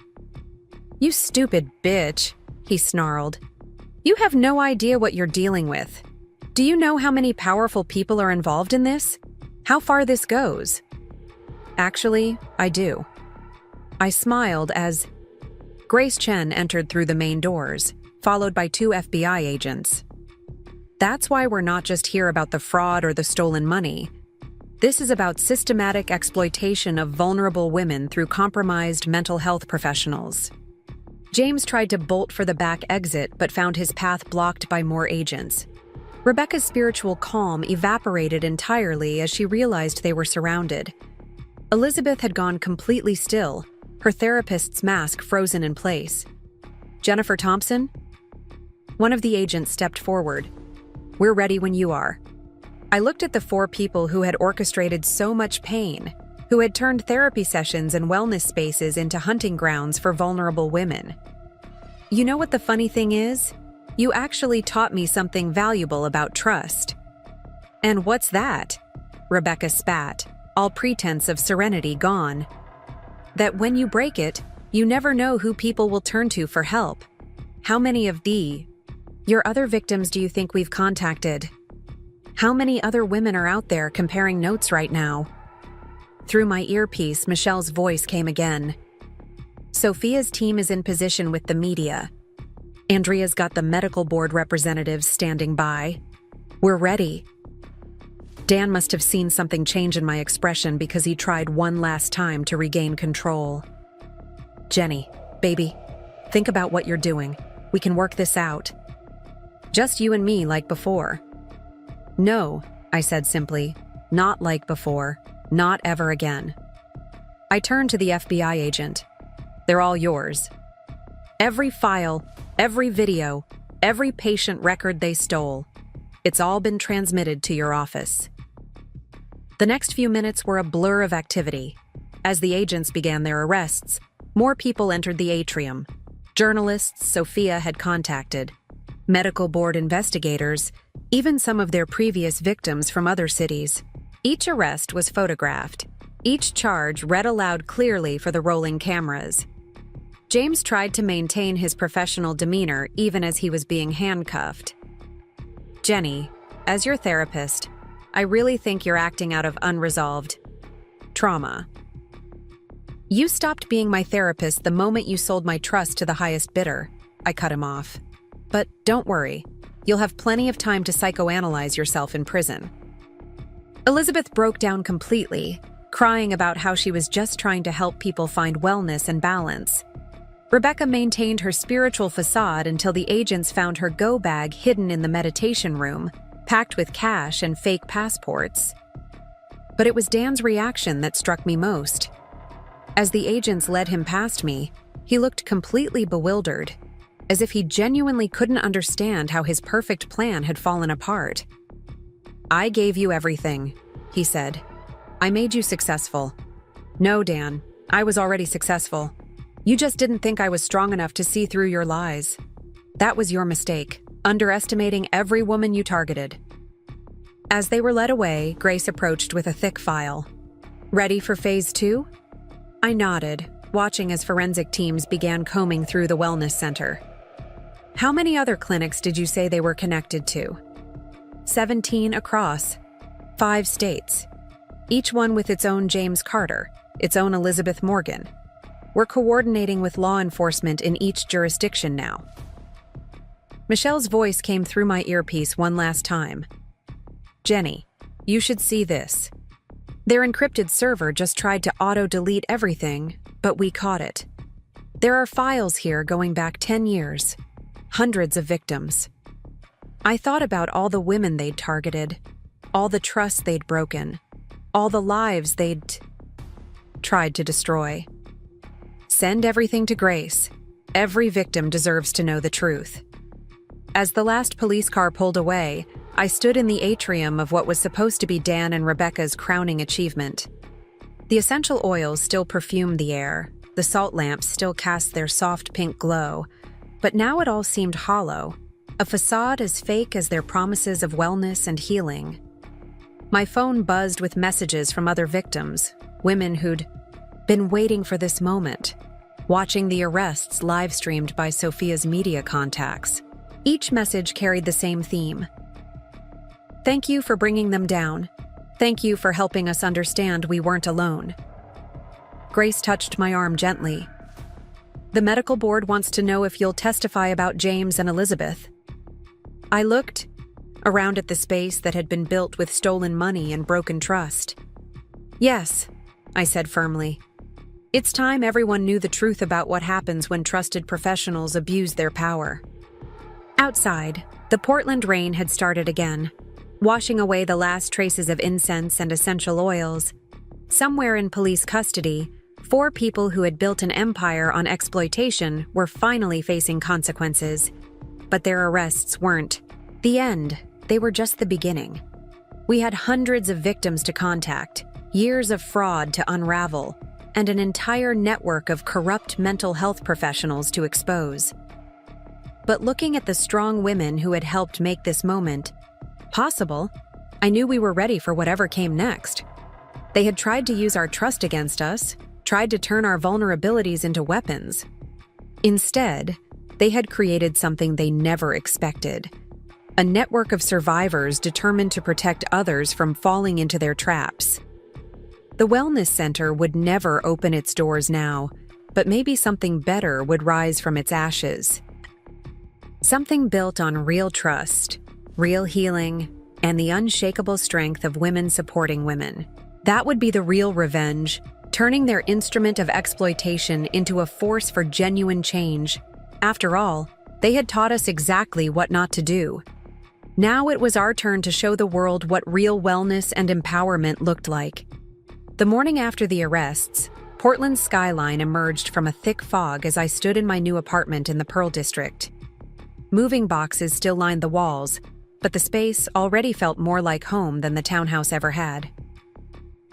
"You stupid bitch," he snarled. "You have no idea what you're dealing with. Do you know how many powerful people are involved in this? How far this goes?" "Actually, I do." I smiled as Grace Chen entered through the main doors, followed by 2 FBI agents. "That's why we're not just here about the fraud or the stolen money. This is about systematic exploitation of vulnerable women through compromised mental health professionals." James tried to bolt for the back exit but found his path blocked by more agents. Rebecca's spiritual calm evaporated entirely as she realized they were surrounded. Elizabeth had gone completely still, her therapist's mask frozen in place. "Jennifer Thompson?" One of the agents stepped forward. "We're ready when you are." I looked at the 4 people who had orchestrated so much pain, who had turned therapy sessions and wellness spaces into hunting grounds for vulnerable women. "You know what the funny thing is? You actually taught me something valuable about trust." "And what's that?" Rebecca spat, all pretense of serenity gone. "That when you break it, you never know who people will turn to for help. How many of your other victims do you think we've contacted? How many other women are out there comparing notes right now?" Through my earpiece, Michelle's voice came again. "Sophia's team is in position with the media. Andrea's got the medical board representatives standing by. We're ready." Dan must have seen something change in my expression because he tried one last time to regain control. "Jenny, baby, think about what you're doing. We can work this out. Just you and me like before." "No," I said simply. "Not like before. Not ever again." I turned to the FBI agent. "They're all yours. Every file, every video, every patient record they stole. It's all been transmitted to your office." The next few minutes were a blur of activity. As the agents began their arrests, more people entered the atrium. Journalists Sophia had contacted, medical board investigators, even some of their previous victims from other cities. Each arrest was photographed, each charge read aloud clearly for the rolling cameras. James tried to maintain his professional demeanor even as he was being handcuffed. "Jenny, as your therapist, I really think you're acting out of unresolved trauma. You stopped being my therapist the moment you sold my trust to the highest bidder." I cut him off. "But don't worry, you'll have plenty of time to psychoanalyze yourself in prison." Elizabeth broke down completely, crying about how she was just trying to help people find wellness and balance. Rebecca maintained her spiritual facade until the agents found her go bag hidden in the meditation room, packed with cash and fake passports. But it was Dan's reaction that struck me most. As the agents led him past me, he looked completely bewildered, as if he genuinely couldn't understand how his perfect plan had fallen apart. "I gave you everything," he said. "I made you successful." "No, Dan, I was already successful. You just didn't think I was strong enough to see through your lies. That was your mistake, underestimating every woman you targeted." As they were led away, Grace approached with a thick file. "Ready for phase 2? I nodded, watching as forensic teams began combing through the wellness center. "How many other clinics did you say they were connected to?" 17 across, 5 states. Each one with its own James Carter, its own Elizabeth Morgan. We're coordinating with law enforcement in each jurisdiction now." Michelle's voice came through my earpiece one last time. "Jenny, you should see this. Their encrypted server just tried to auto-delete everything, but we caught it. There are files here going back 10 years. Hundreds of victims. I thought about all the women they'd targeted, all the trust they'd broken, all the lives they'd tried to destroy. Send everything to Grace. Every victim deserves to know the truth." As the last police car pulled away, I stood in the atrium of what was supposed to be Dan and Rebecca's crowning achievement. The essential oils still perfumed the air, The salt lamps still cast their soft pink glow, but now it all seemed hollow, a facade as fake as their promises of wellness and healing. My phone buzzed with messages from other victims, women who'd been waiting for this moment, watching the arrests live-streamed by Sophia's media contacts. Each message carried the same theme. Thank you for bringing them down. Thank you for helping us understand we weren't alone. Grace touched my arm gently. The medical board wants to know if you'll testify about James and Elizabeth. I looked around at the space that had been built with stolen money and broken trust. Yes, I said firmly. It's time everyone knew the truth about what happens when trusted professionals abuse their power. Outside, the Portland rain had started again, washing away the last traces of incense and essential oils. Somewhere in police custody, 4 people who had built an empire on exploitation were finally facing consequences. But their arrests weren't the end, they were just the beginning. We had hundreds of victims to contact, years of fraud to unravel, and an entire network of corrupt mental health professionals to expose. But looking at the strong women who had helped make this moment possible, I knew we were ready for whatever came next. They had tried to use our trust against us, tried to turn our vulnerabilities into weapons. Instead, they had created something they never expected. A network of survivors determined to protect others from falling into their traps. The Wellness Center would never open its doors now, but maybe something better would rise from its ashes. Something built on real trust, real healing, and the unshakable strength of women supporting women. That would be the real revenge, turning their instrument of exploitation into a force for genuine change. After all, they had taught us exactly what not to do. Now it was our turn to show the world what real wellness and empowerment looked like. The morning after the arrests, Portland's skyline emerged from a thick fog as I stood in my new apartment in the Pearl District. Moving boxes still lined the walls, but the space already felt more like home than the townhouse ever had.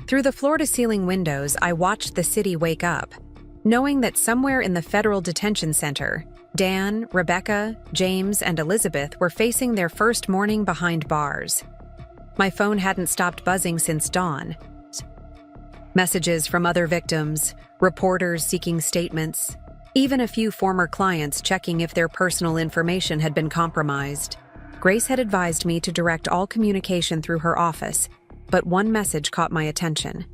Through the floor-to-ceiling windows, I watched the city wake up, knowing that somewhere in the federal detention center, Dan, Rebecca, James, and Elizabeth were facing their first morning behind bars. My phone hadn't stopped buzzing since dawn. Messages from other victims, reporters seeking statements, even a few former clients checking if their personal information had been compromised. Grace had advised me to direct all communication through her office, but one message caught my attention.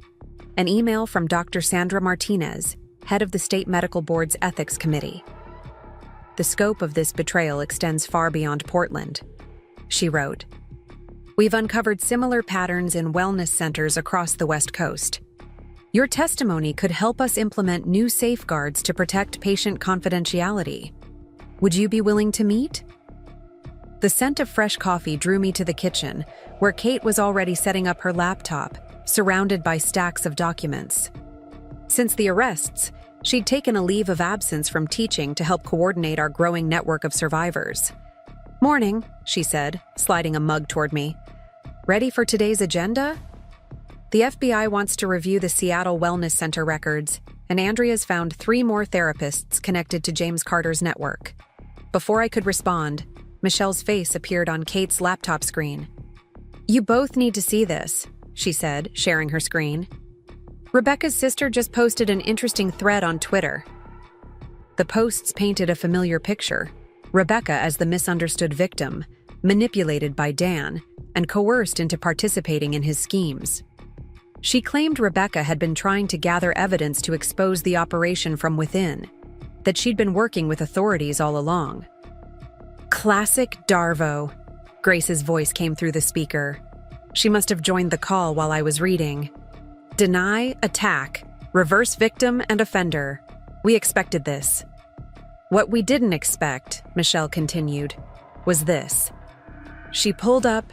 An email from Dr. Sandra Martinez, head of the State Medical Board's Ethics Committee. The scope of this betrayal extends far beyond Portland. She wrote, "We've uncovered similar patterns in wellness centers across the West Coast. Your testimony could help us implement new safeguards to protect patient confidentiality. Would you be willing to meet?" The scent of fresh coffee drew me to the kitchen, where Kate was already setting up her laptop, surrounded by stacks of documents. Since the arrests, she'd taken a leave of absence from teaching to help coordinate our growing network of survivors. "Morning," she said, sliding a mug toward me. "Ready for today's agenda?" The FBI wants to review the Seattle Wellness Center records, and Andrea's found 3 more therapists connected to James Carter's network. Before I could respond, Michelle's face appeared on Kate's laptop screen. "You both need to see this," she said, sharing her screen. "Rebecca's sister just posted an interesting thread on Twitter." The posts painted a familiar picture: Rebecca as the misunderstood victim, manipulated by Dan, and coerced into participating in his schemes. She claimed Rebecca had been trying to gather evidence to expose the operation from within, that she'd been working with authorities all along. "Classic Darvo," Grace's voice came through the speaker. She must have joined the call while I was reading. "Deny, attack, reverse victim and offender. We expected this." "What we didn't expect," Michelle continued, "was this." She pulled up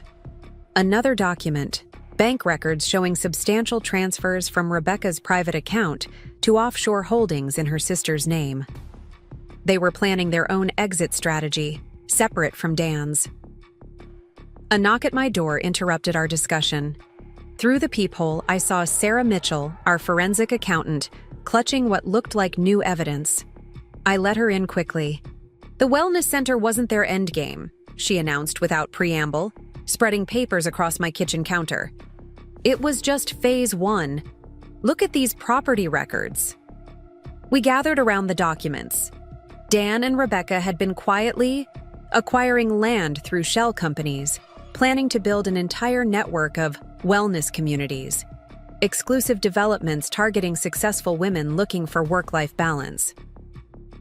another document, bank records showing substantial transfers from Rebecca's private account to offshore holdings in her sister's name. They were planning their own exit strategy, separate from Dan's. A knock at my door interrupted our discussion. Through the peephole, I saw Sarah Mitchell, our forensic accountant, clutching what looked like new evidence. I let her in quickly. The wellness center wasn't their endgame, she announced without preamble, spreading papers across my kitchen counter. It was just phase 1. Look at these property records. We gathered around the documents. Dan and Rebecca had been quietly acquiring land through shell companies, planning to build an entire network of wellness communities, exclusive developments targeting successful women looking for work-life balance.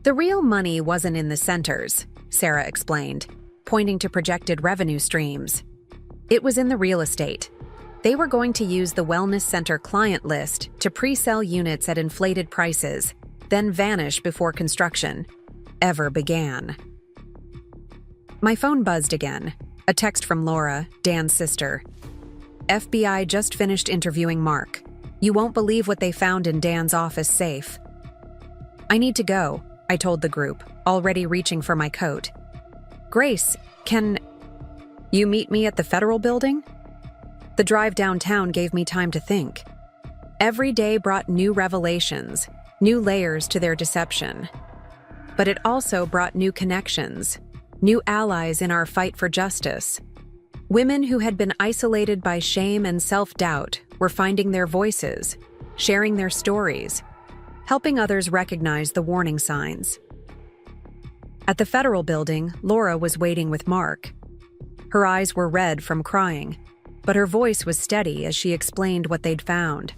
The real money wasn't in the centers, Sarah explained, pointing to projected revenue streams. It was in the real estate. They were going to use the wellness center client list to pre-sell units at inflated prices, then vanish before construction ever began. My phone buzzed again, a text from Laura, Dan's sister. FBI just finished interviewing Mark. You won't believe what they found in Dan's office safe. I need to go, I told the group, already reaching for my coat. Grace, can you meet me at the Federal Building? The drive downtown gave me time to think. Every day brought new revelations, new layers to their deception. But it also brought new connections, new allies in our fight for justice. Women who had been isolated by shame and self-doubt were finding their voices, sharing their stories, helping others recognize the warning signs. At the Federal Building, Laura was waiting with Mark. Her eyes were red from crying, but her voice was steady as she explained what they'd found.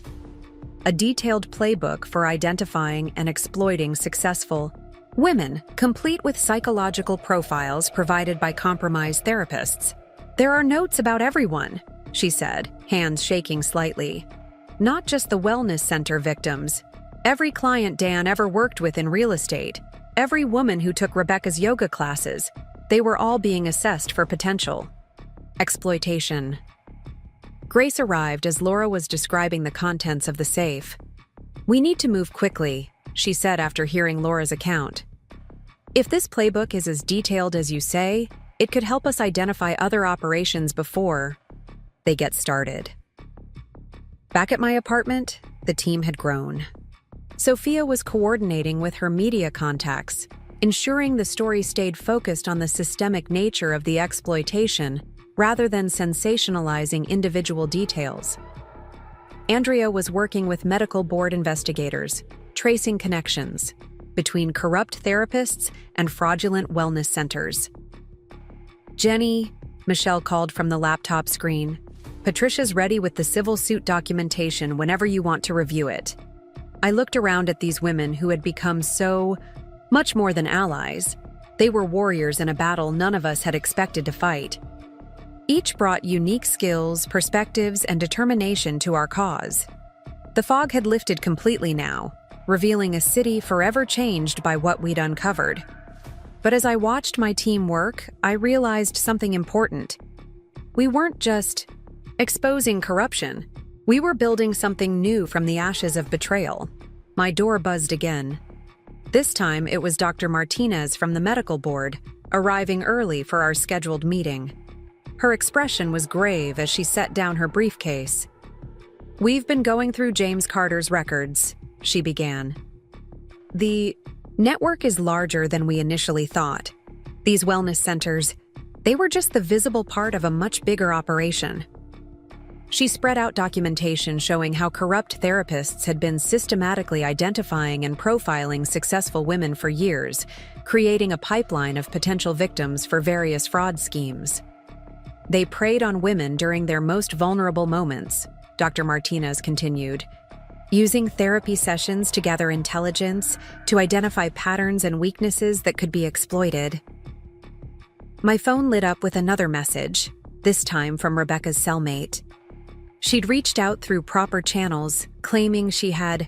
A detailed playbook for identifying and exploiting successful women, complete with psychological profiles provided by compromised therapists. There are notes about everyone, she said, hands shaking slightly. Not just the wellness center victims. Every client Dan ever worked with in real estate. Every woman who took Rebecca's yoga classes. They were all being assessed for potential exploitation. Grace arrived as Laura was describing the contents of the safe. We need to move quickly, she said after hearing Laura's account. If this playbook is as detailed as you say, it could help us identify other operations before they get started. Back at my apartment, the team had grown. Sophia was coordinating with her media contacts, ensuring the story stayed focused on the systemic nature of the exploitation rather than sensationalizing individual details. Andrea was working with medical board investigators, tracing connections between corrupt therapists and fraudulent wellness centers. Jenny, Michelle called from the laptop screen. Patricia's ready with the civil suit documentation whenever you want to review it. I looked around at these women who had become so much more than allies. They were warriors in a battle none of us had expected to fight. Each brought unique skills, perspectives, and determination to our cause. The fog had lifted completely now, revealing a city forever changed by what we'd uncovered. But as I watched my team work, I realized something important. We weren't just exposing corruption. We were building something new from the ashes of betrayal. My door buzzed again. This time it was Dr. Martinez from the medical board, arriving early for our scheduled meeting. Her expression was grave as she set down her briefcase. We've been going through James Carter's records, she began. The network is larger than we initially thought. These wellness centers, they were just the visible part of a much bigger operation. She spread out documentation showing how corrupt therapists had been systematically identifying and profiling successful women for years, creating a pipeline of potential victims for various fraud schemes. They preyed on women during their most vulnerable moments, Dr. Martinez continued, using therapy sessions to gather intelligence, to identify patterns and weaknesses that could be exploited. My phone lit up with another message, this time from Rebecca's cellmate. She'd reached out through proper channels, claiming she had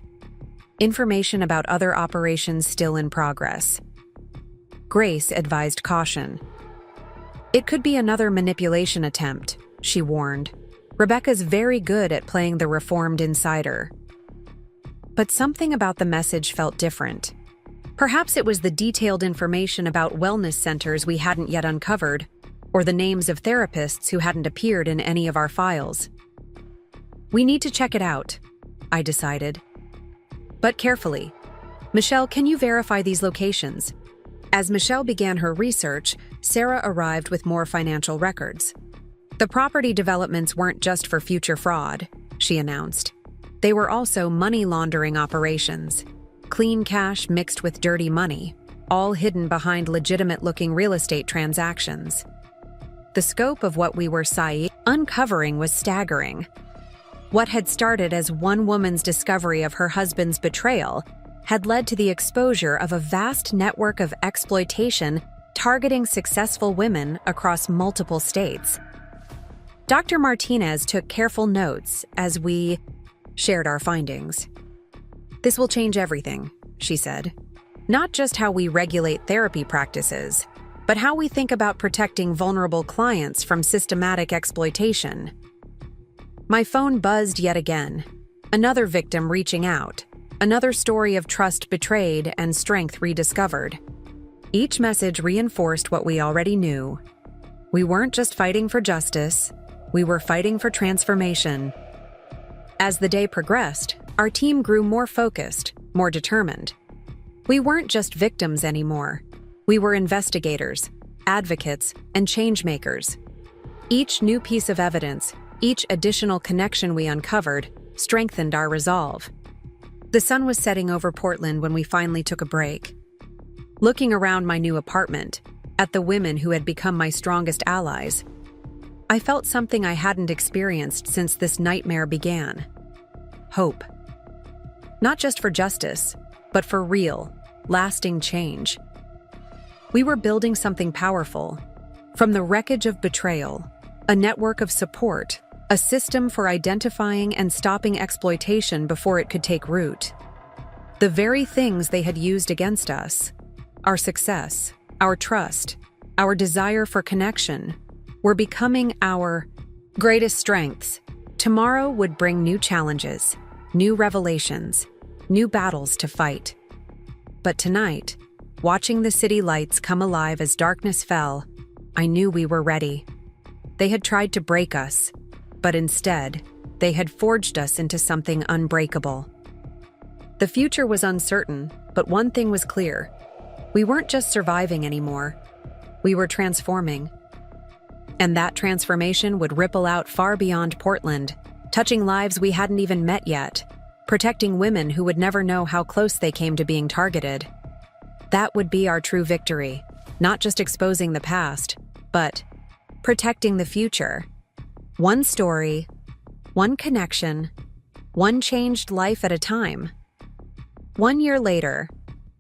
information about other operations still in progress. Grace advised caution. It could be another manipulation attempt, she warned. Rebecca's very good at playing the reformed insider. But something about the message felt different. Perhaps it was the detailed information about wellness centers we hadn't yet uncovered, or the names of therapists who hadn't appeared in any of our files. We need to check it out, I decided. But carefully. Michelle, can you verify these locations? As Michelle began her research, Sarah arrived with more financial records. The property developments weren't just for future fraud, she announced. They were also money laundering operations. Clean cash mixed with dirty money, all hidden behind legitimate-looking real estate transactions. The scope of what we were uncovering was staggering. What had started as one woman's discovery of her husband's betrayal had led to the exposure of a vast network of exploitation targeting successful women across multiple states. Dr. Martinez took careful notes as we shared our findings. This will change everything, she said. Not just how we regulate therapy practices, but how we think about protecting vulnerable clients from systematic exploitation. My phone buzzed yet again. Another victim reaching out. Another story of trust betrayed and strength rediscovered. Each message reinforced what we already knew. We weren't just fighting for justice, we were fighting for transformation. As the day progressed, our team grew more focused, more determined. We weren't just victims anymore. We were investigators, advocates, and change-makers. Each new piece of evidence, each additional connection we uncovered, strengthened our resolve. The sun was setting over Portland when we finally took a break. Looking around my new apartment, at the women who had become my strongest allies, I felt something I hadn't experienced since this nightmare began. Hope. Not just for justice, but for real, lasting change. We were building something powerful. From the wreckage of betrayal, a network of support, a system for identifying and stopping exploitation before it could take root. The very things they had used against us, our success, our trust, our desire for connection, were becoming our greatest strengths. Tomorrow would bring new challenges, new revelations, new battles to fight. But tonight, watching the city lights come alive as darkness fell, I knew we were ready. They had tried to break us, but instead, they had forged us into something unbreakable. The future was uncertain, but one thing was clear. We weren't just surviving anymore. We were transforming. And that transformation would ripple out far beyond Portland, touching lives we hadn't even met yet, protecting women who would never know how close they came to being targeted. That would be our true victory, not just exposing the past, but protecting the future. One story, one connection, one changed life at a time. 1 year later,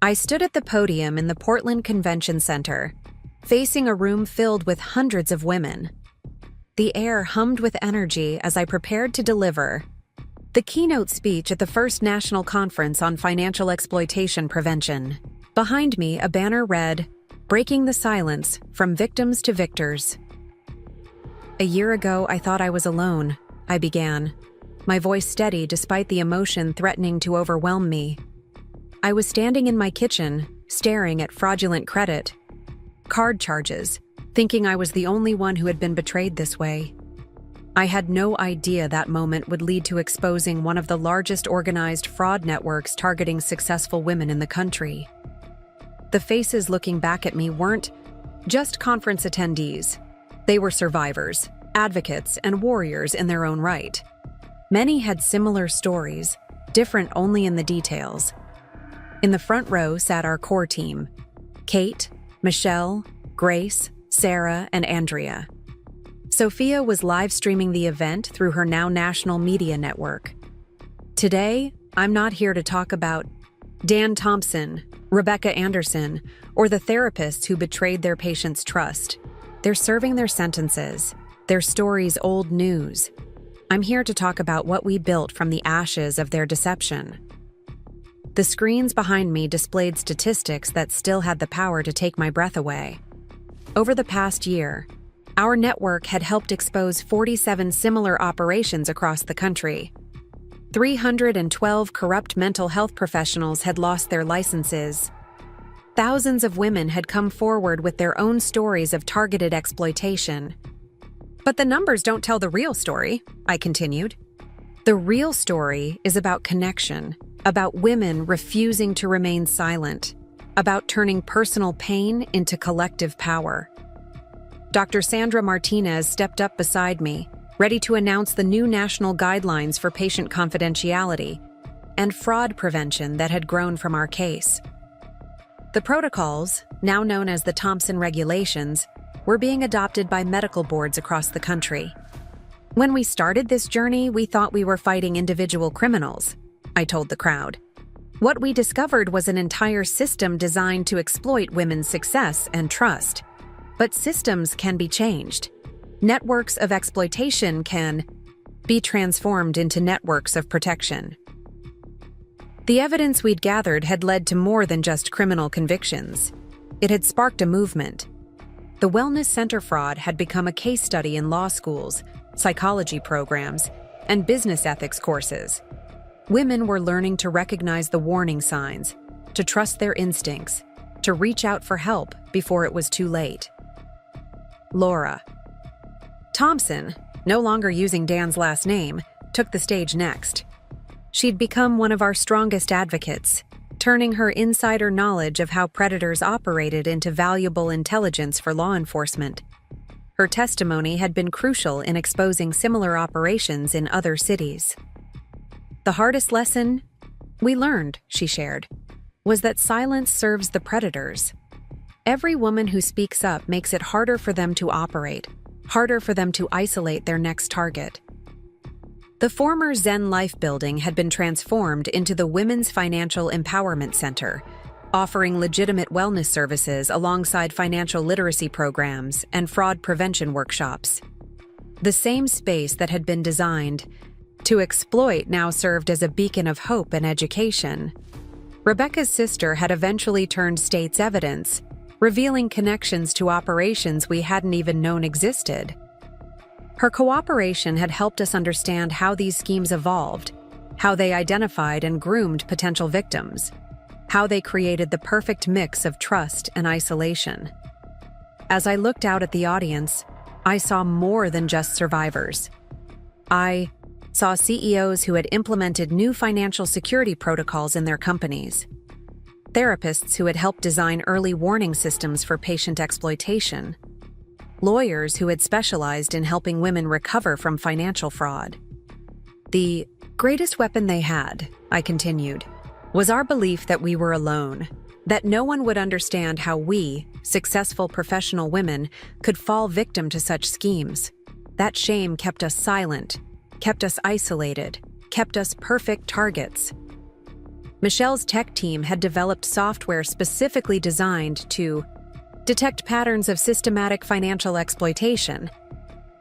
I stood at the podium in the Portland Convention Center, facing a room filled with hundreds of women. The air hummed with energy as I prepared to deliver the keynote speech at the first National Conference on Financial Exploitation Prevention. Behind me, a banner read, "Breaking the Silence, From Victims to Victors." A year ago, I thought I was alone, I began, my voice steady despite the emotion threatening to overwhelm me. I was standing in my kitchen, staring at fraudulent credit, card charges, thinking I was the only one who had been betrayed this way. I had no idea that moment would lead to exposing one of the largest organized fraud networks targeting successful women in the country. The faces looking back at me weren't just conference attendees. They were survivors, advocates, and warriors in their own right. Many had similar stories, different only in the details. In the front row sat our core team: Kate, Michelle, Grace, Sarah, and Andrea. Sophia was live streaming the event through her now national media network. Today, I'm not here to talk about Dan Thompson, Rebecca Anderson, or the therapists who betrayed their patients' trust. They're serving their sentences, their stories old news. I'm here to talk about what we built from the ashes of their deception. The screens behind me displayed statistics that still had the power to take my breath away. Over the past year, our network had helped expose 47 similar operations across the country. 312 corrupt mental health professionals had lost their licenses. Thousands of women had come forward with their own stories of targeted exploitation. But the numbers don't tell the real story, I continued. The real story is about connection, about women refusing to remain silent, about turning personal pain into collective power. Dr. Sandra Martinez stepped up beside me, ready to announce the new national guidelines for patient confidentiality and fraud prevention that had grown from our case. The protocols, now known as the Thompson Regulations, were being adopted by medical boards across the country. When we started this journey, we thought we were fighting individual criminals, I told the crowd. What we discovered was an entire system designed to exploit women's success and trust. But systems can be changed. Networks of exploitation can be transformed into networks of protection. The evidence we'd gathered had led to more than just criminal convictions. It had sparked a movement. The Wellness Center fraud had become a case study in law schools, psychology programs, and business ethics courses. Women were learning to recognize the warning signs, to trust their instincts, to reach out for help before it was too late. Laura Thompson, no longer using Dan's last name, took the stage next. She'd become one of our strongest advocates, turning her insider knowledge of how predators operated into valuable intelligence for law enforcement. Her testimony had been crucial in exposing similar operations in other cities. The hardest lesson we learned, she shared, was that silence serves the predators. Every woman who speaks up makes it harder for them to operate, harder for them to isolate their next target. The former Zen Life building had been transformed into the Women's Financial Empowerment Center, offering legitimate wellness services alongside financial literacy programs and fraud prevention workshops. The same space that had been designed to exploit now served as a beacon of hope and education. Rebecca's sister had eventually turned state's evidence, revealing connections to operations we hadn't even known existed. Her cooperation had helped us understand how these schemes evolved, how they identified and groomed potential victims, how they created the perfect mix of trust and isolation. As I looked out at the audience, I saw more than just survivors. I saw CEOs who had implemented new financial security protocols in their companies, therapists who had helped design early warning systems for patient exploitation, lawyers who had specialized in helping women recover from financial fraud. The greatest weapon they had, I continued, was our belief that we were alone, that no one would understand how we, successful professional women, could fall victim to such schemes. That shame kept us silent, kept us isolated, kept us perfect targets. Michelle's tech team had developed software specifically designed to detect patterns of systematic financial exploitation.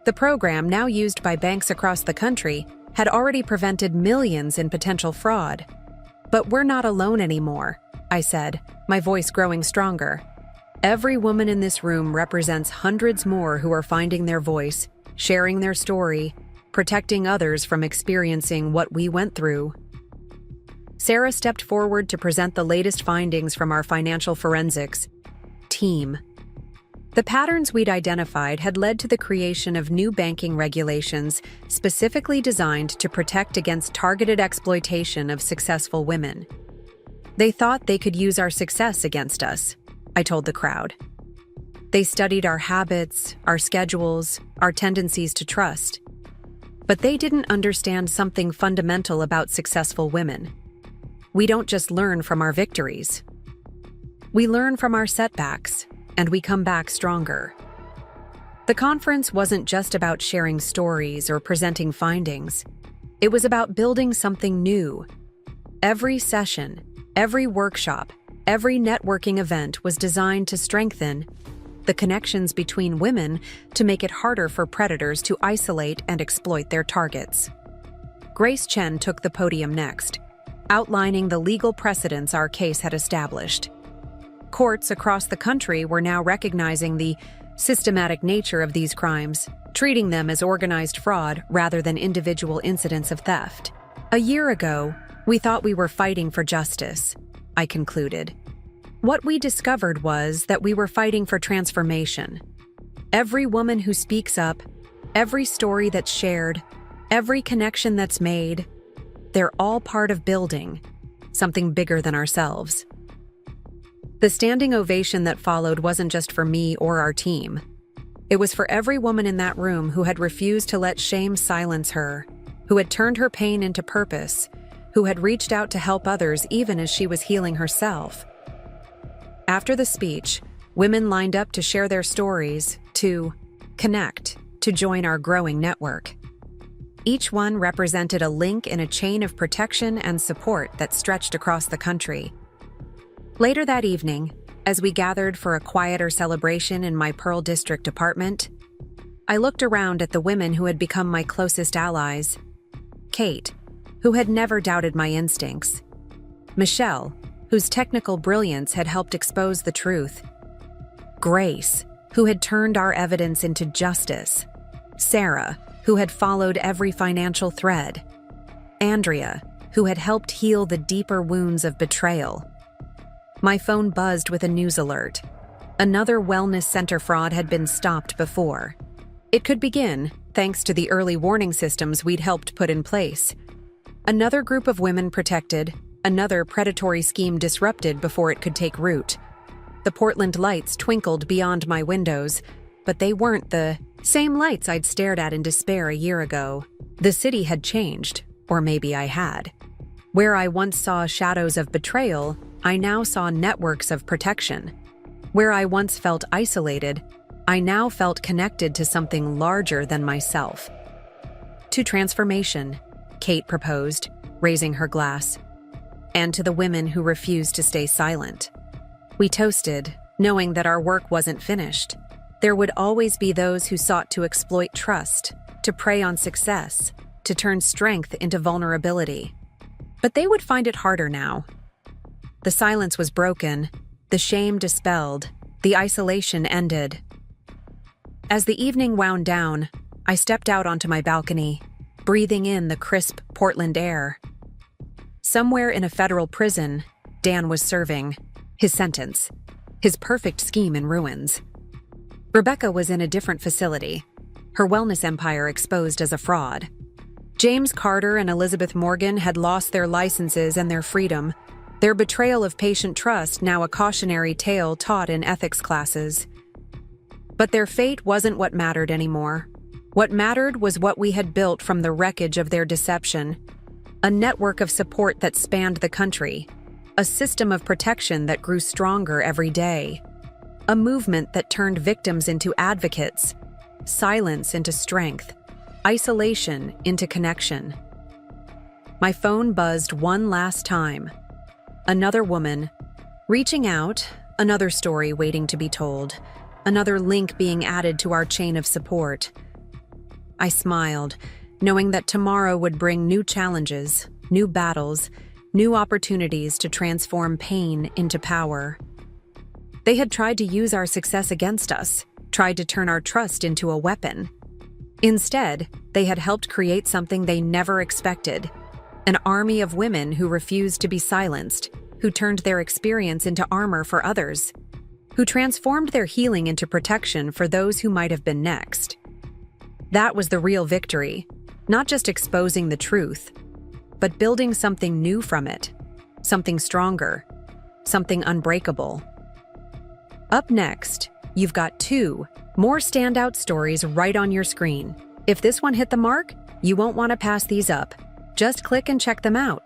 The program, now used by banks across the country, had already prevented millions in potential fraud. But we're not alone anymore, I said, my voice growing stronger. Every woman in this room represents hundreds more who are finding their voice, sharing their story, protecting others from experiencing what we went through. Sarah stepped forward to present the latest findings from our financial forensics team. The patterns we'd identified had led to the creation of new banking regulations specifically designed to protect against targeted exploitation of successful women. They thought they could use our success against us, I told the crowd. They studied our habits, our schedules, our tendencies to trust. But they didn't understand something fundamental about successful women. We don't just learn from our victories. We learn from our setbacks, and we come back stronger. The conference wasn't just about sharing stories or presenting findings. It was about building something new. Every session, every workshop, every networking event was designed to strengthen the connections between women to make it harder for predators to isolate and exploit their targets. Grace Chen took the podium next, outlining the legal precedents our case had established. Courts across the country were now recognizing the systematic nature of these crimes, treating them as organized fraud rather than individual incidents of theft. A year ago, we thought we were fighting for justice, I concluded. What we discovered was that we were fighting for transformation. Every woman who speaks up, every story that's shared, every connection that's made, they're all part of building something bigger than ourselves. The standing ovation that followed wasn't just for me or our team. It was for every woman in that room who had refused to let shame silence her, who had turned her pain into purpose, who had reached out to help others even as she was healing herself. After the speech, women lined up to share their stories, to connect, to join our growing network. Each one represented a link in a chain of protection and support that stretched across the country. Later that evening, as we gathered for a quieter celebration in my Pearl District apartment, I looked around at the women who had become my closest allies. Kate, who had never doubted my instincts. Michelle, whose technical brilliance had helped expose the truth. Grace, who had turned our evidence into justice. Sarah, who had followed every financial thread. Andrea, who had helped heal the deeper wounds of betrayal. My phone buzzed with a news alert. Another wellness center fraud had been stopped before. It could begin, thanks to the early warning systems we'd helped put in place. Another group of women protected, another predatory scheme disrupted before it could take root. The Portland lights twinkled beyond my windows, but they weren't the same lights I'd stared at in despair a year ago. The city had changed, or maybe I had. Where I once saw shadows of betrayal, I now saw networks of protection. Where I once felt isolated, I now felt connected to something larger than myself. To transformation, Kate proposed, raising her glass, and to the women who refused to stay silent. We toasted, knowing that our work wasn't finished. There would always be those who sought to exploit trust, to prey on success, to turn strength into vulnerability. But they would find it harder now. The silence was broken, the shame dispelled, the isolation ended. As the evening wound down, I stepped out onto my balcony, breathing in the crisp Portland air. Somewhere in a federal prison, Dan was serving his sentence, his perfect scheme in ruins. Rebecca was in a different facility, her wellness empire exposed as a fraud. James Carter and Elizabeth Morgan had lost their licenses and their freedom, their betrayal of patient trust now a cautionary tale taught in ethics classes. But their fate wasn't what mattered anymore. What mattered was what we had built from the wreckage of their deception. A network of support that spanned the country. A system of protection that grew stronger every day. A movement that turned victims into advocates. Silence into strength. Isolation into connection. My phone buzzed one last time. Another woman, reaching out, another story waiting to be told, another link being added to our chain of support. I smiled, knowing that tomorrow would bring new challenges, new battles, new opportunities to transform pain into power. They had tried to use our success against us, tried to turn our trust into a weapon. Instead, they had helped create something they never expected. An army of women who refused to be silenced, who turned their experience into armor for others, who transformed their healing into protection for those who might have been next. That was the real victory, not just exposing the truth, but building something new from it, something stronger, something unbreakable. Up next, you've got 2 more standout stories right on your screen. If this one hit the mark, you won't want to pass these up. Just click and check them out.